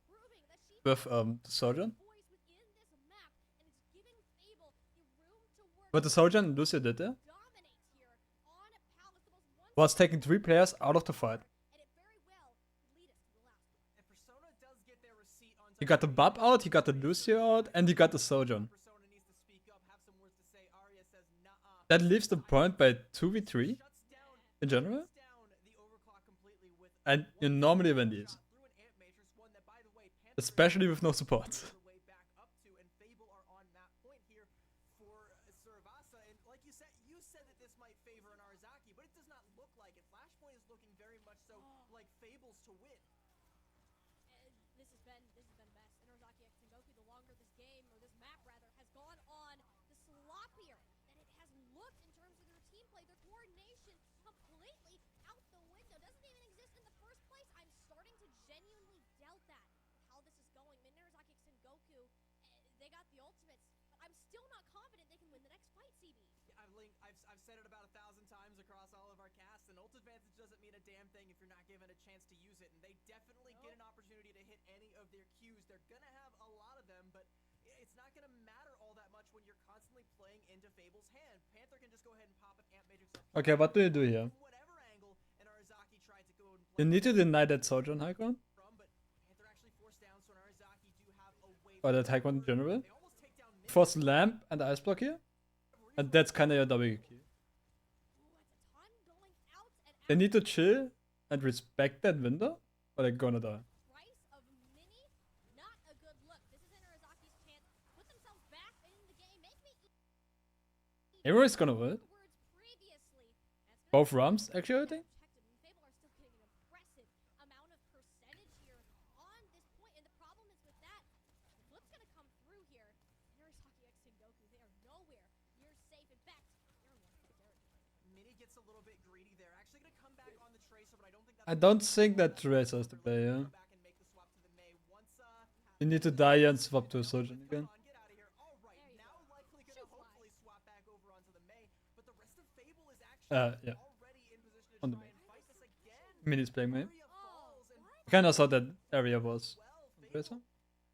proving that she with the Sojourn. voice within this map, and it's giving Fable the room to work. What the Sojourn Lucio did there Dominates here on Palace, the most one, was taking 3 players out of the fight. and it very well could lead us to the last one. And Persona does get their receipt on He got the Bob out, he got the Lucio out, and he got the Sojourn. Persona needs to speak up, have some words That leaves the point by 2v3 Shuts down, in general. shuts down the overclock completely with And you one normally single win these. shot through an Amp Matrix, one that, by the way, Panther Especially with no support. their way back up to, and Fable are on map point here for Survasa. And like you said that this might favor an Arzaki, but it does not look like it. Flashpoint is looking very much so like Fables to win. This has been best. Inarizaki X Tengoku, the longer this game, or this map rather, has gone on, the sloppier that it has looked in terms of their team play, their coordination completely out the window. Doesn't even exist in the first place. I'm starting to genuinely doubt that with how this is going. Inarizaki X Tengoku, they got the ultimates, but I'm still not confident they can win the next fight, CB. I've said it about 1,000 times across all of our casts, and ult advantage doesn't mean a damn thing if you're not given a chance to use it, and they definitely get an opportunity to hit any of their Qs. They're gonna have a lot of them, but it's not gonna matter all that much when you're constantly playing into Fable's hand. Panther can just go ahead and pop an Amp Matrix up Okay, what do you do here? from whatever angle, and Arzaki tried to go and play You need to deny that soldier on high ground. from, but Panther actually forced down, so Arzaki do have a way. Or that high ground in general. They almost take down Mid. Force lamp and ice block here. And that's kinda your W key. Ooh, it's a ton going out and They need to chill and respect that window, or they're gonna die. price of Mini, not a good look. This is Inarazaki's chance to put themselves back in the game. Make me Hero is gonna win. words previously. That's Both Rams, actually, I think. protected, and Fable are still getting an impressive amount of percentage here on this point, and the problem is with that, the flip's gonna come through here. Inarasaki X Tengoku, they are nowhere near safe. In fact, they're in one hit territory. Mini gets a little bit greedy there. Actually gonna come back on the Tracer, but I don't think that's I don't think that Tracer is the play, yeah. Go back and make the swap to the Mei. Once You need to die and swap to a soldier come again. on, get out of here. All right, There you now go. likely gonna Shoot hopefully swap back over onto the Mei, but the rest of Fable is actually Yeah. already in position to On the try Mei. and fight this again. Mini's playing me. Area falls, and what? I kinda thought that area was well, Tracer. Fable,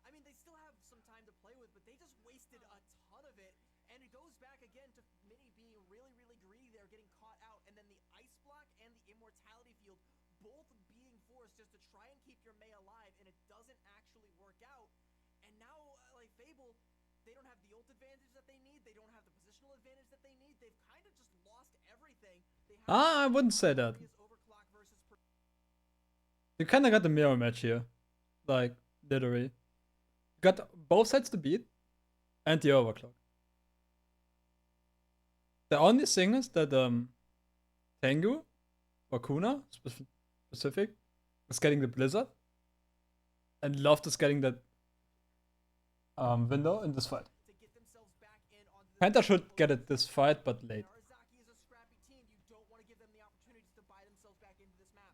I mean, they still have some time to play with, but they just wasted a ton of it. And it goes back again to Mini being really, really greedy there, getting caught out. And then the Ice Block and the Immortality Field both being forced just to try and keep your Mei alive, and it doesn't actually work out. And now, like Fable, they don't have the ult advantage that they need. They don't have the positional advantage that they need. They've kind of just lost everything. They have I wouldn't say that. Furious overclock versus You kinda got the mirror match here. Like, literally. You got both sides to beat, and the overclock. The only thing is that Tengu, or Kuna, specific, is getting the Blizzard, and Loft is getting that window in this fight. to get themselves back in onto the Panther should get it this fight, but late. Arzaki is a scrappy team. You don't want to give them the opportunities to buy themselves back into this map.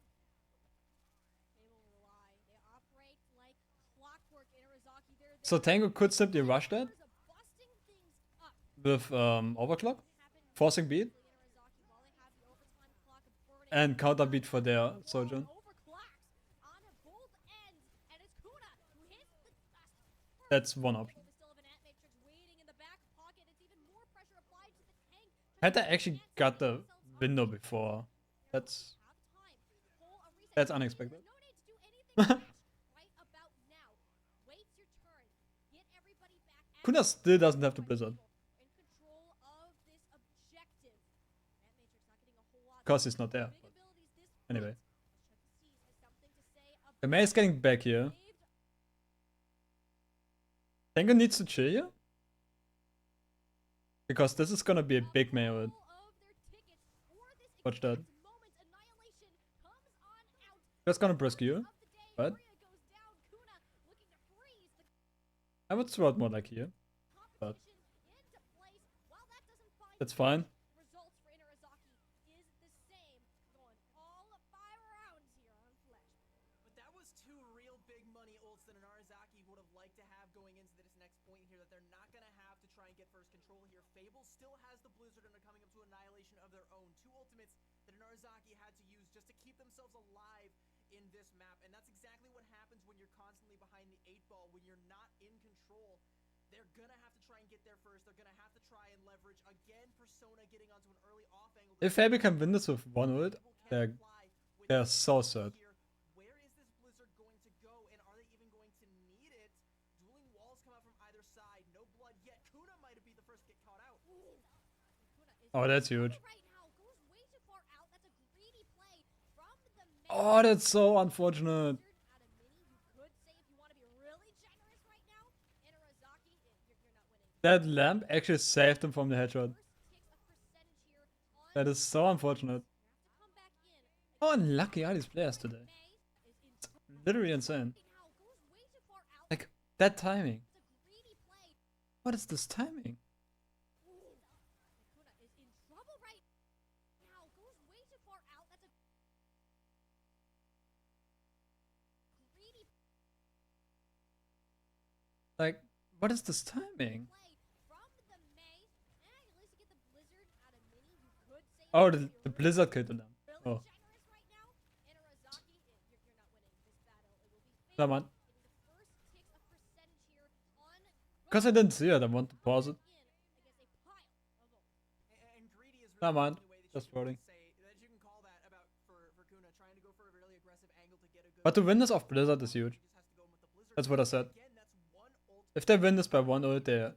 They will rely. They operate like clockwork. Inarizaki, they're So Tengu could simply rush that there. Busting things up. with overclock, Happen forcing beat, Inarizaki, while they have the overtime clock burning, and counter beat for their Sojourn. overclocks on both ends, and it's Kuna who hits the dust. That's one option. They still have an Ant Matrix waiting in the back pocket. It's even more pressure applied to the tank. Panther actually got the window before. That's Have time. Pull a reset. That's unexpected. No need to do anything right about now. Wait your turn. Get everybody back at Kuna still doesn't have the Blizzard. in control of this objective. Ant Matrix not getting a whole lot. 'Cause he's not there, Big but abilities this anyway. point. Let's check to see has something to say The Mei is getting back here. saved Tengu needs to chill here. Because this is gonna be a big Mei ult. all of their tickets for this Watch that. exact moment. Annihilation comes on out. That's gonna brisk you. Of the day, Right? Maria goes down. Kuna looking to freeze the I would throw it more like here. But competition into place. While that doesn't find that's fine. results for Inarizaki is the same. Going all 5 rounds here on Flesh. But that was two real big money ults that an Arzaki would have liked to have going into this next point here that they're not going to have to try and get first control here. Fable still has the Blizzard and are coming up to Annihilation of their own. Two ultimates that an Arzaki had to use just to keep themselves alive in this map. And that's exactly what happens when you're constantly behind the 8-ball, when you're not in control. They're going to have to try and get there first. They're going to have to try and leverage again Persona getting onto an early off angle. If Fable can win this with one ult, Fable can they're apply with they're this so sad. here. Where is this Blizzard going to go, and are they even going to need it? Dueling walls come out from either side. No blood yet. Kuna might be the first to get caught out. Kuna is Oh, that's huge. Right now goes way too far out. That's a greedy play from the main. Oh, that's so unfortunate. At a mini, you could say if you want to be really generous right now, Inarizaki, you're not winning. That lamp actually saved him from the headshot. First takes a percentage here on That is so unfortunate. you have to come back in. How unlucky are these players today? May is in Literally insane. right now goes way too far out. Like, that timing. It's a greedy play. What is this timing? Hakuna is in trouble right now. Goes way too far out. That's a greedy Like, what is this timing? play from the May. And at least you get the blizzard at a mini. You could say Oh, if you the want to be blizzard killed the lamp. really Oh, generous right now, Inarizaki, you're not winning this battle. It will be come on. getting the first takes a percentage here on Because I didn't see it, I want to pause it. in against a pile of votes. And greedy is Never really mind. the only way that Just you can voting. say that you can call that about for Kuna trying to go for a really aggressive angle to get a good. But to win this off Blizzard is huge. He just has to go in with the blizzard. That's what I said. Again, that's one ult If they win this by one ult, they're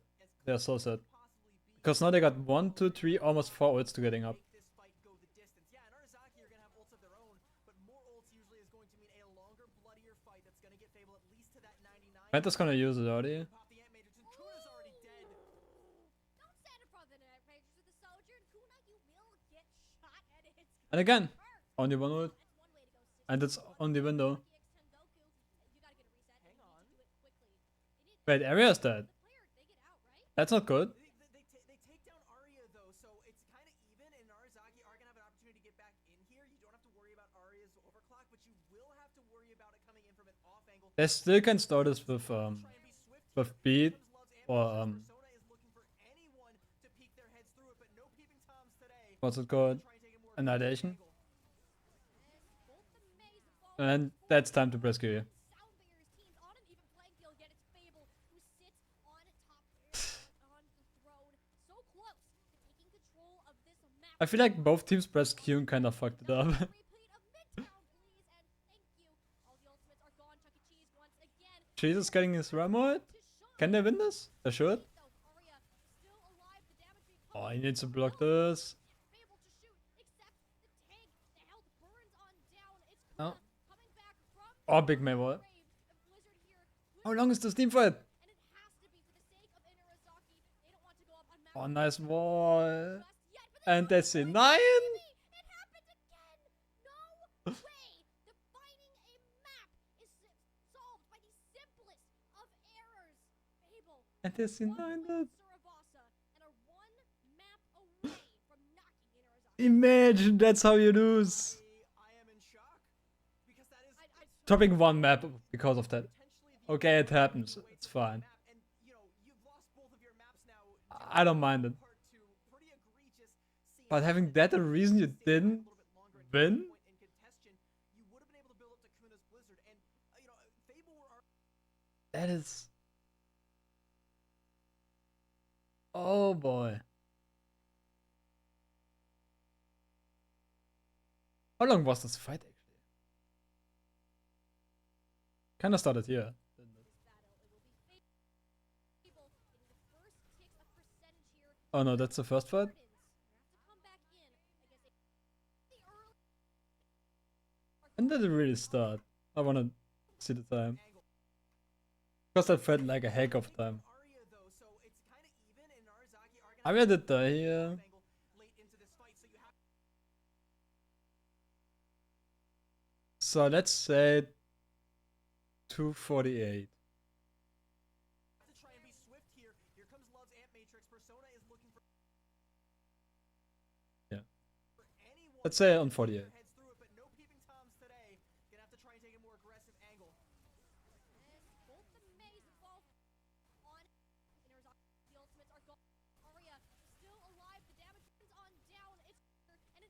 so sad. possibly be. Because now they got 1, 2, 3, almost 4 ults to getting up. Make this fight go the distance. Yeah, and Arizaki are gonna have ults of their own, but more ults usually is going to mean a longer, bloodier fight that's gonna get Fable at least to that 99. Penta's gonna use it already. Pop the Ant Matrix, and Kuna's already dead. Don't stand in front of the net range with the soldier, and Kuna, you will get shot, and it's And again, hurt. only one ult. That's one way to go. And it's on the window. Goku, you gotta get a reset. Hang and on. you need to do it quickly. You need Wait, Aria's dead. the player, they get out, right? That's not good. They take down Arya though, so it's kind of even, and Narazaki are gonna have an opportunity to get back in here. You don't have to worry about Arya's overclock, but you will have to worry about it coming in from an off angle. They still can start this with Try and be swift with here. beat Comes Love's Ant or Matrix. Persona is looking for anyone to peek their heads through it, but no peeping toms today. what's it called? Try and take a more Annihilation. angle. And both the Maze involved And that's time to rescue you. Sound Barriers teams on an even playing field, yet it's Fable who sits on top on the throne, so close to taking control of this map. I feel like both teams pressed Q and kind of fucked it up. Repeat of Midtown, please, and thank you. All the ultimates are gone. Chuck E. Cheese once again. Jesus getting his Ramoid. To shine. Can they win this? They should. Though Arya still alive, the damage being Oh, he needs to block this. able to shoot, except the tank. The health burns on down. It's Oh. Kuna coming back from Oh, big Maywall. grave. The Blizzard here How long is this team fight? and it has to be for the sake of Inarizaki. They don't want to go up on map Oh, nice wall. just yet, but And that's a 9. it happened again. No way. Defining a map is solved by the simplest of errors. Fable. And that's a 9. Surabasa and are one map away from knocking Inarizaki. Imagine that's how you lose. I am in shock because that is Dropping one map because of that. potentially the Okay, it happens. way It's to win the fine. map. And you know, you've lost both of your maps now. I don't mind it. Part two, pretty egregious scene. But having that a reason you Stayed back a didn't little bit longer and win? point in contention, you would have been able to build up to Kuna's Blizzard, and you know, Fable were That is. Oh boy. How long was this fight actually? Kinda started here. didn't it? This battle, it will be Fable getting the first takes a percentage here. Oh no, that's the first fight? Gardens, you have to come back in against the early When did it really start? I wanna see the time. Because that felt like a heck of a time. Arya though, so it's kind of even, and Narazaki are gonna Arya did die here. angle late into this fight, so you have So let's say 248. to try and be swift here. Here comes Love's Ant Matrix. Persona is looking for Yeah. for anyone Let's say to on peek 48. their heads through it, but no peeping toms today. Gonna have to try and take a more aggressive angle. And both the Maze involved on Inarizaki. The ultimates are gone. Arya still alive. The damage is on down. It's and it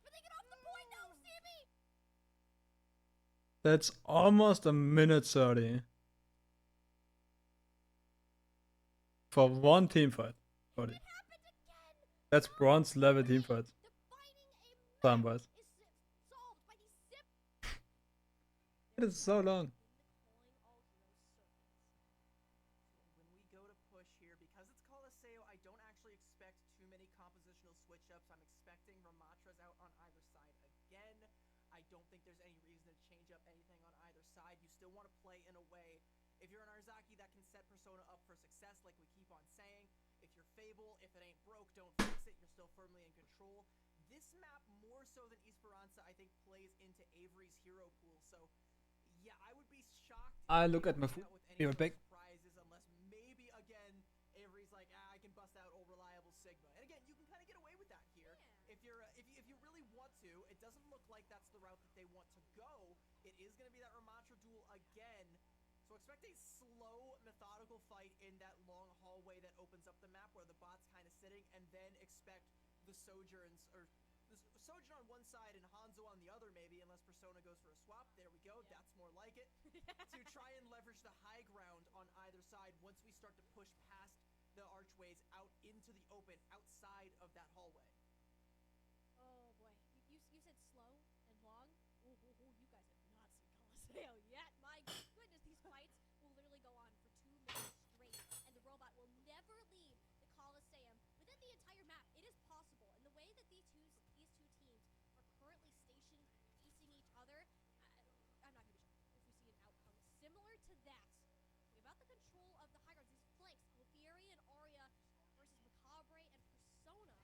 but they get off the point now, Sammy! That's almost a minute 30. For one team fight. 40. Happened again! That's bronze level team fight. Defining a map Time wise. is solved by the simple It is so long. calling all heroes servants. When we go to push here, because it's Coliseum, I don't actually expect too many compositional switches. matchups. I'm expecting Ramatra's out on either side again. I don't think there's any reason to change up anything on either side. You still want to play in a way, if you're an Arzaki, that can set Persona up for success, like we keep on saying. If you're Fable, if it ain't broke, don't fix it. You're still firmly in control. This map, more so than Esperanza, I think plays into Avery's hero pool. So, yeah, I would be shocked I if look they at my don't food. come out with Be any right sort of back. surprises, unless maybe, again, Avery's like, I can bust out old reliable Sigma. And again, you can kind of get away with that here. Yeah. If you really want to. It doesn't look like that's the route that they want to go. It is going to be that Ramatra duel again. So expect a slow, methodical fight in that long hallway that opens up the map where the bot's kind of sitting, and then expect the Sojourns, or the Sojourn on one side and Hanzo on the other maybe, unless Persona goes for a swap. There we go. Yeah. That's more like it. To try and leverage the high ground on either side once we start to push past the archways out into the open outside of that hallway. Oh boy, you said slow and long. Ooh, you guys have not seen Colosseo yet. My goodness, these fights will literally go on for 2 minutes straight, and the robot will never leave the Coliseum within the entire map. It is possible, and the way that these two teams are currently stationed facing each other, I'm not gonna be shocked if we see an outcome similar to that. About the control of the high grounds, these flanks, Wolfieri and Arya versus Macabre and Persona.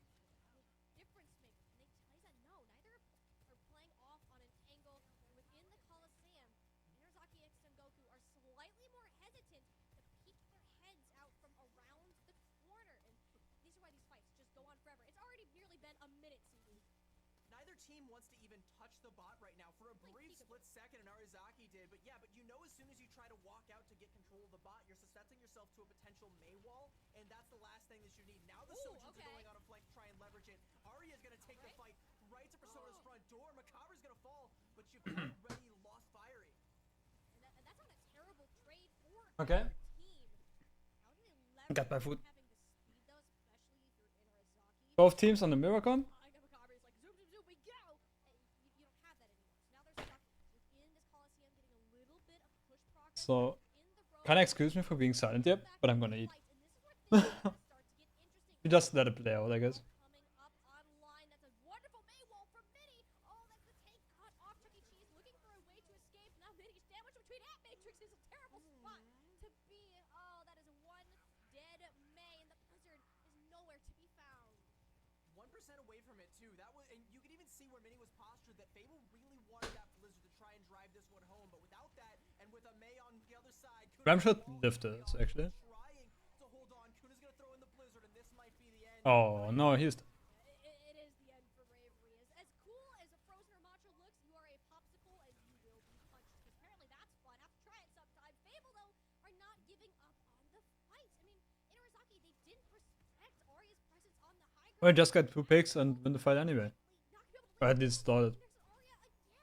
Difference maker. And Taiza, no, neither are playing off on an angle within the Coliseum. Inarizaki and Sengoku are slightly more hesitant to peek their heads out from around the corner. And these are why these fights just go on forever. It's already nearly been a minute, CD. Neither team wants to even touch the bot right now. For a brief split second, and Arizaki did, but yeah, but you know as soon as you try to walk out to get control of the bot, you're suscepting yourself to a potential Mei wall, and that's the last thing that you need. Now the Sojourns are going on a flank to try and leverage it. Arya's gonna take the fight right to Persona's front door. Macabre's gonna fall, but you've already lost Fiery. And that's on a terrible trade for Okay. our team. How do they leverage Got my food. having the speed though, especially if you're Inarizaki? Both teams on the Miracom. Macabre is like, zoom, zoom, zoom, we go! You don't have that anymore. So now they're stuck within this Coliseum, getting a little bit of push progress. So, in the road. kinda excuse me for being silent here, but I'm gonna eat. Fight, and this is where things are gonna start to get interesting. You just let it play out, I guess. Coming up online, that's a wonderful Mei wall from Mini. Oh, that's the tank cut off Chuck E. Cheese, looking for a way to escape. Now Mini's sandwiched between Hat Matrix is a terrible spot to be. Oh, that is one dead Mei, and the Blizzard is nowhere to be found. 1% away from it too. That was, and you could even see where Mini was postured that Fable really wanted that Blizzard to try and drive this one home, but without that, and with a Mei on the other side, Ram should lift this, actually. trying to hold on. Kuna's gonna throw in the Blizzard, and this might be the end. Oh, no, he's... It is the end for Bravery. As cool as a Frozen Ramatra looks, you are a popsicle and you will be punched. Apparently that's fun. Have to try it sometime. Fable, though, are not giving up on the fight. I mean, Inarizaki, they didn't respect Arya's presence on the high ground. Well, just got 2 picks and win the fight anyway. Or at least start it. Arya again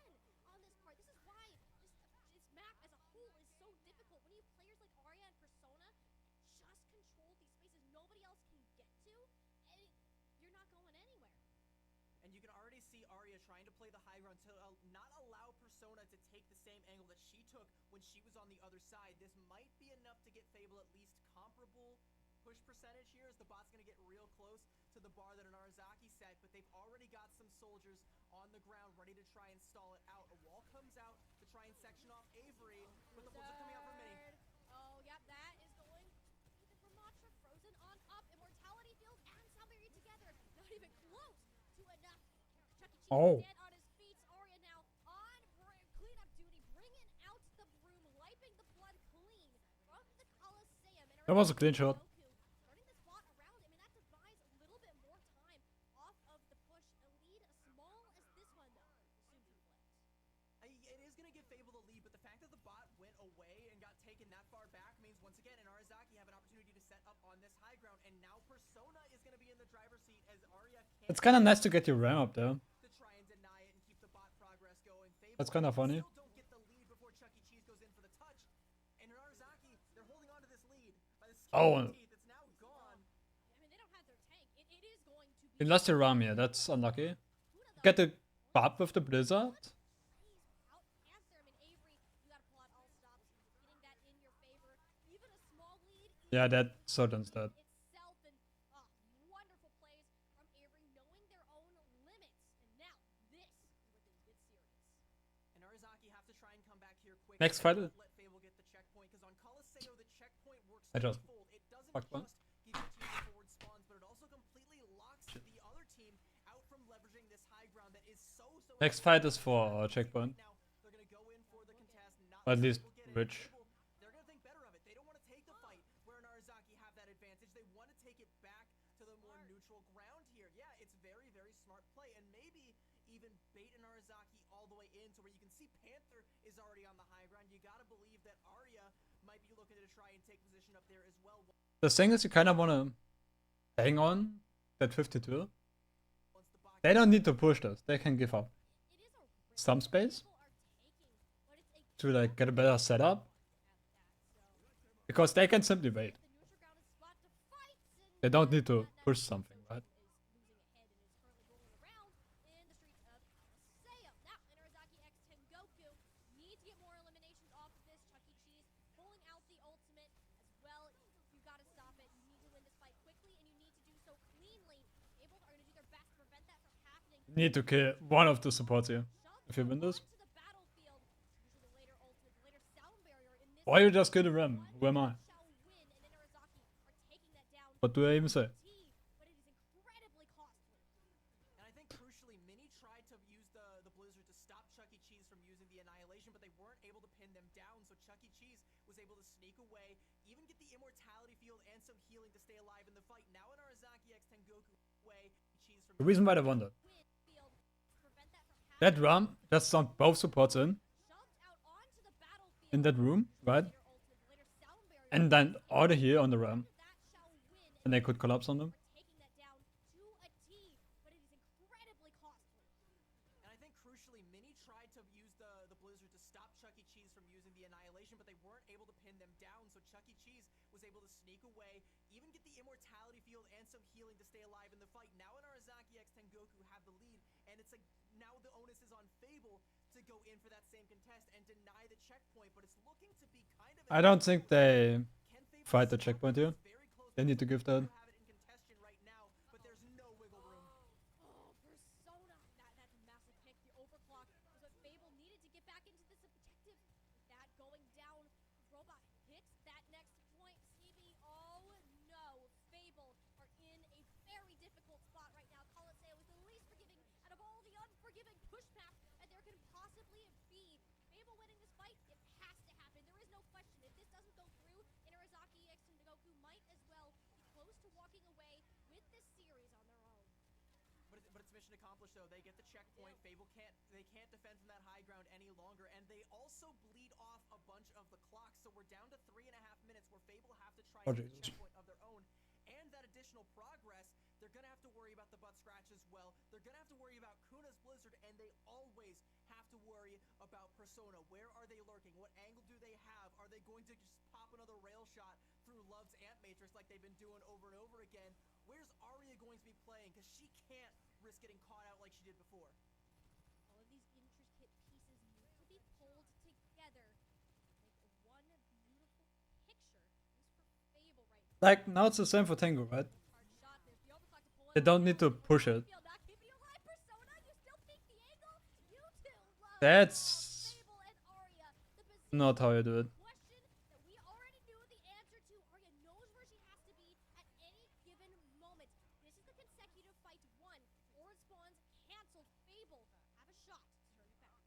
on this part. This is why this map as a whole is so difficult. When you have players like Arya and Persona just control these spaces nobody else can get to, and you're not going anywhere. And you can already see Arya trying to play the high ground to not allow Persona to take the same angle that she took when she was on the other side. This might be enough to get Fable at least comparable push percentage here, as the bot's going to get real close to the bar that an Arizaki set, but they've already got some soldiers on the ground ready to try and stall it out. A wall comes out to try and section off Avery, but the Blizzard coming out for Mini. Oh, yep, that is going to be the Ramatra frozen on up. Immortality Field and Salveri together. Not even close to enough. Chuck E. Cheese Oh. dead on his feet. Arya now on cleanup duty, bringing out the broom, wiping the blood clean from the Coliseum. And That was a clean shot. Starting this spot around him, and that buys a little bit more time off of the push. A lead as small as this one, though, soon be flipped. It is going to give Fable the lead, but the fact that the bot went away and got taken that far back means once again, and Arizaki have an opportunity to set up on this high ground, and now Persona is going to be in the driver's seat as Arya can't It's kinda nice to get your ram up there. to try and deny it and keep the bot progress going. Fable That's kinda funny. still don't get the lead before Chuck E. Cheese goes in for the touch, and Arizaki, they're holding on to this lead by the skin Oh, of their teeth. It's now gone. I mean, they don't have their tank. It is going to be. He lost the ram here, that's unlucky. Get the bop with the Blizzard. Out Panther. I mean, Avery, you gotta pull out all stops. Getting that in your favor. Even a small lead. Yeah, that Sojourn's dead. Itself and wonderful plays from Avery, knowing they're here quick. Next fight. Let Fable get the checkpoint, because on Colosseo, the checkpoint works I just twofold. It doesn't fucked one. just give your team the forward spawns, but it also completely locks the other team out from leveraging this high ground that is so Next fight is for checkpoint. Now they're gonna go in for the contest, not Or at let least Fable get it. Rich. Fable, they're gonna think better of it. They don't want to take the fight where Narazaki have that advantage. They want to take it back to the more neutral ground here. Yeah, it's very, very smart play, and maybe even bait Narazaki all the way in to where you can see Panther is already on the high ground. You gotta believe that Arya might be looking to try and take position up there as well. The thing is, you kind of want to hang on that 52. Once the box They don't need to push this. They can give up It is a risk some space people are taking, but it's a to like get a better setup, at that. So because they can simply wait. the neutral ground is spot to fight, and They don't need to that push now something, right? is losing ahead and is currently rolling around in the streets of Colosseo. Now, Inarizaki X Tengoku need to get more eliminations off of this. Chuck E. Cheese pulling out the ultimate as well. You gotta stop it. You need to win this fight quickly, and you need to do so cleanly. Able are gonna do their best to prevent that from happening. Need to kill one of the supports here. Shoved If you win this. onto the battlefield. Usually the later ultimate, the later sound barrier in this Or you just kill the Ram. Who am I? shall win, and Inarizaki are taking that down. What do I even say? But it is incredibly costly. And I think crucially, Mini tried to use the Blizzard to stop Chuck E. Cheese from using the Annihilation, but they weren't able to pin them down, so Chuck E. Cheese was able to sneak away, even get the Immortality Field and some healing to stay alive in the fight. Now in Arizaki X Tengoku away, Cheese from The reason why they won that. Win field to prevent that from That happening. Ram just sent both supports in Shoved out onto the battlefield. in that room, right? Later ultimate, the later sound barrier. And then order here on the Ram, That shall win, and they could collapse on them. are taking that down to a T, but it is incredibly costly. And I think crucially, Mini tried to use the Blizzard to stop Chuck E. Cheese from using the Annihilation, but they weren't able to pin them down, so Chuck E. Cheese was able to sneak away, even get the Immortality Field and some healing to stay alive in the fight. Now in Arizaki X Tengoku have the lead, and it's like now the onus is on Fable to go in for that same contest and deny the checkpoint, but it's looking to be kind of I don't think they Can Fable fight the stop checkpoint it? here. It's very close. They need to give that. Have it in contention right now, but there's no wiggle room. Oh, Persona. That's a massive pick. The overclock was what Fable needed to get back into this objective. With that going down, Robot hits that next point. CB, oh no. Fable are in a very difficult spot right now. Colosseo is the least forgiving out of all the unforgiving push maps that there can possibly be. Fable winning this fight, it has to happen. There is no question. If this doesn't go through, Inarizaki X Tengoku might as well be close to walking away with this series on their own. But it's mission accomplished though. They get the checkpoint. Fable can't defend from that high ground any longer, and they also bleed off a bunch of the clock. So we're down to 3.5 minutes where Fable have to try Oh, and get the Jesus. checkpoint of their own, and that additional progress. They're gonna have to worry about the butt scratch as well. They're gonna have to worry about Kuna's Blizzard, and they always have to worry about Persona. Where are they lurking? What angle do they have? Are they going to just pop another rail shot through Love's Ant Matrix like they've been doing over and over again? Where's Arya going to be playing? Because she can't risk getting caught out like she did before. All of these intricate pieces need to be pulled together to make one beautiful picture. This for Fable right now. Like, now it's the same for Tango, right? Hard shot. There's the overclock to pull They it don't out. need to push it. Field not keeping you alive, Persona. You still think the angle? You two love That's Fable and Arya. The not how you do it. question that we already knew the answer to. Arya knows where she has to be at any given moment. This is the consecutive fight one. Forward spawns canceled. Fable have a shot to turn it back.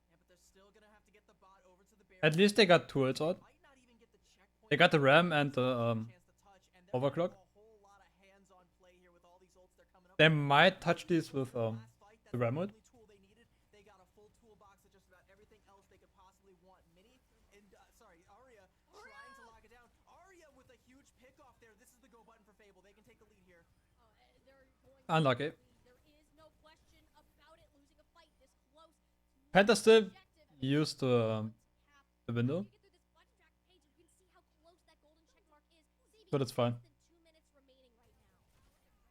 Yeah, but they're still gonna have to get the bot over to the barrier. At least they got two ults out. Might not even get the checkpoint. They got the Ram and the Chance to touch, and they're gonna overclock. have a whole lot of hands-on play here with all these ults they're coming up They with. might touch these with Last fight, that's the Ram ult. only tool they needed. They got a full toolbox of just about everything else they could possibly want. Mini and Arya trying to lock it down. Arya with a huge pick off there. This is the go button for Fable. They can take the lead here. They're going Unlucky. There is no question about it. Losing a fight this close. to Penta still objective. used the window, You get through this fun track page, you can see how close that golden check mark is. CB but it's fine. less than 2 minutes remaining right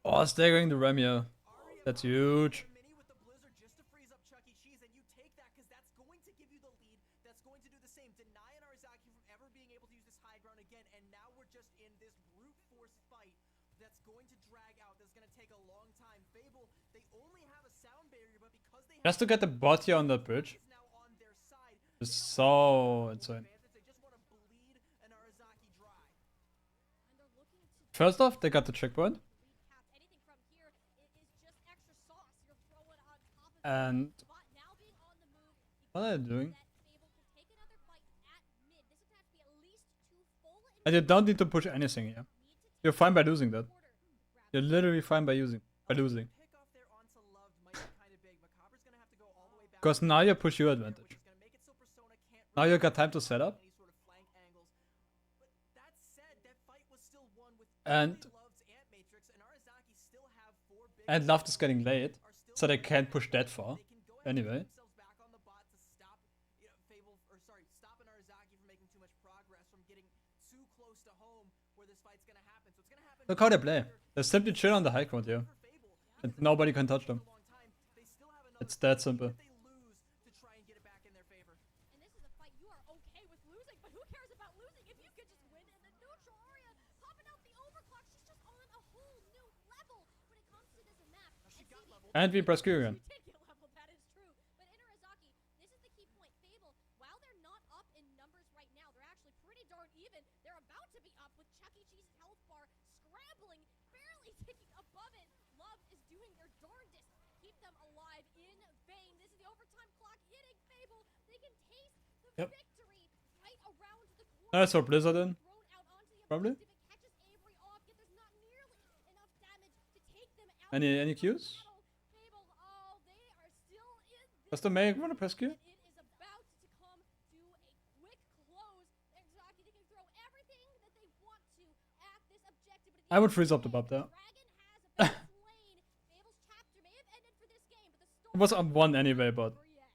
now. Oh, staggering the Ram here. Arya That's pops huge. their Mini with the Blizzard just to freeze up Chuck E. Cheese, and you take that because that's going to give you the lead. That's going to do the same. Deny Arizaki from ever being able to use this high ground again, and now we're just in this brute force fight that's going to drag out. That's going to take a long time. Fable, they only have a sound barrier, but because they Just to get the bot here on that bridge. is now on their side, It's so insane. Advantage. They just want to bleed an Arizaki dry. And they're looking to First off, they got the checkpoint, lead path. Anything from here is just extra sauce. You're throwing on top of and spot now being on the move. what are they doing? That Fable could take another fight at mid. This would have to be at least 2 full And you don't need to push anything here. You're fine by losing that. You're literally fine by losing. Pick off there onto Loved might be kind of big. Macabra's gonna have to go all the way back. Because now you push your which advantage. is gonna make it so Persona can't Now really you got time to set up. any sort of flank angles. But that said, that fight was still won with And- only Love's Ant Matrix, and Arizaki still have 4 big And Love is getting late, are still so they can't push that far. they can go ahead and Anyway. put themselves back on the bot to stop Fable or sorry, stop an Arizaki from making too much progress, from getting too close to home where this fight's gonna happen. So it's gonna happen Look how they play. They simply chill on the high ground here. for Fable. And nobody can touch them. A long time. They still have another It's that simple. if they lose to try and get it back in their favor. And this is a fight you are okay with losing, but who cares about losing if you could just win in the neutral area, popping out the overclock. She's just on a whole new level when it comes to this map. She got leveled. And we press Q again. She did get leveled, that is true. But in Arizaki, this is the key point. Fable, while they're not up in numbers right now, they're actually pretty darn even. They're about to be up with Chuck E. Cheese health bar scrambling, barely ticking above it. Love is doing their darndest to keep them alive in vain. This is the overtime clock hitting Fable. They can taste the Yep. victory right around the corner. That's for Blizzard in. Thrown out onto the Probably. objective. It catches Avery off, yet there's not nearly enough damage to take them out. Any of the Qs? battle. Fable, oh, they are still in this Does the May wanna press Q? and it is about to come to a quick close. Arizaki, they can throw everything that they want to at this objective. But at the I would end of freeze the up the day, map there. Dragon has been slain. Fable's chapter may have ended for this game, but the story It was on one anyway, but over yet.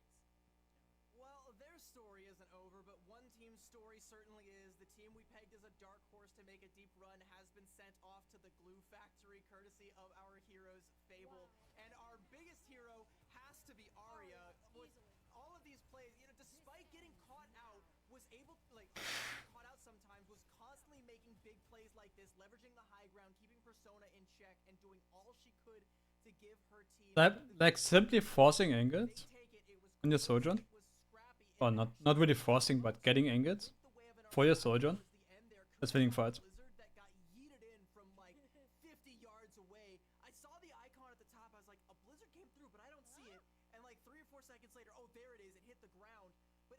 Well, their story isn't over, but one team's story certainly is. The team we pegged as a dark horse to make a deep run has been sent off to the glue factory, courtesy of our heroes, Fable. And our biggest hero has to be Arya. With all of these plays, despite getting caught out, was able caught out sometimes, was constantly making big plays like this, leveraging the high ground, keeping Persona in check, and doing all she could to give her team like simply forcing angles take it. It was on your Sojourn. it was scrappy. Or not really forcing, but getting angles for your Sojourn. That's winning fights. Blizzard that got yeeted in from like 50 yards away. I saw the icon at the top. I was like, a blizzard came through, but I don't see it. And like 3 or 4 seconds later, oh, there it is. It hit the ground. But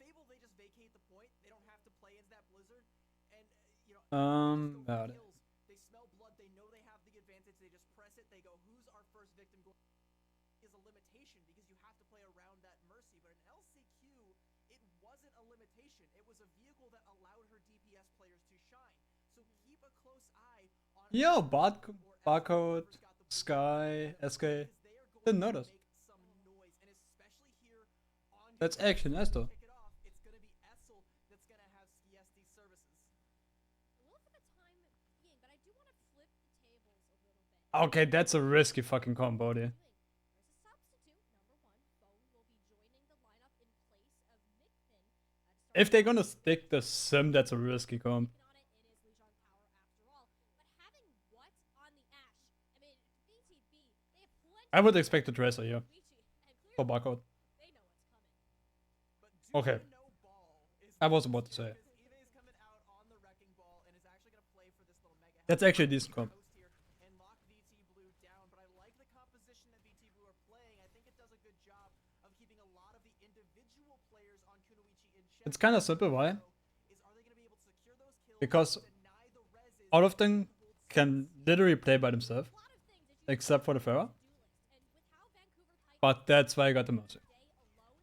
Fable, they just vacate the point. They don't have to play into that blizzard. And they just go for Got it. kills. They smell blood. They know they have the advantage. They just press it. They go, who's our first victim going? Is a limitation because you have to play around that mercy. But in LCQ, it wasn't a limitation. It was a vehicle that allowed her DPS players to shine. So keep a close eye on Yo, her barcode, whoever's got the blue Sky, because SK. they are going Didn't to notice. make some noise, and especially here on That's Tuesday, actually nice though. kick it off, it's going to be Essel that's going to have Skiesti services. A little for the time being, but I do want to flip the tables a little bit. Okay, that's a risky fucking combo there. There's a substitute. Number 1, Phone will be joining the lineup in place of Nickfin. If they're gonna stick the sim, that's a risky comp. On it, it is Lijiang Power after all. But having what on the Ashe? I mean, BTB, they have plenty I would expect a Tracer here of Luigi, and for clearly barcode. they know what's coming. But do Okay. you know ball is I was about to say. because Eve is coming out on the wrecking ball and is actually going to play for this little mega That's actually a decent comp. host here and lock VT Blue down. But I like the composition that VT Blue are playing. I think it does a good job of keeping a lot of the individual players on Kunoichi in check. It's kind of simple. Why? Is are they going to be able to secure those kills? Because deny the reses, all of them can literally play by themselves, A lot of things that you except for the Pharah. do list, and with how Vancouver Titans But that's why I got the Mercy. day alone,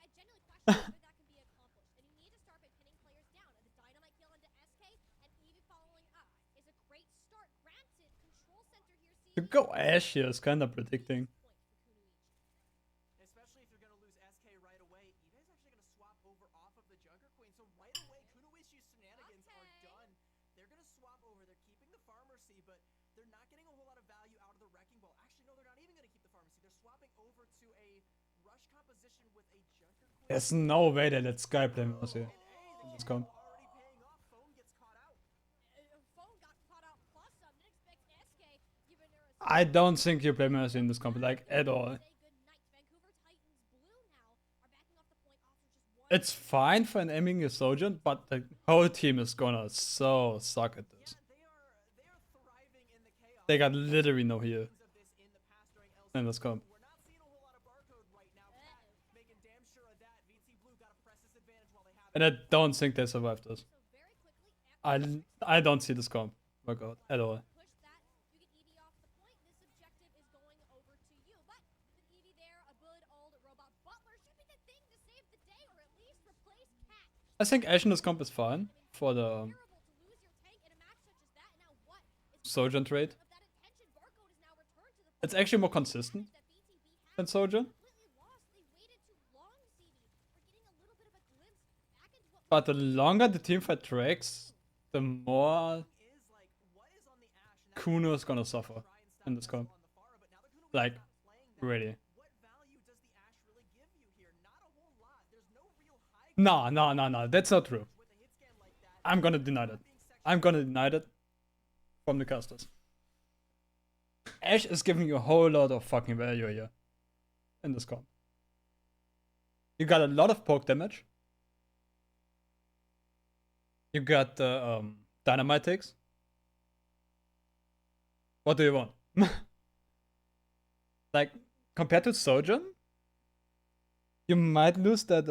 I genuinely question whether that can be accomplished. And you need to start by pinning players down. The dynamite kill into SK and Eevee following up is a great start. Granted, control center here sees To go Ash here is kind of predicting. point for Kunoichi. especially if you're going to lose SK right away. Eve's actually going to swap over off of the Junker Queen. So right away, Kunoichi's shenanigans are done. They're going to swap over. They're keeping the Pharmacy, but they're not getting a whole lot of value out of the Wrecking Ball. Actually, no, they're not even going to keep the Pharmacy. They're swapping over to a rush composition with a Junker Queen. There's no way they let Sky play Mercy. And hey, Let's the go. gamble already paying off. Phone gets caught out. Phone got caught out plus some. Didn't expect SK giving her a I don't think you play Mercy in this comp, like, at all. Say good night. Vancouver Titans Blue now are backing off the point after just 1 It's fine for an aiming a soldier, but the whole team is gonna so suck at this. They are thriving in the chaos. They got literally no heal Of this in the past during LCS. in this comp. We're not seeing a whole lot of barcode right now. Cat making damn sure of that. VT Blue got to press this advantage while they have And it. I don't think they survived this. So very quickly, I don't see this comp work out at all. push that. You get Eevee off the point. This objective is going over to you. But with Eevee there, a good old robot butler should be the thing to save the day, or at least replace Cat. I think Ashe in this comp is fine for the Terrible to lose your tank in a match such as that. And now what? It's Sojourn trade. of that attention. Barcode is now returned to the It's actually more consistent that BTB had. than Sojourn. Completely lost. They waited too long, CD. We're getting a little bit of a glimpse back into what But the longer the team fight drags, the more Is like what is on the Ash? And Kuno is gonna suffer in this comp. on the Pharah, but now the Kuno Like, not playing that. really. What value does the Ash really give you here? Not a whole lot. There's no real high No, that's not true. with a hit scan like that. I'm gonna deny that. I'm gonna deny that from the casters. Ashe is giving you a whole lot of fucking value here in this comp. You got a lot of poke damage. You got the dynamite takes. What do you want? Like, compared to Sojourn, you might lose that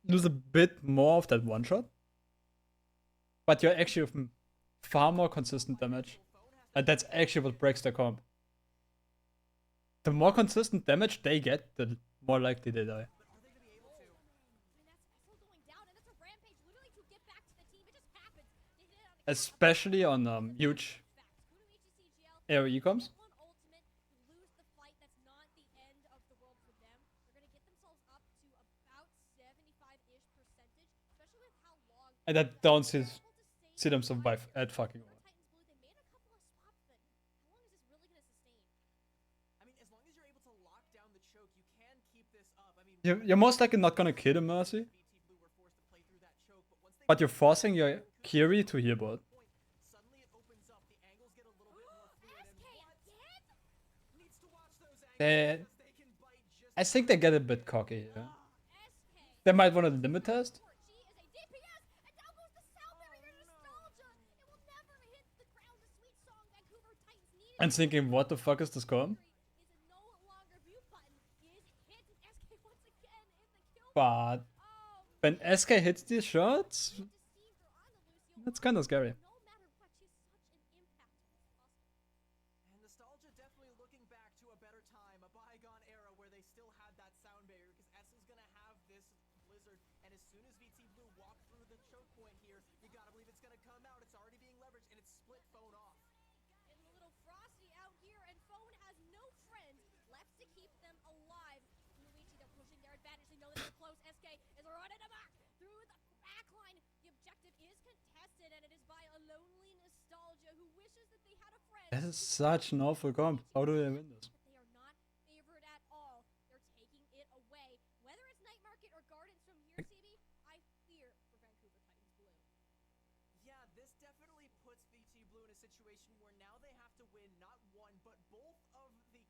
lose a bit more of that one shot. But you're actually with far more consistent damage. And that's actually what breaks the comp. The more consistent damage they get, the more likely they die. I mean, that's Essel going down, and that's a rampage literally to get back to the team. It just happens. They hit it on the Especially on huge facts. Kunoichi CGL, AoE comps. one ultimate, lose the fight. That's not the end of the world for them. They're gonna get themselves up to about 75-ish percentage, especially with how long And I don't see, they're able to see them survive at fucking all. Titans Blue. They made a couple of swaps, but how long is this really gonna sustain? I mean, as long as you're able to lock down the choke, you can keep this up. I mean, You're most likely not gonna kill the Mercy, BT Blue were forced to play through that choke, but once they but you're forcing your Kiri to heal bot. point, suddenly it opens up. The angles get a little bit more fluid, and SK what again? needs to watch those angles They, because they can bite just I think they get a bit cocky here. SK. They might want to limit test. She is a DPS, and down goes the sound barrier nostalgia. It will never hit the ground. The sweet song Vancouver Titans needed. And thinking, what the fuck is this comp? Is no longer mute button. Is hit SK once again in the kill. But Oh, when SK hits these shots, deceived her on the Lucio. that's kind of scary. No matter what, she's such an impact. And nostalgia definitely looking back to a better time, a bygone era where they still had that sound barrier because Essel's gonna have this blizzard, and as soon as VT Blue walk through the choke point here, you gotta believe it's gonna come out. It's already being leveraged, and it's split phone off. Getting a little frosty out here, and Phone has no friends left to keep them alive. Luigi, they're pushing their advantage. They know that they're close. SK is running them back through the back line. The objective is contested, and it is by a lonely nostalgia who wishes that they had a friend. This is such an awful comp. How do they win this? But they are not favored at all. They're taking it away. Whether it's Night Market or Gardens from here, CB, I fear for Vancouver Titans Blue. Yeah, this definitely puts VT Blue in a situation where now they have to win not one but both of the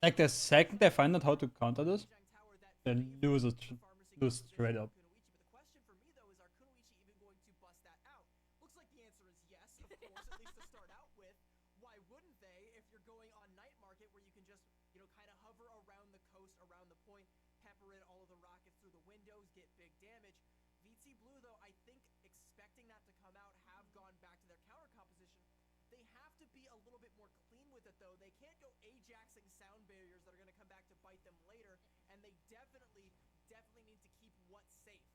Like the second they find out how to counter this, Zhang Tower that they lose it, pharmacy lose composition straight of up. Kunoichi. But the question for me though is, are Kunoichi even going to bust that out? Looks like the answer is yes, of course, at least to start out with. Why wouldn't they if you're going on Night Market where you can just, you know, kind of hover around the coast, around the point, pepper in all of the rockets through the windows, get big damage. VT Blue though, I think expecting that to come out, have gone back to their counter composition. They have to be a little bit more clean with it though. They can't go Ajaxing sound barriers that are going to come back to bite them later, and they definitely need to keep what's safe.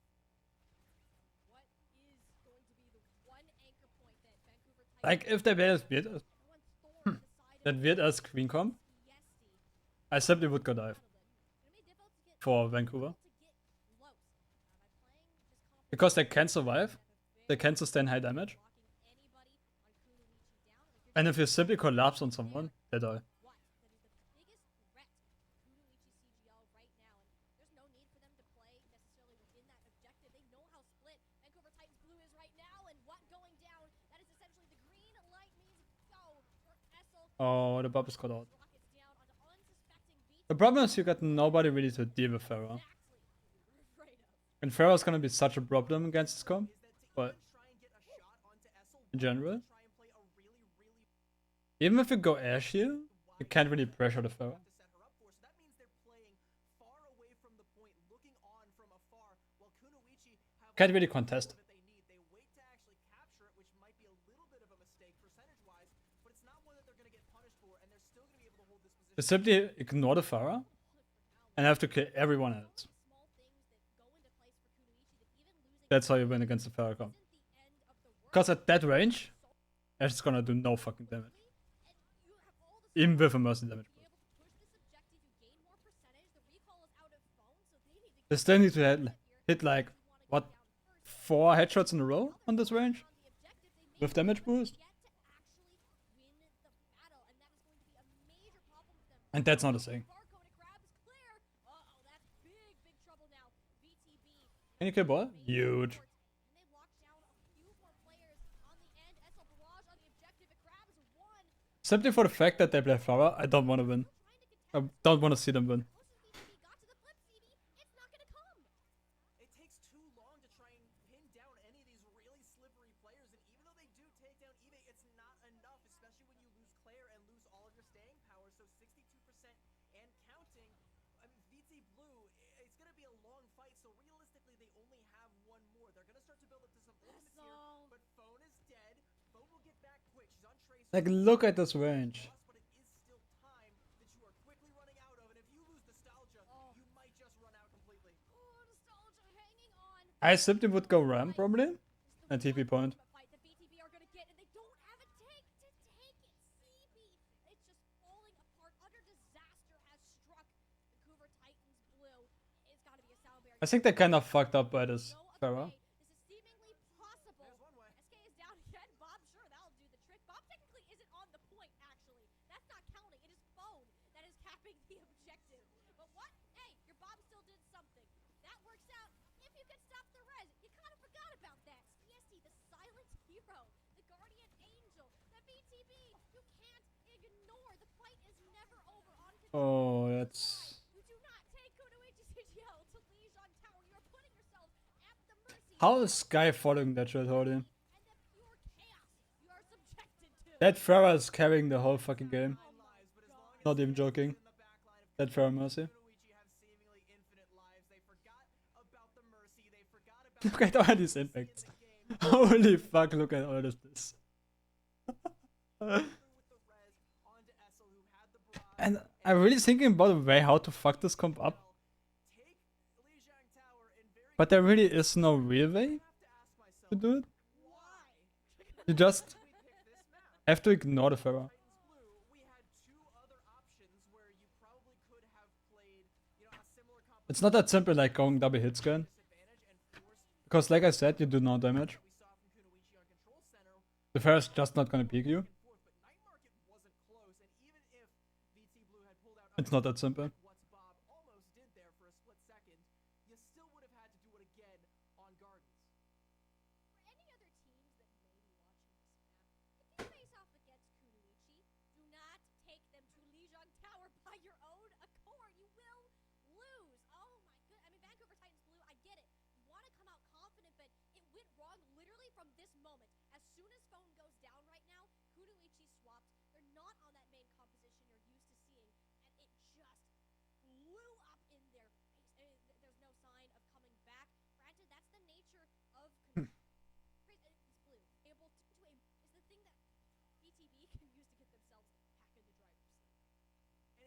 What is going to be the one anchor point that Vancouver Titans Like if they were as weird as everyone's thorn decided that weird as Queen comp, Yesty I simply would go dive handled it. It's gonna be difficult to get for Vancouver. to get close. By playing this confident Because they can survive, they can sustain high damage. blocking anybody on Kunoichi down. Like you're And if you simply collapse on someone, they die. what? That is the biggest threat to Kunoichi CGL right now, and there's no need for them to play necessarily within that objective. They know how split Vancouver Titans Blue is right now, and what going down. That is essentially the green light means go for Essel. Oh, the bub is cut out. Rockets down onto unsuspecting VT. The problem is you got nobody really to deal with Pharaoh. Exactly. Right And Pharah's gonna be such a problem against this comp, is that to but even try and get a shot onto Essel, in general, try and play a really even if you go Ashe here, you can't really pressure the Pharah. to set her up for. So that means they're playing far away from the point, looking on from afar, while Kunoichi have Can't really contest. that they need. They wait to actually capture it, which might be a little bit of a mistake percentage-wise, but it's not one that they're going to get punished for, and they're still going to be able to hold this position. They simply ignore the Pharah and have to kill everyone else. Small things that go into place for Kunoichi that even losing That's how you win against the Pharah comp. isn't the end of the world. Because at that range, Ashe is gonna do no fucking damage. And you have all the Even with a mercy damage to be boost. able to push this objective, you gain more percentage. The recall is out of phone, so they need to They still need to hit like, what, 4 headshots in a row on this range? on the objective. They may With damage boost? get to actually win the battle, and that is going to be a major problem for them. And that's not a thing. Barcode and grab is clear. Uh-oh, that's big trouble now. VTB Can you kill ball? Huge. and they locked down a few more players on the end. SL Barrage on the objective. It grabs one. Simply for the fact that they play Pharah, I don't want to win. Trying to contest. I don't want to see them win. Closest VTB got to the flip, CB. It's not gonna come. It takes too long to try and pin down any of these really slippery players, and even though they do take down eBay, it's not enough, especially when you lose Claire and lose all of your staying power. So 62% and counting. I mean, VT Blue, it's going to be a long fight, so realistically, they only have one more. They're going to start to build up to some ultimates here, So- but Phone is dead. Phone will get back quick. She's on Tracer. Like, look at this range. But it is still time that you are quickly running out of, and if you lose Nostalgia, Oh. you might just run out completely. Oh, Nostalgia hanging on. I simply would go Ram, probably. It's the And TP one point. fight the BTB are gonna get, and they don't have a tank to take it. CB, it's just falling apart. Utter disaster has struck the Cougar Titans Blue. It's gotta be a Salberry. I think they kind of fucked up by this No other Pharah. way. This is seemingly possible. There's one way. SK is down again. Bob, sure, that'll do the trick. Bob technically isn't on the point, actually. That's not counting. It is Phone that is capping the objective. But what? Hey, your Bob still did something. That works out. If you can stop the res, you kind of forgot about that. PST, the silent hero, the guardian angel, the BTB. You can't ignore. The fight is never over on Oh, that's... You do not take Kunoichi CGL to Lijiang Tower. You are putting yourself at the mercy How is Sky following that shit, Hardy? and the pure chaos you are subjected to. That Pharah is carrying the whole fucking game. Lives, but as long as Not even joking. in the back line of That Pharah Mercy. Kunoichi have seemingly infinite lives. They forgot about the mercy. They forgot about Look at all these impacts. Holy fuck, look at all of this. with the res onto Essel, who had the barrage. And I'm really thinking about a way how to fuck this comp up. Take Lijiang Tower and very But there really is no real way have to ask myself to do it. why You just we picked this map. have to ignore the Pharah. Titans Blue, we had two other options where you probably could have played, a similar It's not that simple like going double hit scan. disadvantage and forced Because like I said, you do no damage. we saw from Kunoichi on Control Center The Pharah's just not gonna peek you. forth, but Night Market wasn't close, and even if VT Blue had pulled out It's not that simple. what's Bob almost did there for a split second, you still would have had to do it again on Gardens. For any other teams that may be watching this map, if you face off against Kunoichi, do not take them to Lijiang Tower by your own accord. You will lose. Oh my good. I mean, Vancouver Titans Blue, I get it. You want to come out confident, but it went wrong literally from this moment. As soon as Phone goes down right now, Kunoichi swapped. They're not on that main composition you're used to seeing, and it just blew up in their face. I mean, there's no sign of coming back. Granted, that's the nature of it's Blue. Able to aim is the thing that BTB can use to get themselves back in the driver's seat.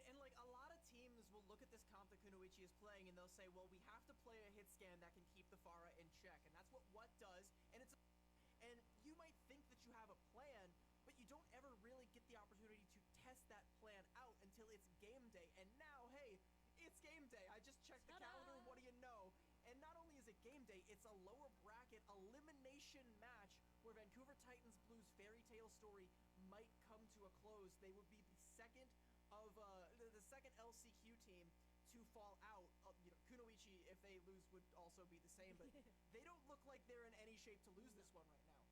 And like a lot of teams will look at this comp that Kunoichi is playing and they'll say, well, we have to play a hit scan that can keep the Pharah in check, and that's what does. And you might think that you have a plan, but you don't ever really get the opportunity to test that plan out until it's game day. And now, hey, it's game day. I just checked the calendar. What do you know? And not only is it game day, it's a lower bracket elimination match where Vancouver Titans Blues fairy tale story might come to a close. They would be the second of the second LCQ team to fall out. Kunoichi, if they lose, would also be the same, but they don't look like they're in any shape to lose this one right now.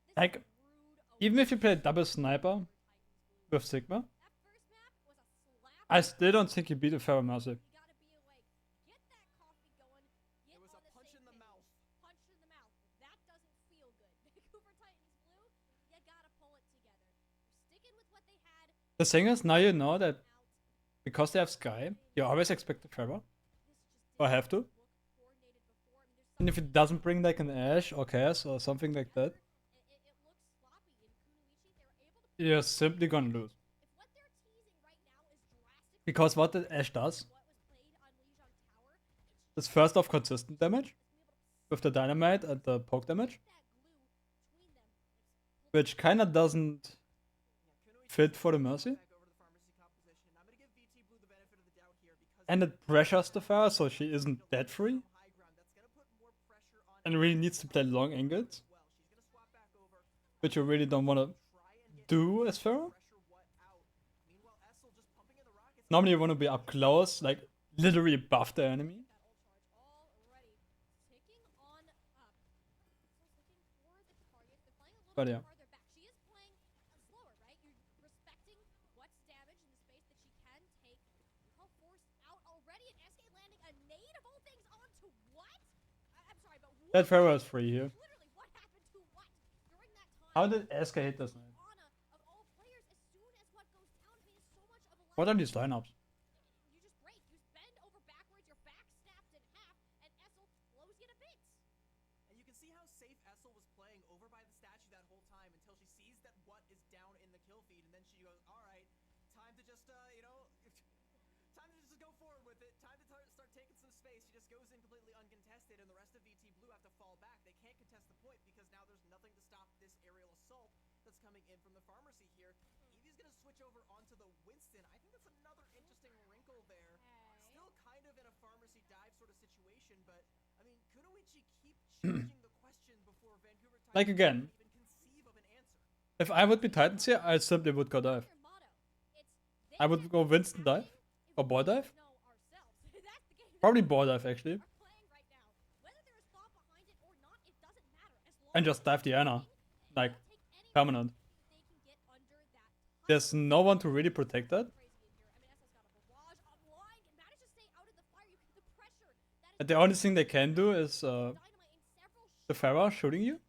This Like, is a rude even if you play double sniper with Sigma, that first map was a slap. I still don't think you beat a Pharah Mercy. You gotta be awake. Get that coffee going. The thing is, now you know that because they have Sky, you always expect the Pharah. Or have to. And if it doesn't bring like an Ashe or Chaos or something like that, you're simply gonna lose. Because what the Ashe does is first off consistent damage with the dynamite and the poke damage, which kinda doesn't fit for the Mercy. And it pressures the Pharah so she isn't dead free. And really needs to play long angles, which you really don't want to do as Pharah. Normally you want to be up close, like literally above the enemy. But yeah. That Pharah is free here. How did SK hit this night? What are these lineups? And you can see how safe Essel was playing over by the statue that whole time until she sees that what is down in the kill feed, and then she goes, alright, time to just, you know, time to just go forward with it, time to start taking some space. She just goes in completely uncontested, and the rest of VT Blue have to fall back. They can't contest the point because now there's nothing to stop this aerial assault that's coming in from the Pharmacy here. Eevee's gonna switch over onto the Winston. I think that's another interesting wrinkle there. Still kind of in a Pharmacy dive sort of situation, but I mean, Kunoichi keep changing the question before Vancouver Titans Like again, even conceive of an answer. if I would be Titans here, I simply would go dive. I would go Winston dive or ball dive. Probably ball dive actually. And just dive the Ana. Like, permanent. There's no one to really protect that. And the only thing they can do is the Pharah shooting you.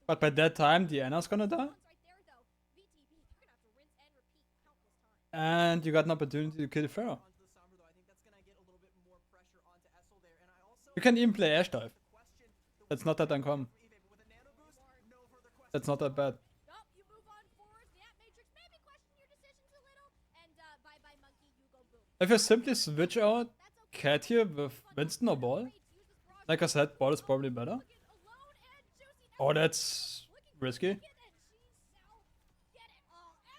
But by that time, the Ana's gonna die. And you got an opportunity to kill the Pharah. You can even play Ashe dive. That's not that uncommon. That's not that bad. If you simply switch out Cat here with Winston or Ball, like I said, Ball is probably better. Oh, that's risky.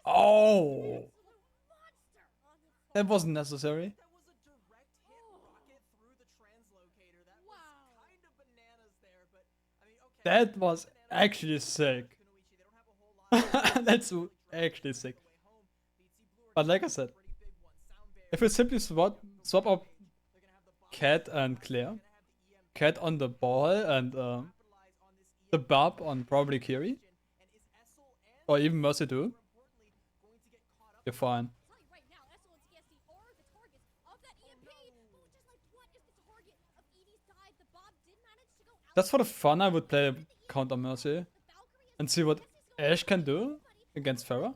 Oh! That wasn't necessary. That was a direct hit rocket through the translocator. That was kind of bananas there, but I mean, okay. That was actually sick. Kunoichi, they don't have a whole lot. That's actually sick. But like I said, if you simply swap up Cat and Claire, Cat on the Ball and the Barb on probably Kiri, or even Mercy too, you're fine. Just for the fun, I would play counter Mercy and see what Ashe can do against Pharah.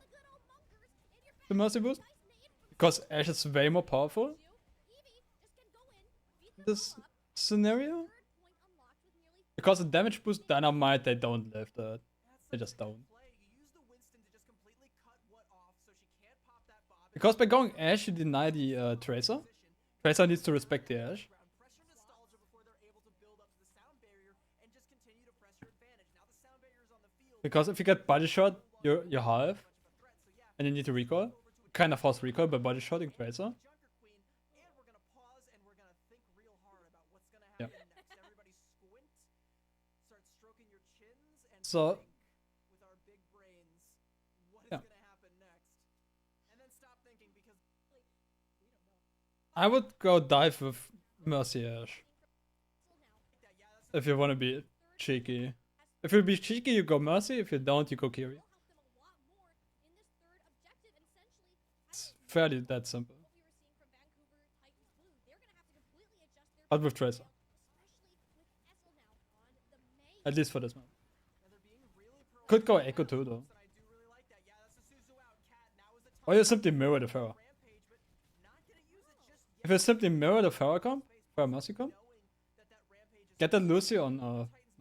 The Mercy boost. Because Ashe is way more powerful in this scenario. Because the damage boost Dynamite, they don't live that. They just don't. Because by going Ashe, you deny the Tracer. Tracer needs to respect the Ashe. Because if you get body shot, you're half. And you need to recoil. Kind of force recoil by body shotting Tracer. Yeah. So yeah. I would go dive with Mercy Ashe. If you want to be cheeky. If you be cheeky, you go Mercy. If you don't, you go Kiri. It's fairly that simple. But with Tracer. At least for this map. Could go Echo too though. Or you simply mirror the Pharah. Rampage, but not gonna use it just yet. If you simply mirror the Pharah comp, Pharah Mercy comp, Knowing that Rampage is get that Lucy on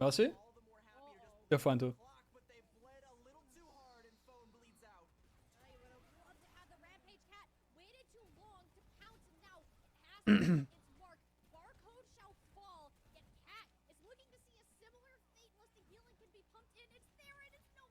Mercy, all the more happier just you're fine too. clock, but they bled a little too hard and Phone bleeds out. I would have loved to have the Rampage Cat waited too long to pounce, and now it has its mark. Barcode shall fall, yet Cat is looking to see a similar fate unless the healing can be pumped in. It's there, and it's no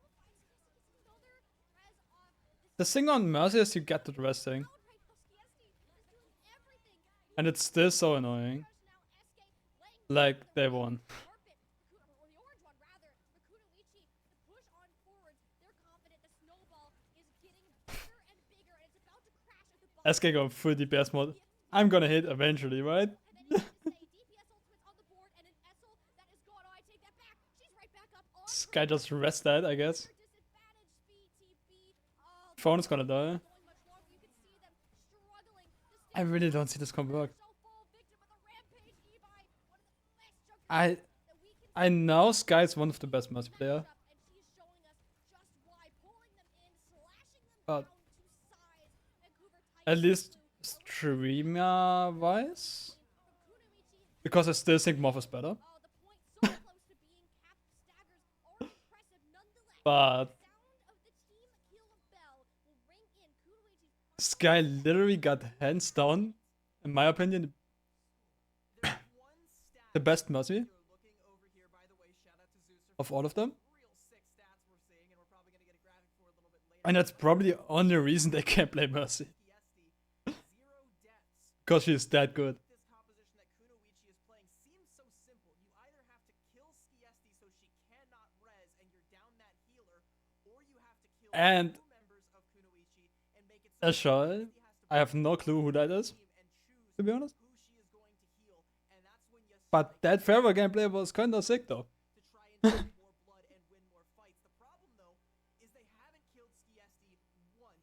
it's another res off. The thing on Mercy is you get the rest thing. Outright Husky is doing everything. And it's still so annoying. Now SK laying Like, they won. carpet, or the orange one rather, for Kunoichi, the push on forwards. They're confident the snowball is getting bigger and bigger, and it's about to crash at the bottom. SK go full DPS mode. I'm gonna hit eventually, right? And then you have to say DPS ultimates on the board, and an Essel that is gone. Oh, I take that back. She's right back up on This guy just rest that, I guess. disadvantage. BTB. Oh, Phone is gonna die. going much longer. You can see them struggling to I really don't see this comp work. shall fall victim of the Rampage Evi. One of the best juggernauts that we can I know Sky is one of the best Mercy player, up, and she's showing us just why, pulling them in, slashing them but down to size. Vancouver at Titans least Blue, streamer wise, from Kunoichi. because I still think Moth is better. Oh, the point so close to being capped. Staggers are impressive nonetheless. But Sound of the team kill bell will ring in. Kunoichi's Sky literally got hands down, in my opinion, There's one stat the best Mercy you're looking over here, by the way. Shout out to Zeus of all of them. real sick stats we're seeing, and we're probably gonna get a graphic for a little bit later. And that's probably the only reason they can't play Mercy. PSD, 0 deaths. Because she's that good. This composition that Kunoichi is playing seems so simple. You either have to kill Skiesti so she cannot res and you're down that healer, or you have to kill And two members of Kunoichi and make it so Ashai, I have no clue who that is, team and choose to be honest. who she is going to heal. And that's when you But that Pharah gameplay was kinda sick though. to try and take more blood and win more fights. The problem, though, is they haven't killed Skiesti once.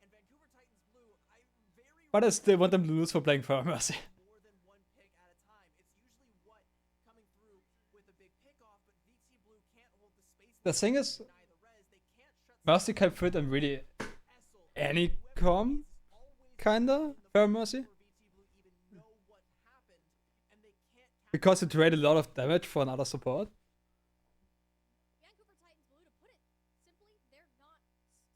And Vancouver Titans Blue, I very But I still want them to lose for playing Pharah Mercy. more than one pick at a time. It's usually what coming through with a big pickoff, but VT Blue can't hold the space. The thing is, Deny the res. They can't shut Mercy can fit in really Essel. any comp, Always kinda, Pharah Mercy. before VT Blue even know what happened, and they can't Because it trade a lot of damage for another support. Vancouver Titans Blue, to put it simply, they're not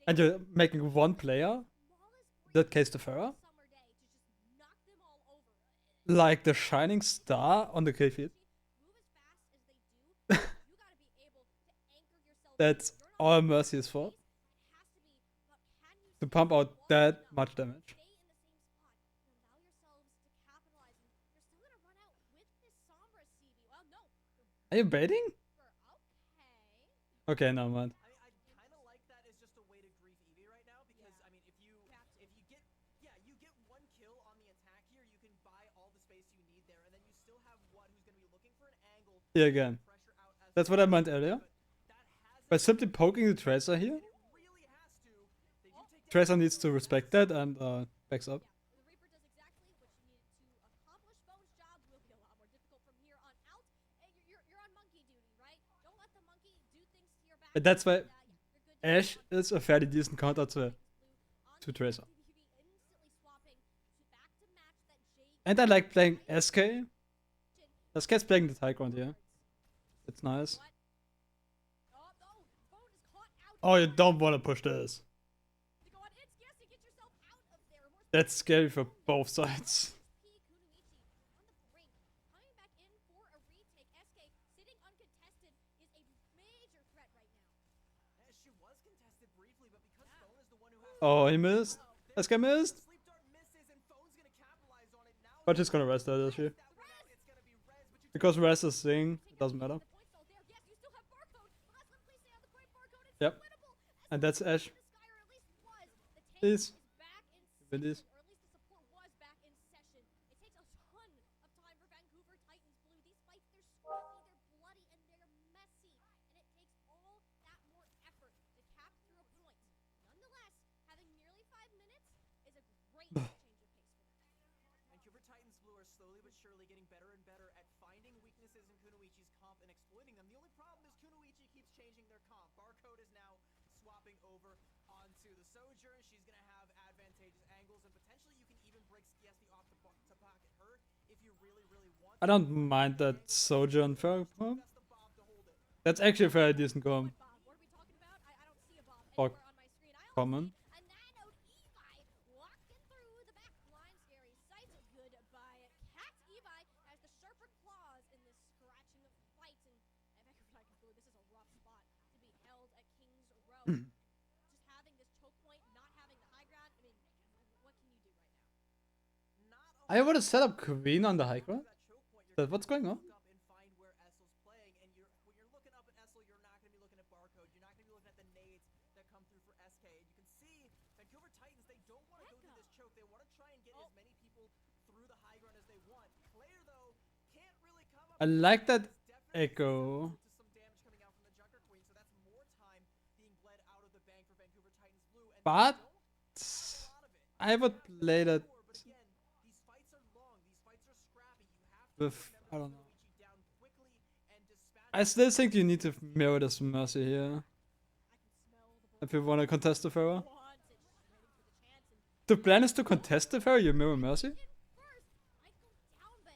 And you're making one player, smallest that case the Pharah, summer day to just knock them all over. like the shining star on the kill feed. Move as fast as they do. You gotta be able to anchor yourself. That's You're not all Mercy is for. It has to be about can you To pump out that much damage. stay in the same spot and allow yourselves to capitalize. And you're still gonna run out with this Sombra CV. Well, no, Are you baiting? okay. Okay, no man. I kind of like that as just a way to grief Eevee right now because I mean if you get you get one kill on the attack here, you can buy all the space you need there, and then you still have one who's gonna be looking for an angle to Here again. pressure out as That's what I meant earlier. that has By simply poking the Tracer here, it really has to. They do take Tracer needs to respect that and backs up. The Reaper does exactly what you needed to accomplish. Bone's job will be a lot more difficult from here on out. And you're on monkey duty, right? Don't let the monkey do things to your back. And that's why Yeah, you're good. Ashe is a fairly decent counter to Tracer. Instantly swapping back to match that Jade And I like playing SK. SK's playing the high ground here. It's nice. What? Oh, no. Bone is caught out. Oh, you don't want to push this. To go on in. Yes, to get yourself out of there. More That's scary for both sides. P. Kunoichi on the brink. Coming back in for a retake. SK sitting uncontested is a major threat right now. She was contested briefly, but because Phone is the one who has Oh, he missed. SK missed. Sleep Dart misses and Phone's gonna capitalize on it now. But she's gonna rest that issue. That one out, it's gonna be res, but you Because rest is thing, it doesn't matter. The point's all there. Yes, you still have barcode. Last one, please stay on the point. Barcode. It's Yep. winnable. And that's Ashe. The Sky, or at least was. The tank Please. is back in Win this. session, or at least the support was back in session. It takes a ton of time for Vancouver Titans Blue. These fights, they're scrappy, they're bloody, and they're messy. And it takes all that more effort to cap through a point. Nonetheless, having nearly 5 minutes is a great change of pace for them. Vancouver Titans Blue are slowly but surely getting better and better at finding weaknesses in Kunoichi's comp and exploiting them. The only problem is Kunoichi keeps changing their comp. Barcode is now swapping over onto the Sojourn. She's gonna have Potentially, you can even break Skiesti off to pocket her if you really, really want. I don't mind that Sojourn Pharaoh comp. That's the Bob to hold it. That's actually a very decent comp. Bob, what are we talking about? I don't see a Bob Or anywhere on my screen. I only common. see a Nanoed Evi walking through the back line. Scary sight. Goodbye, Cat Evi as the sharper claws in this scratching fight. And Vancouver Titans Blue, this is a rough spot to be held at Kings Row. Just having this choke point, not having the high ground. I mean, what can you do right now? Not a I would have set up Queen on the high ground. that choke point. You're But what's going on? look up and find where Essel's playing, and when you're looking up at Essel, you're not going to be looking at Barcode. You're not going to be looking at the nades that come through for SK. And you can see Vancouver Titans, they don't want to go through this choke. They want to try and get as many people through the high ground as they want. Player though can't really come up. I with like much. that It's definitely echo. susceptible to some damage coming out from the Junker Queen, so that's more time being bled out of the bank for Vancouver Titans Blue. And they But don't have a lot of it. I would play that But again, these fights are long. These fights are scrappy. You have to with, remember I don't know. Luigi down quickly and dispatch I still think you need to mirror this Mercy here. I can smell the If you want to contest the Pharaoh. wants it, just waiting for the chance. And The plan is to contest the Pharaoh, you mirror Mercy. in first, might go down, but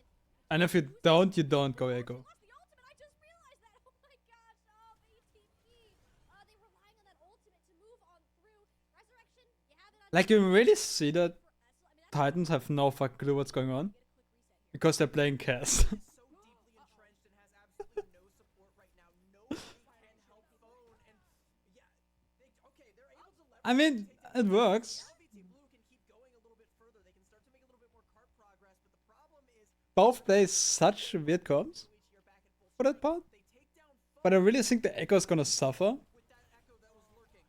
And if you don't go Echo. lost the ultimate. I just realized that. Oh my gosh. Oh, BTP. They relying on that ultimate to move on through. Resurrection, you have it on Like, you really see that for Essel. I mean, that's Titans have no fucking clue what's going on. get a quick reset here. Because they're playing Cass. so deeply entrenched and has absolutely no support right now. Nobody can help Phone, and yeah, they're able to leverage. I mean, it works. Now VT Blue can keep going a little bit further. They can start to make a little bit more cart progress, but the problem is Both play such weird comps Luigi are back at full for that part. They take down Phone But I really think the Echo is gonna suffer. with that echo that was lurking.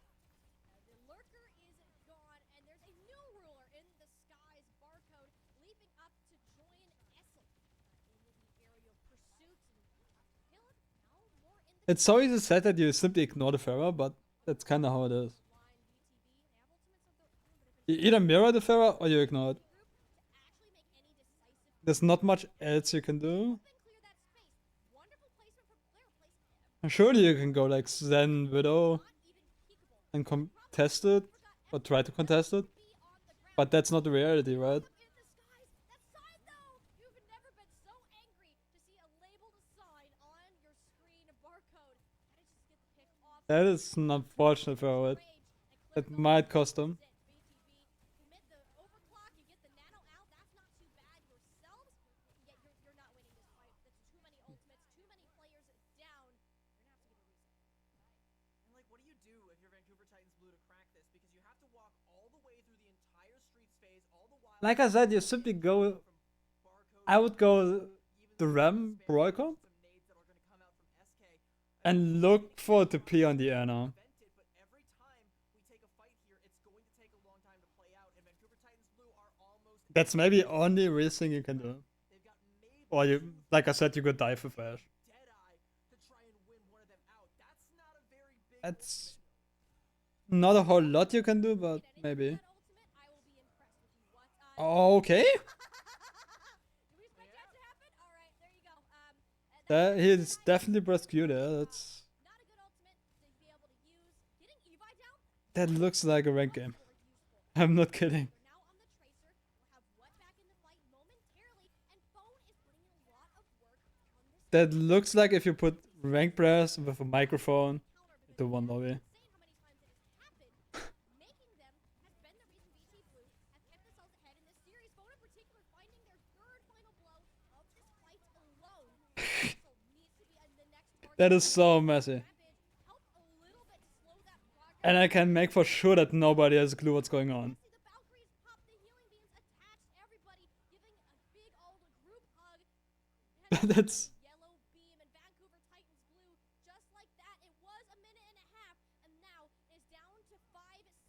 The lurker is gone, and there's a new ruler in the skies. Barcode leaping up to join Essel in the aerial pursuit. And Caleb now more in the It's so easy said that you simply ignore the Pharaoh, but that's kinda how it is. line. VTB, they have ultimates of their own, but if it's You either mirror the Pharaoh or you ignore it. group to actually make any decisive There's not much else you can do. then clear that space. Wonderful placement from player placement. Surely you can go like Zen, Widow, Not even peekable. and contest it, or try to contest it. Be on the ground. But that's not the reality, right? Up in the skies. That sign, though. You've never been so angry to see a labeled sign on your screen. Barcode. How did you just get the pick off? That is unfortunate for it. Rage and It click might cost them. it. BTB. Commit the overclock. You get the nano out. That's not too bad yourselves. Yet you're not winning this fight. That's too many ultimates. Too many players down. You're gonna have to get a reset. And like, what do you do if you're Vancouver Titans Blue to crack this? Because you have to walk all the way through the entire streets phase, all the while. Like I said, you simply go. Barcode, I would go even the Ram Broicom some nades that are going to come out from SK. and look for the P on the air now. Invented, but every time we take a fight here, it's going to take a long time to play out. And Vancouver Titans Blue are almost. That's maybe only real thing you can do. They've got maybe Or you, like I said, you could die for Flash. Deadeye to try and win one of them out. That's not a very big. That's not a whole lot you can do, but maybe. That ultimate, I will be impressed with you. What? Okay. Do we expect that to happen? All right, there you go. That he's definitely pressed Q there. That's Not a good ultimate to be able to use. Getting Evi down. that looks like a rank game. Or useful. I'm not kidding. We're now on the Tracer. We'll have Wet back in the fight momentarily, and Phone is putting in a lot of work on this That looks like if you put rank press with a microphone counter. Because into one lobby. insane how many times it has happened. Making them has been the reason VT Blue have kept themselves ahead in this series. Phone in particular finding their third final blow of this fight alone. So needs to be the next target. That is so messy. Rampage help a little bit to slow that progress. And I can make for sure that nobody has a clue what's going on. See the Valkyries pop the healing beams, attach everybody, giving a big old group hug. That's Yellow beam and Vancouver Titans Blue, just like that. It was a minute and a half, and now is down to 5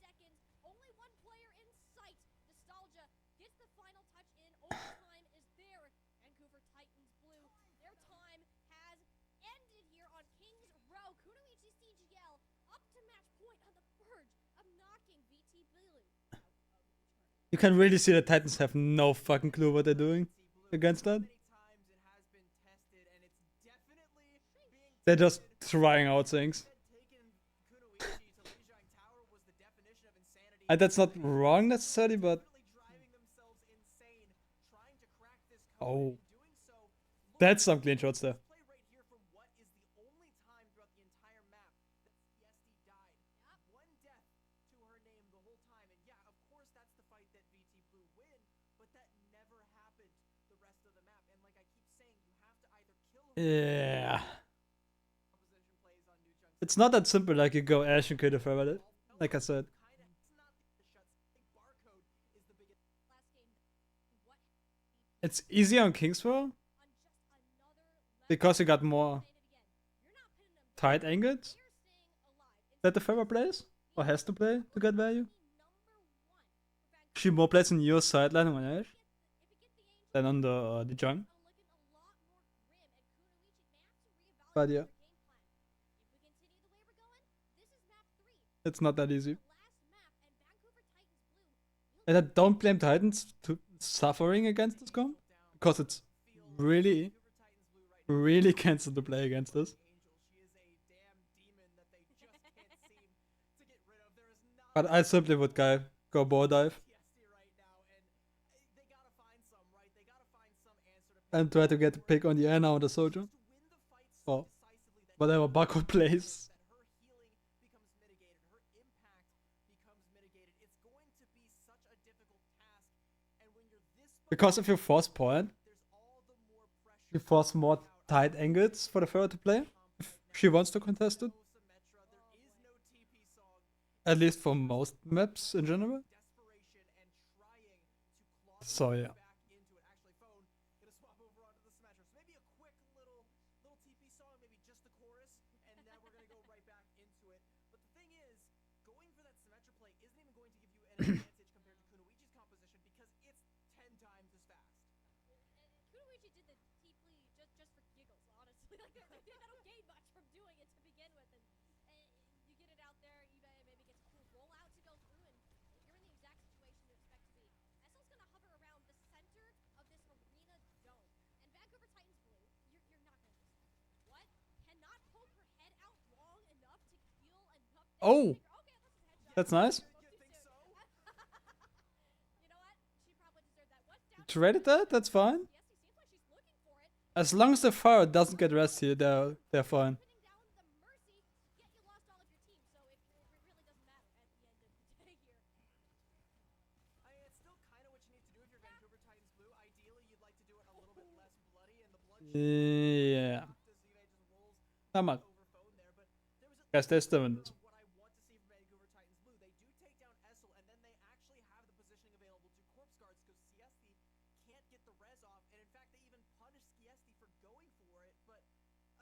seconds. Only one player in sight. Nostalgia gets the final touch in. Overtime is there. Vancouver Titans Blue, their time has ended here on Kings Row. Kunoichi CGL up to match point on the verge of knocking VT Blue out of the tournament. you can really see the Titans have no fucking clue what they're doing against that. Many times it has been tested, and it's definitely being They're just trying out things. taken. Kunoichi to Lijiang Tower was the definition of insanity. And that's not wrong necessarily, but Definitely driving them Oh, In doing so, look that's at some clean shots there. this play right here from what is the only time throughout the entire map that CSD died. One death to her name the whole time. And yeah, of course that's the fight that VT Blue win, but that never happened the rest of the map. And like I keep saying, you have to either kill Yeah. composition plays on New Junk. It's not that simple like you go Ash and kill the Pharah, like I said. Kinda, it's not the shots. I think Barcode is the biggest. Last game, what It's easier on Kingswell on just another level. because you got more Saying it again. You're not pinning them. tight angles They're staying alive. that the Pharah plays or has to play to get value. Number one for Vancouver. She more plays on your sideline on Ash If it gets the Angels than on the Jung. looking a lot more grim, and Kunoichi may have to reevaluate But yeah, their game plan. If we continue the way we're going, this is map 3. it's not that easy. Last map, and Vancouver Titans Blue. And I don't blame Titans to suffering against this comp because it's really, really cancelled to play against this. Angel, she is a damn demon that they just can't seem to get rid of. There is not But I simply would go ball dive TSD right now, and they gotta find some, right? They gotta find some answer to and try to get the pick on the air now on the soldier. win the fight so Or decisively that whatever Bako plays. that her healing becomes mitigated, her impact becomes mitigated. It's going to be such a difficult task, and when you're this Because if you force point, there's all the more pressure. you force more tight angles for the Pharah to play. If she wants to contest it. Symmetra, there is no TP song. At least for most maps in general. Desperation and trying to claw So yeah. back into it. Actually, phone gonna swap over onto the Symmetra. So maybe a quick little TP song, maybe just the chorus, and then we're gonna go right back into it. But the thing is, going for that Symmetra play isn't even going to give you an advantage compared to Kunoichi's composition because it's 10 times as fast. Kunoichi did the deeply just for giggles, honestly. Like I don't gain much from doing it to begin with, and you get it out there. eBay maybe gets a cool rollout to go through, and you're in the exact situation you expect to be. SL's gonna hover around the center of this arena dome, and Vancouver Titans Blue, you're not gonna miss that. What? Cannot poke her head out long enough to heal enough. Oh, Okay, that's a headshot. that's nice. You think so? You know what? She probably deserved that. What's down? Traded that, that's fine. Yes, he seems like she's looking for it. As long as the Pharah doesn't get rest here, they're fine. Pinning down the Mercy, yet you lost all of your team, so it really doesn't matter at the end of the day here. It's still kind of what you need to do if you're Vancouver Titans Blue. Ideally, you'd like to do it a little bit less bloody, and the bloodshed Yeah. just rolls Come on. over phone there. But there was Guys, they're still in this. what I want to see from Vancouver Titans Blue. They do take down Essel, and then they actually have the positioning available to Corpse Guards because Siesti can't get the res off, and in fact, they even punish Siesti for going for it. But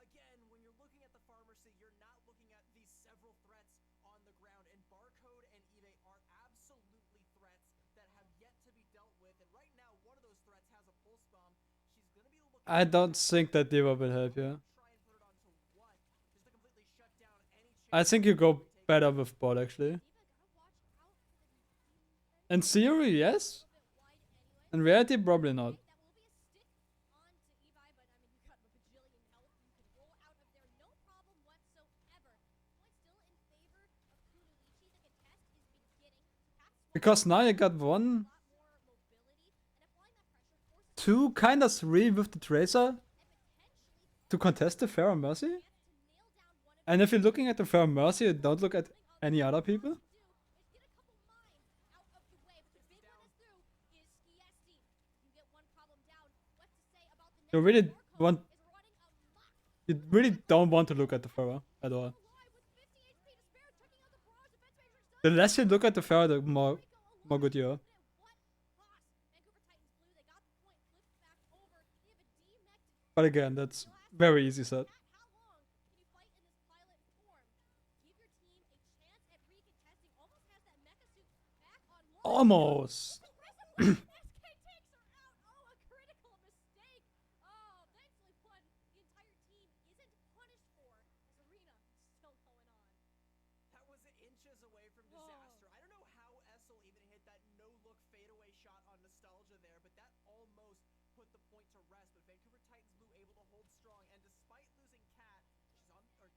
again, when you're looking at the Pharmacy, you're not looking at these several threats on the ground, and Barcode and eBay are absolutely threats that have yet to be dealt with. And right now, one of those threats has a pulse bomb. She's gonna be looking I don't think that Diva will help you. try and put it onto what? Just to completely shut down any chance. I think you go better with bot actually. Diva gotta watch out for the defense. In theory, yes. A bit wide anyway. In reality, probably not. That will be a stick on to Evi, but I mean, you got a bajillion health. You can roll out of there, no problem whatsoever. Point still in favor of Kunoichi. The contest is beginning. Cats Because now you got a one, lot more mobility, and applying that pressure forces two, kinda three with the Tracer and potentially to contest the Pharah Mercy. to nail down one of And if you're looking at the Pharah Mercy, you don't look at any other people. do is get a couple mines out of the way. But the big one is through is Skiesti. You get one problem down. What to say about the You next really Barcode want, is running amok. you really don't want to look at the Pharah at all. Alive with 50 HP to spare, checking out the barrage. Defense matrix done. The less you look at the Pharah, the more good you are. At what cost? Vancouver Titans Blue, they got the point, flipped back over. They have a D-mech to But again, that's very easy set. How long can you fight in this pilot form? Give your team a chance at recontesting. Almost has that mecha suit back on one. Almost. SK takes her out. Oh, a critical mistake. Oh, thankfully one the entire team isn't punished for as Arena is still going on. That was inches away from Whoa. disaster. I don't know how Essel even hit that no-look fadeaway shot on Nostalgia there, but that almost put the point to rest. But Vancouver Titans Blue able to hold strong, and despite losing Cat,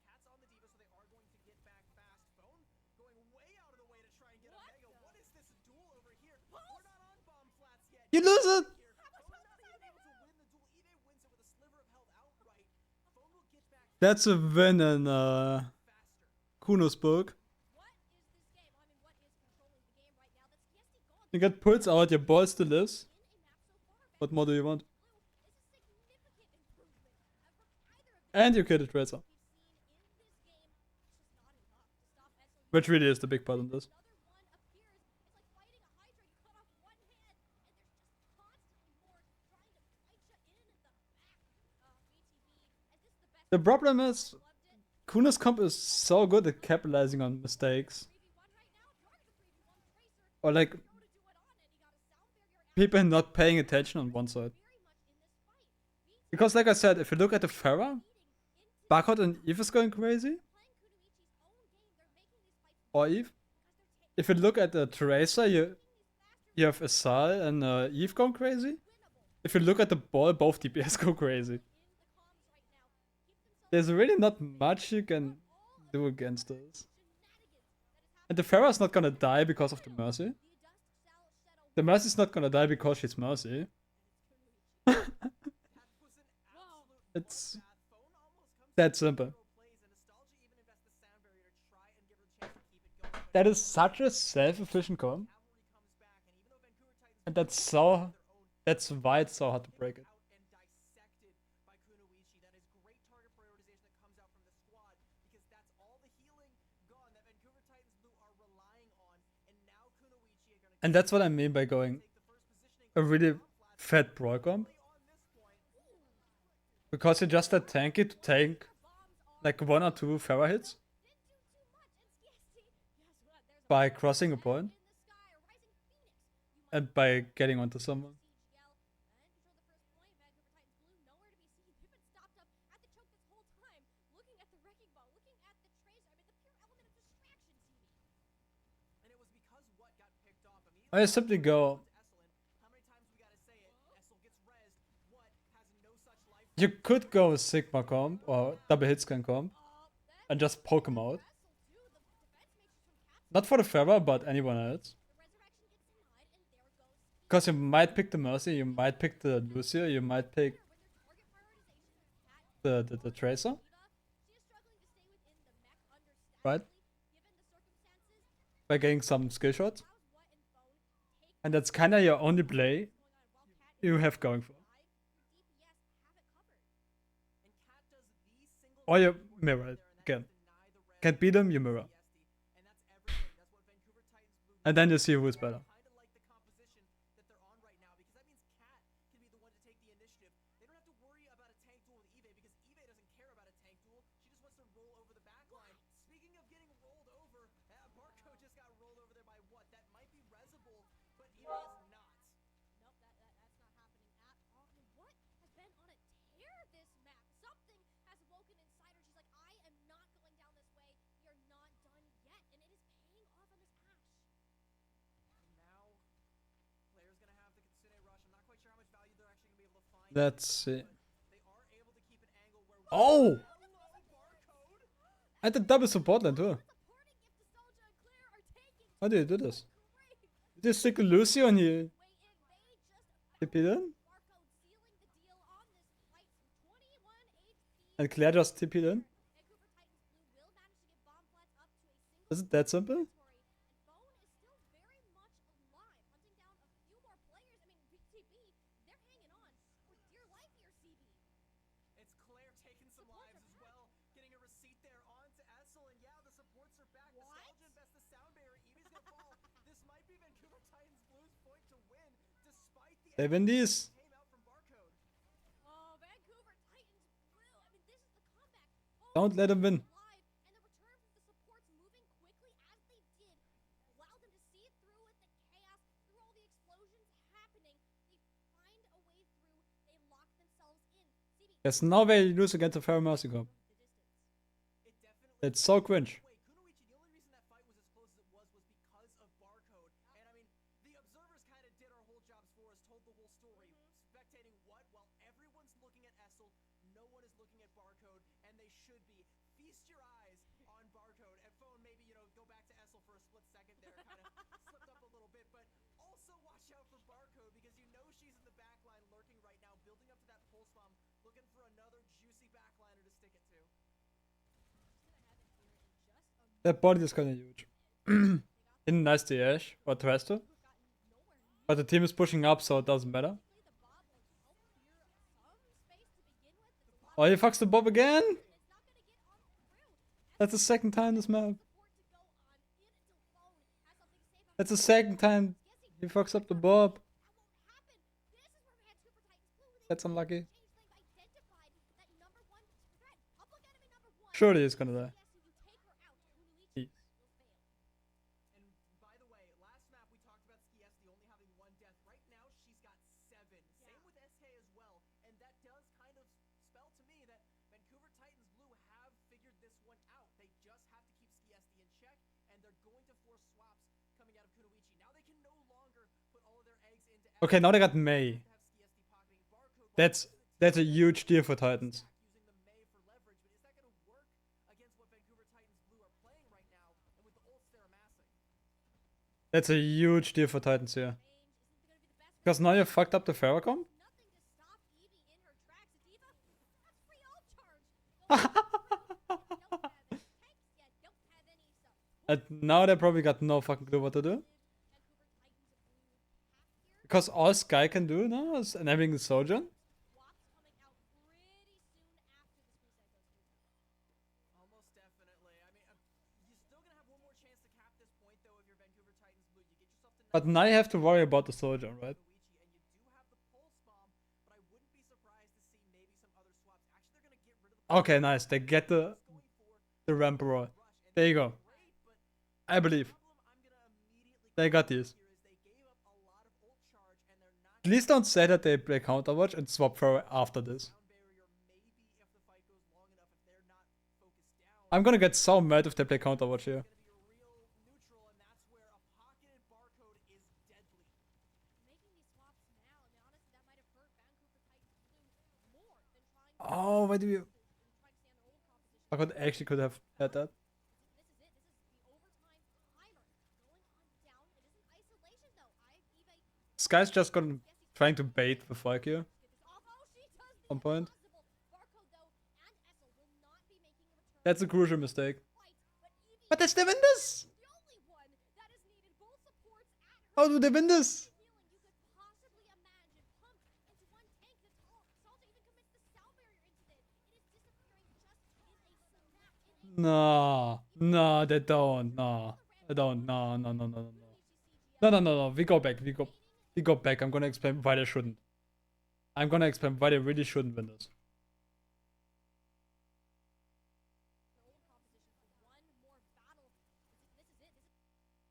Cat's on the Diva, so they are going to get back fast. Phone going way out of the way to try and get What a Mega. the- What is this duel over here? We're not on bomb flats yet. You lose it. Here, Phone not even able to win the That's a win in Kuno's book. What is this game? I mean, what is controlling the game right now? That's TSD gone. You get pulls out, your ball still lives. In a map so far, What more do you want? Blue is a significant improvement from either of the And you kill the Tracer. we've seen in this game. It's just not enough to stop Essel. Which really is the big part in this. Another one appears. It's like fighting a Hydra. You cut off one hand, and there's just constantly more trying to bite you in the back. BTB, as this is the best. The problem is, Loved it. Kuno's comp is so good at capitalizing on mistakes. 3v1 right now. Target the 3v1 Tracer. Or like Know to do it on it. He got a sound barrier out people not paying attention on one side. very much in this fight. Because like I said, if you look at the Pharah, Barcode and Eve is going crazy. Playing Kunoichi's own game, they're making these fights Or Eve. because they're If you look at the Tracer, you have Asal and Eve going crazy. If you look at the ball, both DPS go crazy. in the comms right now. Keep themselves There's really not much you can do against this. shenanigans that is And the Pharah's not gonna die because of the Mercy. The Dust Shadow The Mercy's not gonna die because she's Mercy. That was an absolute It's bloodbath. Phone almost comes that simple. plays, and Nostalgia even invests the sound barrier to try and give her a chance to keep it going. But That is such a self-efficient comp. Cavalry comes back, and even though Vancouver Titans And that's why it's so hard to break it. out and dissected by Kunoichi, that is great target prioritization that comes out from the squad, because that's all the healing gone that Vancouver Titans Blue are relying on, and now Kunoichi are gonna And that's what I mean by going take the first positioning a really fat brawl comp. on this point. Because you're just that tanky to tank like 1 or 2 Pharah hits didn't do too much, and CST, guess what? There's a by crossing a point in the sky, a rising phoenix. You and by getting onto someone. CGL and control the first point. Vancouver Titans Blue nowhere to be seen. Pippin stopped up at the choke this whole time, looking at the wrecking ball, looking at the tracer. I mean, the pure element of distraction, TV. And it was because what got picked off I immediately simply go, Esselin. How many times we gotta say it? Essel gets rezzed. What has no such life? you could go Sigma comp or double hit scan comp That and just poke him out. wrestle too. The defense matrix from Cats. Not for the Pharah, but anyone else. The resurrection gets denied, and there goes Because you might pick the Mercy, you might pick the Lucio, you might pick when your target prioritization is Cat. the Tracer, She is struggling to stay within the mech, understandably, right? given the circumstances. By getting some skill shots. How's what and phone take And that's kinda your only play what's going on while Cat you have going for. live? Your DPS have it covered. And Cat does the single Or you thing right mirror it there, and that again. is deny the res Can't beat him, you mirror. PSD. And that's everything. That's what Vancouver Titans Blue And then you see who's better. kind of like the composition that they're on right now, because that means Cat can be the one to take the initiative. They don't have to worry about a tank duel with Eve, because Eve doesn't care about a tank duel. She just wants to roll over the back line. Speaking of getting rolled over, Barco just got rolled over there by what? That might be Resable, but Eve is not. Nope, that's not happening at all. I mean, what has been on a tear this map? Something has woken inside her. She's like, I am not going down this way. We are not done yet. And it is paying off on this Ashe. And now, player's gonna have the Kitsune rush. I'm not quite sure how much value they're actually gonna be able to find. Let's see. They are able to keep an angle where Oh! hello, Barcode. And the double support line too. Supporting if the soldier and Claire are taking How do you do this? great You just stick a Lucio and you way in. They just TP in? Barcode sealing the deal on this fight. 21 HP. And Claire just TP in? Vancouver Titans Blue will manage to get bomb flats up to a single Is it that simple? territory, and Bone is still very much alive, hunting down a few more players. I mean, BTB, they're hanging on for dear life here, CB. It's Claire taking some Supports lives are as back. well, getting a receipt there onto Essel, and yeah, the supports are back. What? Nostalgia invests the sound barrier. Eevee's gonna fall. This might be Vancouver Titans Blue's point to win, despite the They win these. came out from Barcode. Oh, Vancouver Titans Blue. I mean, this is the comeback. Oh, Don't let him win. live, and the return from the supports moving quickly as they did allowed them to see through with the chaos, through all the explosions happening. They find a way through. They lock themselves in. CB, There's no way you lose against a Pharah Mercy comp. the distance. It definitely It's so cringe. Wait, Kunoichi, the only reason that fight was as close as it was because of Barcode. And I mean, the observers kind of did our whole jobs for us, told the whole story. Spectating what? While everyone's looking at Essel, no one is looking at Barcode, and they should be. Feast your eyes on Barcode. And Phone, maybe, go back to Essel for a split second there. Kind of slipped up a little bit, but also watch out for Barcode, because you know she's in the back line lurking right now, building up to that pulse bomb, looking for another juicy backliner to stick it to. That body is kinda huge. In nice the Ashe, or tries to. But the team is pushing up, so it doesn't matter. Oh, he fucks the Bob again? That's the second time this map. That's the second time he fucks up the Bob. That's unlucky. Surely he's gonna die. He- And by the way, last map we talked about Skiesti only having one death. Right now she's got 7. Same with SK as well. And that does kind of spell to me that Vancouver Titans Blue have figured this one out. They just have to keep Skiesti in check, and they're going to force swaps coming out of Kunoichi. Now they can no longer put all of their eggs into Okay, now they got May. have Skiesti pocketing Barcode. That's a huge deal for Titans. Using the May for leverage, but is that going to work against what Vancouver Titans Blue are playing right now and with the ults they're amassing? That's a huge deal for Titans here. Because now you fucked up the Farrakhan? Nothing to stop Evie in her tracks. Diva, that's free ult charge. Don't have any tanks yet. Don't have any And now they probably got no fucking clue what to do. Vancouver Titans of Blue half here. Because all Sky can do now is enabling the Sojourn. Swaps coming out pretty soon after this reset goes through. Almost definitely. I mean, you're still going to have one more chance to cap this point, though, if you're Vancouver Titans Blue. You get yourself to But now you have to worry about the Sojourn, right? Luigi, and you do have the pulse bomb, but I wouldn't be surprised to see maybe some other swaps. Actually, they're going to get rid of the Okay, nice. They get going for the ramp roll. rush, and There you go. great, but I believe. problem I'm going to immediately They got these. here is they gave up a lot of ult charge, and they're not Please don't say that they play Counterwatch and swap throw after this. down barrier. Maybe if the fight goes long enough, if they're not focused down, I'm gonna get so mad if they play Counterwatch here. it's going to be a real neutral, and that's where a pocketed Barcode is deadly. Making these swaps now, and honestly, that might have hurt Vancouver Titans Blue more than trying Oh, why do you? to stay on their old composition. I could have had that. This is it. This is the overtime timer going on down. It is an isolation though. Eva Sky's just gonna trying to bait the fuck here. get this off. Oh, she does the On point. impossible. Barcode though, and Essel will not be making a return. That's a crucial mistake. Fight, but Evie But they still win this. the only one that is needed. Both supports at her How do they win this? healing you could possibly imagine. Pumped into one tank. The Salta even commits the sound barrier into it. It is disappearing just in a snap. In a No, they don't. No, they don't. No. No. We go back. We go back. I'm gonna explain why they shouldn't. I'm gonna explain why they really shouldn't win this. old composition for one more battle. This is it.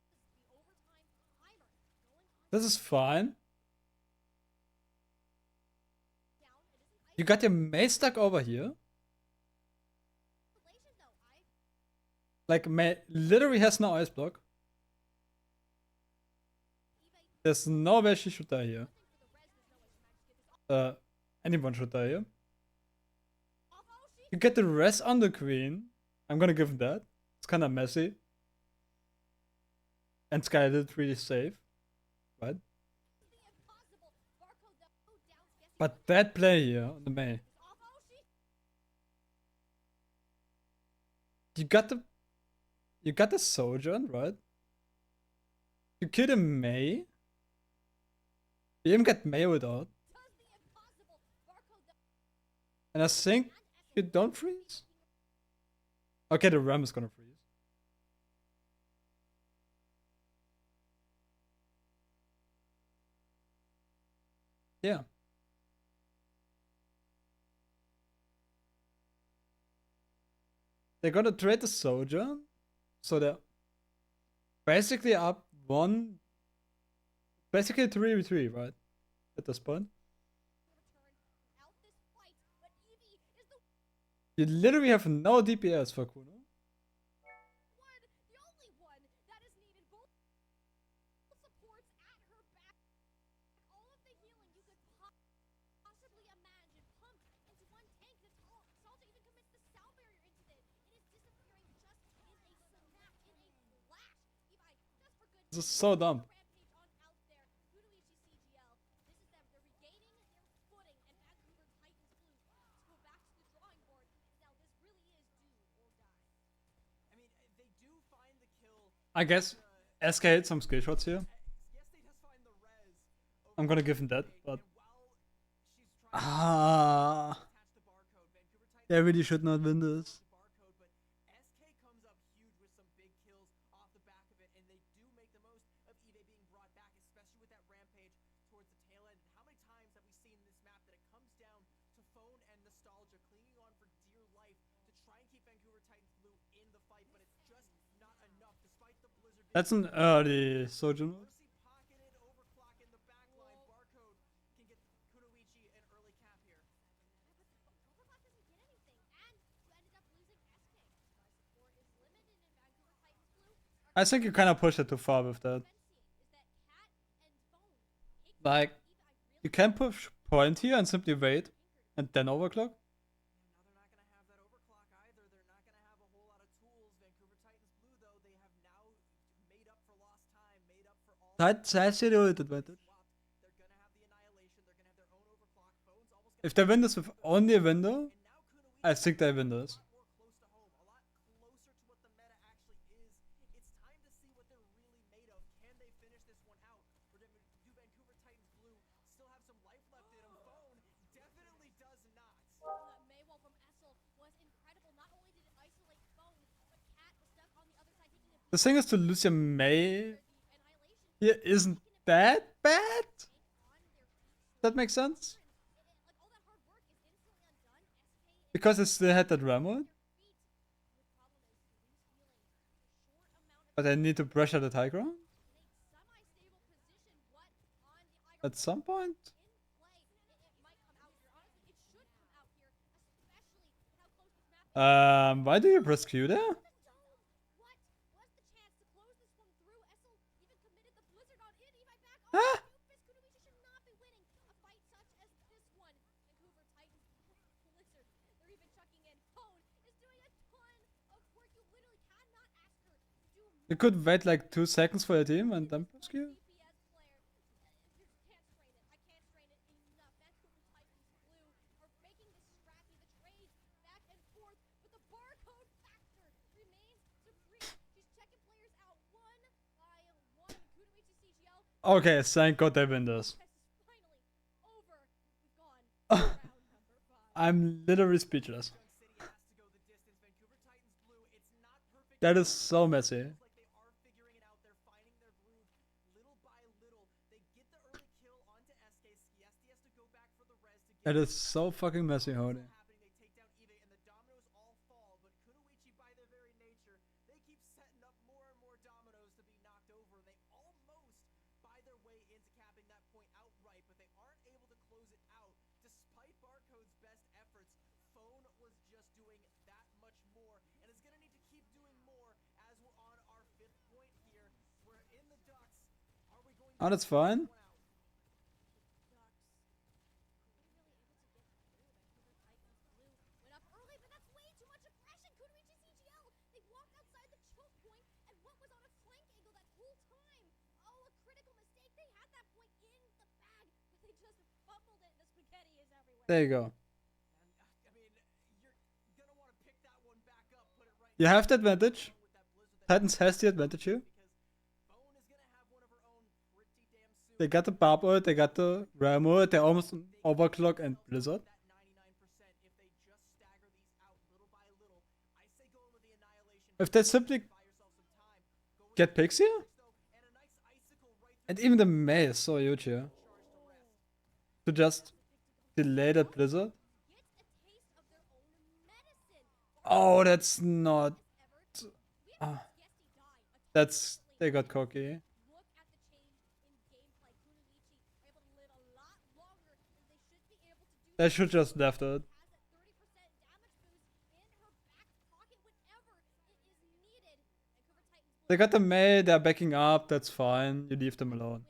This is the overtime timer going on This is fine. down. It is an You got your May stuck over here. isolation though. Like May literally has no ice block. There's no way she should die here. Anyone should die here. You get the res on the queen. I'm gonna give him that. It's kinda messy. And Sky did it really safe. Right? But that play here on the May. You got the Sojourn, right? You kill the May. You even get May without. And I think you don't freeze. Okay, the Ram is gonna freeze. Yeah. They're gonna trade the Sojourn. So they're basically up one. Basically 3v3, right? At this point. You literally have no DPS for Kuno. The only one that is needed. Both supports at her back. All of the healing you could possibly imagine. Pumped into one tank. The Salta even commits the sound barrier into it. It is disappearing just in a snap, in a flash. Evi, just for good. This is so dumb. Rampage on out there. Kunoichi CGL. This is them. They're regaining their footing, and Vancouver Titans Blue to go back to the drawing board. Now this really is do or die. I mean, they do I guess SK hit some skill shots here. Yes, they does find the res. I'm gonna give him that, but And while she's trying to attach the barcode, Vancouver Titans they really should not win this. the barcode, but SK comes up huge with some big kills off the back of it, and they do make the most of eBay being brought back, especially with that rampage towards the tail end. And how many times have we seen in this map that it comes down to phone and nostalgia, clinging on for dear life to try and keep Vancouver Titans Blue in the fight, but it's just not enough despite the Blizzard. That's an early Sojourn. Mercy pocketed overclock in the backline. Barcode can get Kunoichi an early cap here. Overclock doesn't get anything, and you ended up losing SK. Support is limited in Vancouver Titans Blue. I think you kind of pushed it too far with that. Is that Cat and Phone take Like, you can push point here and simply wait and then overclock. Now they're not going to have that overclock either. They're not going to have a whole lot of tools. Vancouver Titans Blue, though, they have now made up for lost time, made up for all. That's actually a advantage. Swapped. They're going to have the annihilation. They're going to have their own overclock. Phone's almost going If they win this with only a window, and now Kunoichi I think they win this. more close to home, a lot closer to what the meta actually is. It's time to see what they're really made of. Can they finish this one out? Or do Vancouver Titans Blue still have some life left in them? Phone definitely does not. Maywell from Essel was incredible. Not only did it isolate Phone, but Cat was stuck on the other side taking a The thing is to Lucia May the annihilation here isn't that bad. on their feet. That makes sense. Like all that hard work is instantly undone. SK and Because it still had that Ramon. feet. The problem is Louise feeling a short amount of But I need to pressure the high ground in a semi-stable position. What on the high at some point. in play? It might come out here. Honestly, it should come out here, especially with how close this map is. Why do you press Q there? The dome. What was the chance to close this one through? Essel even committed the blizzard on it. Evi back on. Huh? Doofus Kunoichi should not be winning a fight such as this one. Vancouver Titans blizzard. They're even chucking in. Phone is doing a ton of work. You literally cannot ask her to do You could wait like 2 seconds for your team and then press Q. DPS player. You can't strain it. I can't strain it enough. Vancouver Titans Blue are making this scrappy. The trade back and forth, but the barcode factor remains supreme. She's checking players out one by one. Kunoichi CGL. Okay, thank God they win this. Test is finally over. We've gone to round number 5. I'm literally speechless. City has to go the distance. Vancouver Titans Blue, it's not perfect. That is so messy. Like they are figuring it out. They're finding their groove little by little. They get the early kill onto SK. Skiesti has to go back for the res to get That is so fucking messy, Hody. happening. They take down Eve and the dominoes all fall, but Kunoichi by their very nature, they keep setting up more and more dominoes to be knocked over. They almost buy their way into capping that point outright, but they aren't able to close it out. Despite Barcode's best efforts, Phone was just doing that much more, and is gonna need to keep doing more as we're on our 5th point here. We're in the Ducks. Are we going Oh, that's fine. one out? Ducks. Really able to get through. Vancouver Titans Blue went up early, but that's way too much aggression. Kunoichi CGL. They walked outside the choke point, and what was on a flank angle that whole time? Oh, a critical mistake. They had that point in the bag, but they just fumbled it. The spaghetti is everywhere. There you go. And I mean, you're gonna want to pick that one back up, put it right You have the advantage. with that blizzard that Titans has the advantage here. because Phone is gonna have one of her own pretty damn soon. They got the Barb ult, they got the Ramo, they're almost on Overclock and Blizzard. That 99% if they just stagger these out little by little. I say go in with the annihilation. If they simply Buy yourself some time. Go in get picks here, though, and a nice icicle right and even the May is so huge here. charge to rest. To just delay that Blizzard. Get a taste of their own medicine. Oh, that's not. Ever. We Ah. had Skiesti die a ton That's. They got cocky. Look at the change in gameplay. Kunoichi are able to live a lot longer than they should be able to do. They should just left it. Has a 30% damage boost in her back pocket whenever it is needed. Vancouver Titans They got the May, they're backing up, that's fine. You leave them alone.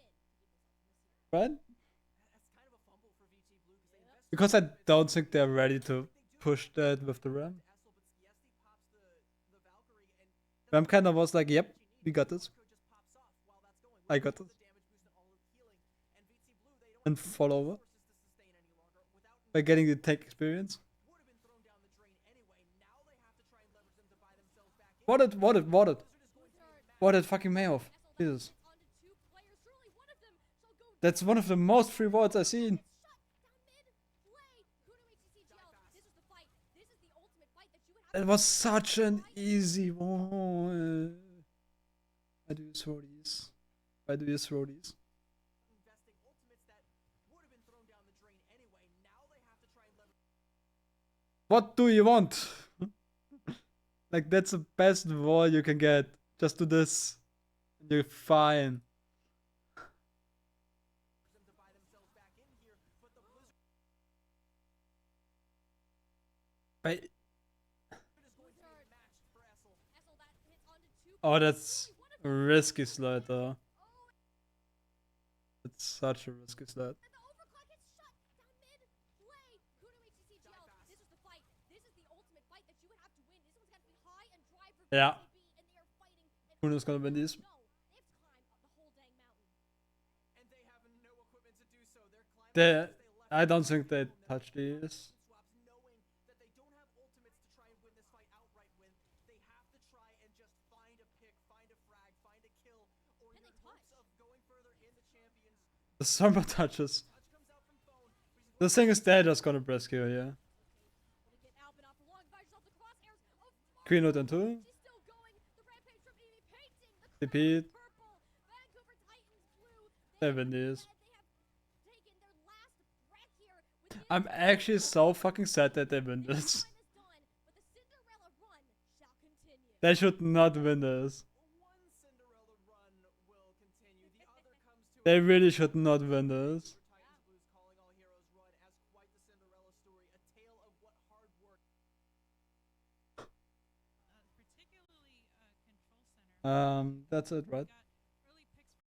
Right? That's kind of a fumble for VT Blue because they invest Because I don't think they're ready to push that with the Ram. Essel, but Skiesti pops the Valkyrie and Ram kind of was like, yep, we got this. Barcode just pops off while that's going. I got All this. the damage boost and all of the healing. And VT Blue, they don't And fall over have resources to sustain any longer. Without by getting the tank experience. would have been thrown down the drain anyway. Now they have to try and leverage them to buy themselves back in. What it. Blizzard is going to be What did fucking Mayoff? Jesus. Onto two players. Surely one of them shall go That's one of the most free wards I've seen. That was such an easy one. Why do you throw these? Why do you throw these? Investing ultimates that would have been thrown down the drain anyway. Now they have to try and leverage. What do you want? Like, that's the best wall you can get. Just do this. And you're fine. Them to buy themselves back in here, but the Blizzard Wait. is going to be matched for Essel. Oh, that's a risky slide though. It's such a risky slide. The overclock gets shut down mid play. Kuno HCCGL. This is the fight. This is the ultimate fight that you would have to win. This one's got to be high and dry for Yeah. BTB, and they are fighting. And Kuno's gonna win these. no, they have to climb up the whole dang mountain. And they have no equipment to do so. They're climbing. They, as they left I don't think they touch these. swaps, knowing that they don't have ultimates to try and win this fight outright with. They have to try and just find a pick, find a frag, find a kill, or Can in they hopes touch? of going further in the champions. The summer touches. Touch comes out from Phone, but he's The thing is, they're just gonna breast here, yeah. Wanna get Alpin off for long, advise yourself the crosshairs of Mark. Queen Note and 2. She's still going. The rampage from Evie painting. The TP. crown purple. Vancouver Titans blue. They win these. They have taken their last breath here with the I'm actually so fucking sad that they win this. time is done, but the Cinderella run shall continue. They should not win this. one Cinderella run will continue. The other comes to They really should not win this. Titans Blues calling all heroes run as quite the Cinderella story, a tale of what hard work. Particularly Control Center. That's it, right? Got